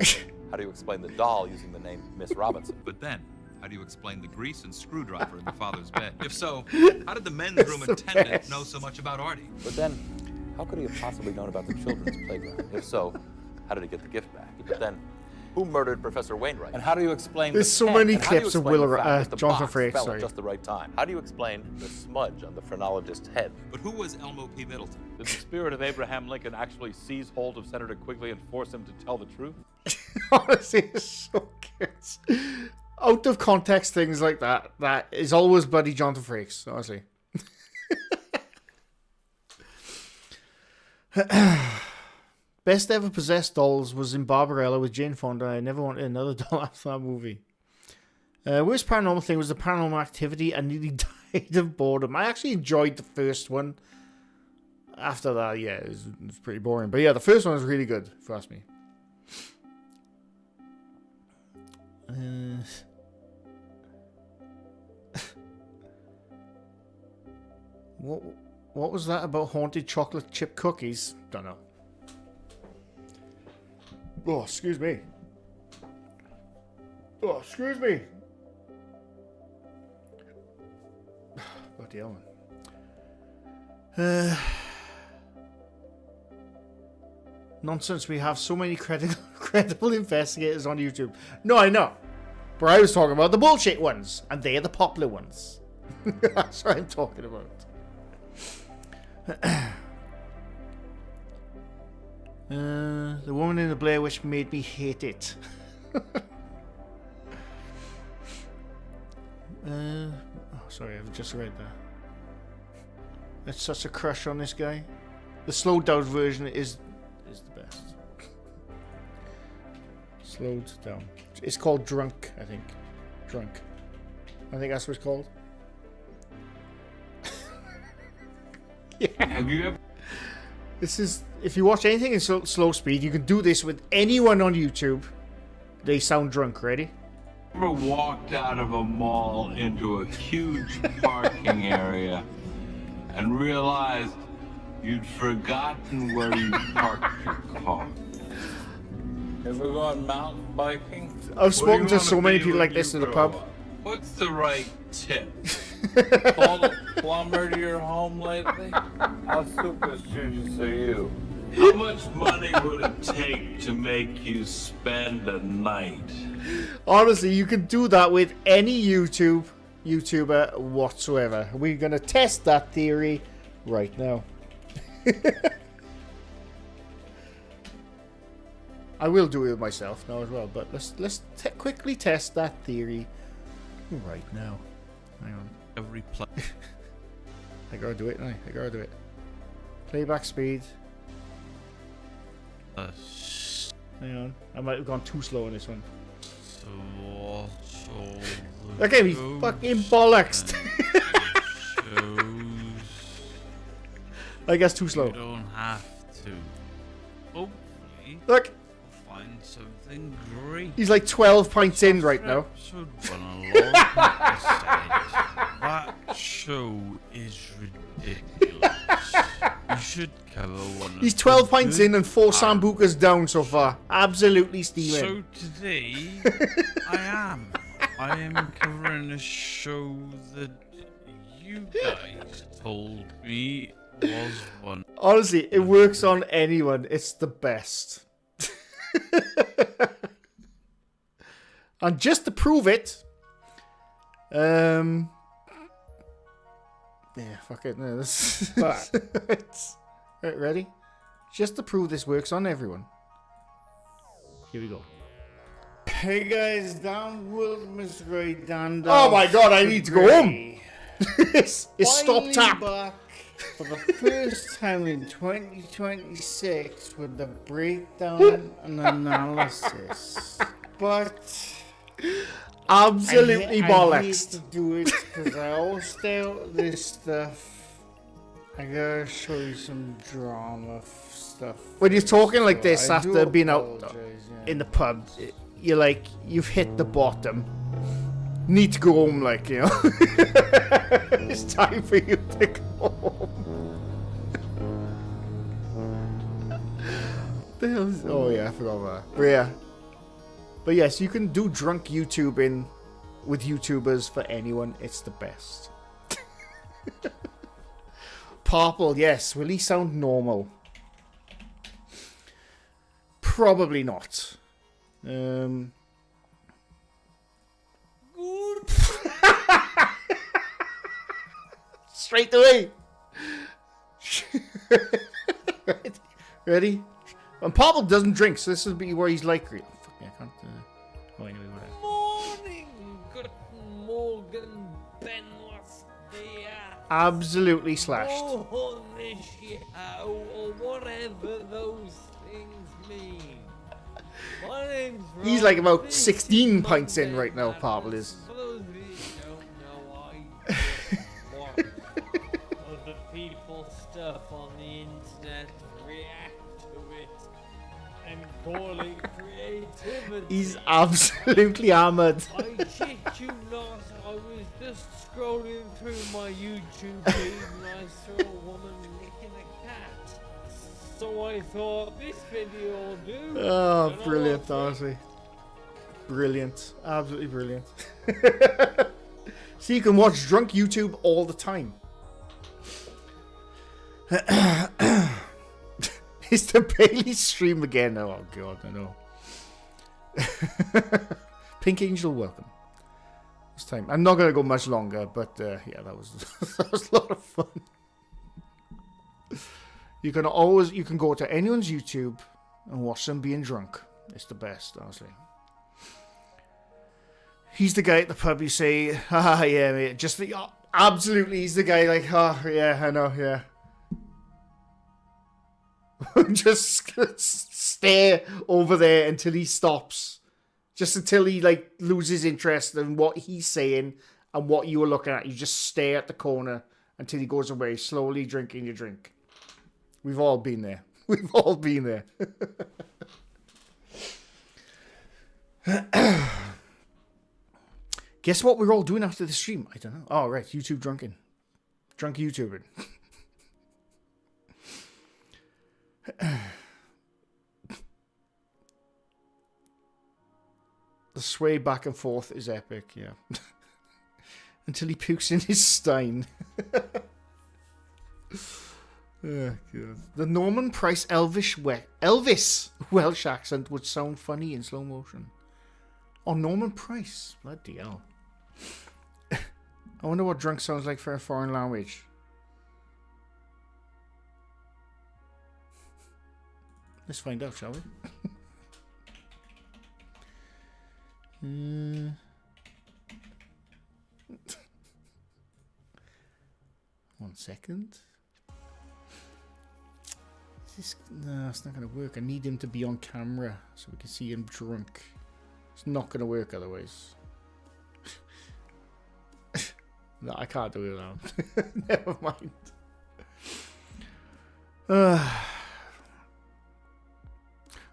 how do you explain the doll using the name Miss Robinson? But then, how do you explain the grease and screwdriver in the father's bed? If so, how did the men's room attendant know so much about Artie? But then, how could he have possibly known about the children's playground? If so, how did he get the gift back? But then, Who murdered Professor Wainwright? And how do you explain There's the so pen? many And how do you clips of explain Will the fact that the Jonathan box Frakes, fell sorry. at just the right time? How do you explain the smudge on the phrenologist's head? But who was Elmo P. Middleton? Did the spirit of Abraham Lincoln actually seize hold of Senator Quigley and force him to tell the truth? Honestly, it's so good. Out of context things like that, that is always bloody Jonathan Frakes, honestly. Best ever possessed dolls was in Barbarella with Jane Fonda. I never wanted another doll after that movie. Worst paranormal thing was the Paranormal Activity. I nearly died of boredom. I actually enjoyed the first one. After that, yeah, it was pretty boring. But yeah, the first one was really good, if you ask me. What was that about haunted chocolate chip cookies? Don't know. Oh, excuse me. Oh, excuse me. Bloody hell, man. Nonsense, we have so many credible investigators on YouTube. No, I know. But I was talking about the bullshit ones. And they're the popular ones. That's what I'm talking about. The woman in the Blair Witch made me hate it. Oh, sorry, I've just read that. That's such a crush on this guy. The slowed down version is the best. Slowed down. It's called Drunk, I think. Drunk. I think that's what it's called. Yeah. Have you ever? This is, if you watch anything in slow speed, you can do this with anyone on YouTube. They sound drunk. Ready? Ever walked out of a mall into a huge parking area and realized you'd forgotten where you parked your car? Ever gone mountain biking? I've spoken to so many people like this in the pub. What's the right tip? Called a plumber to your home lately? How superstitious are you? How much money would it take to make you spend a night? Honestly, you can do that with any YouTuber whatsoever. We're gonna test that theory right now. I will do it with myself now as well, but let's quickly test that theory right now. Hang on. Every play. I gotta do it now. I gotta do it. Playback speed. Hang on. I might have gone too slow on this one. Okay, we fucking bollocks. I guess too slow. You don't have to. Hopefully. Look. Find something great. He's like 12 points in right now. That show is ridiculous. You should cover one. He's 12 points in and 4 Sambucas down so far. Absolutely steaming. So today, I am covering a show that you guys told me was one. Honestly, it works on anyone. It's the best. And just to prove it, yeah, fuck it. No, this. Right, ready? Just to prove this works on everyone. Here we go. Hey guys, down with MrGrey, down. Oh my god, I need to go home. It's stop tap. Back for the first time in 2026 with the breakdown and analysis. But absolutely bollocks. I hate to do it because I always stay out of this stuff. I gotta show you some drama stuff. When you're talking like this after being out in the pub, you're like, you've hit the bottom. Need to go home, like, you know. It's time for you to go home. Oh yeah, I forgot about that. But yeah. But yes, you can do drunk YouTubing with YouTubers for anyone. It's the best. Purple, yes. Will he sound normal? Probably not. Straight away. Ready? And Pablo doesn't drink, so this will be where he's like, I can't. Oh, anyway, whatever. Morning, good Morgan Benworth, Absolutely slashed. or whatever those things mean. My name's He's like about 16 pints in right now, Pablo is. For those of you who don't know, I watch other people's stuff on the internet, react to it, and call it creativity. He's absolutely hammered. I shit you not, I was just scrolling through my YouTube feed and I saw a woman licking a cat. So I thought this video will do. Oh, brilliant, Darcy. Brilliant. Absolutely brilliant. So you can watch drunk YouTube all the time. Is the Bailey stream again? Oh, God, I know. Pink Angel, welcome. This time. I'm not going to go much longer, but yeah, that was a lot of fun. You can go to anyone's YouTube and watch them being drunk. It's the best, honestly. He's the guy at the pub you say, ah, yeah, mate. Just the, absolutely, he's the guy like, ah, yeah, I know, yeah. Just stare over there until he stops. Just until he like loses interest in what he's saying and what you were looking at. You just stare at the corner until he goes away, slowly drinking your drink. We've all been there. We've all been there. Guess what we're all doing after the stream? I don't know. Oh, right. YouTube drunken. Drunk YouTubing. The sway back and forth is epic, yeah. Until he pukes in his stein. Oh, God. The Norman Price Elvis Welsh accent would sound funny in slow motion. Oh, Norman Price. Bloody hell. I wonder what drunk sounds like for a foreign language. Let's find out, shall we? 1 second. No, it's not going to work. I need him to be on camera so we can see him drunk. It's not going to work otherwise. No, I can't do it now. Never mind.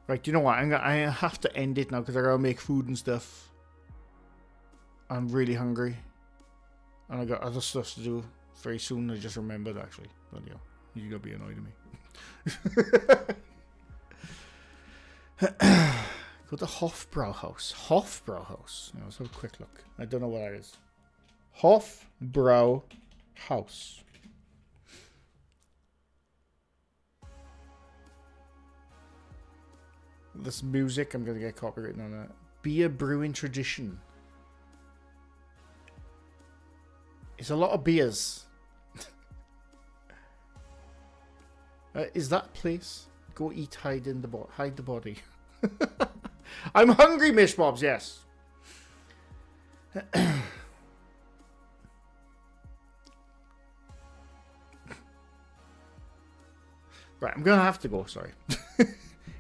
Right, you know what? I have to end it now because I gotta make food and stuff. I'm really hungry. And I got other stuff to do very soon. I just remembered, actually. But yeah, you're gonna be annoyed at me. Go to Hofbrau House. Hofbrau House. Let's have a quick look. I don't know what that is. Hofbrau House. This music, I'm going to get copyrighted on that. Beer brewing tradition. It's a lot of beers. Is that place? Go eat, hide the body. I'm hungry, Mish Bobs, yes. Right, I'm going to have to go, sorry.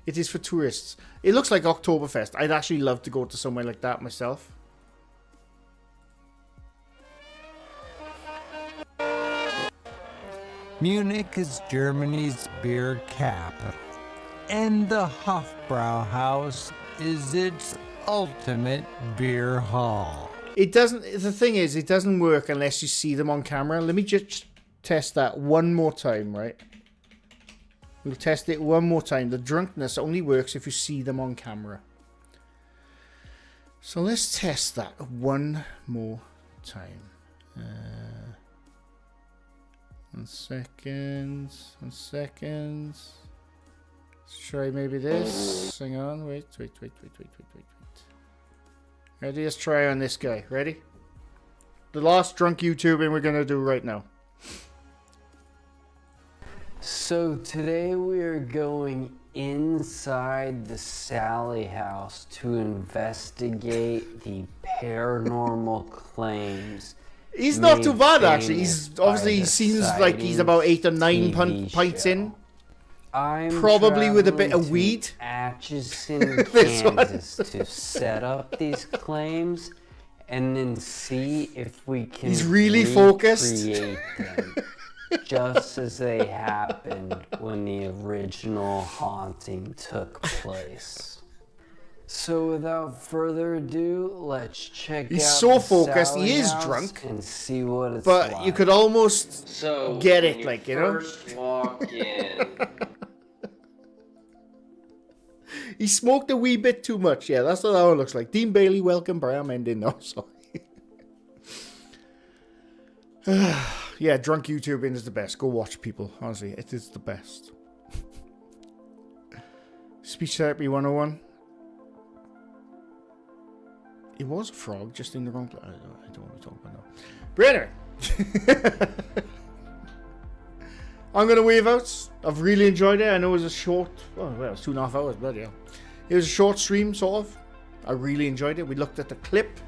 It is for tourists. It looks like Oktoberfest. I'd actually love to go to somewhere like that myself. Munich is Germany's beer capital, and the Hofbrau House is its ultimate beer hall. It doesn't. The thing is, it doesn't work unless you see them on camera. Let me just test that one more time, right? We'll test it one more time. The drunkenness only works if you see them on camera. So let's test that one more time. 1 second. 1 second. Let's try maybe this. Hang on. Wait. Ready? Let's try on this guy. Ready? The last drunk YouTubing we're going to do right now. So today we are going inside the Sally house to investigate the paranormal claims. He's not too bad actually. famous He's obviously by he the seems like he's about 8 or 9 TV pints show. in. I'm Probably with a bit traveling of weed. to Atchison, This one. Kansas to set up these claims and then see if we can He's really focused. recreate them just as they happened when the original haunting took place. So without further ado, let's check He's out so the focused. Sally He is house drunk. and see what it's But like. you could almost So get when it, you like, you know? first walk in, He smoked a wee bit too much. Yeah, that's what that one looks like. Dean Bailey, welcome. Brian ending. No, sorry. Yeah, drunk YouTubing is the best. Go watch people. Honestly, it is the best. Speech Therapy 101. It was a frog, just in the wrong place. I don't want to talk about that. But anyway. I'm going to wave out. I've really enjoyed it. I know it was a short... Oh, well, it was 2.5 hours. Bloody hell. It was a short stream, sort of. I really enjoyed it. We looked at the clip.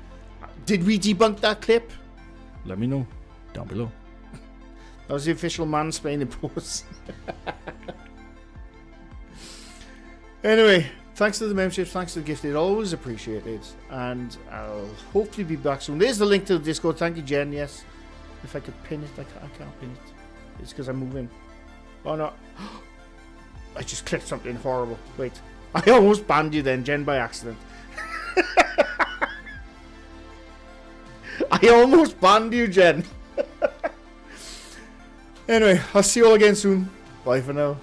Did we debunk that clip? Let me know. Down below. That was the official mansplaining post. Anyway, thanks to the memberships, thanks to the gifted, always appreciated. And I'll hopefully be back soon. There's the link to the Discord. Thank you, Jen. Yes. If I could pin it, I can't pin it. It's because I'm moving. Oh no. I just clicked something horrible. Wait. I almost banned you then, Jen, by accident. I almost banned you, Jen. Anyway, I'll see you all again soon. Bye for now.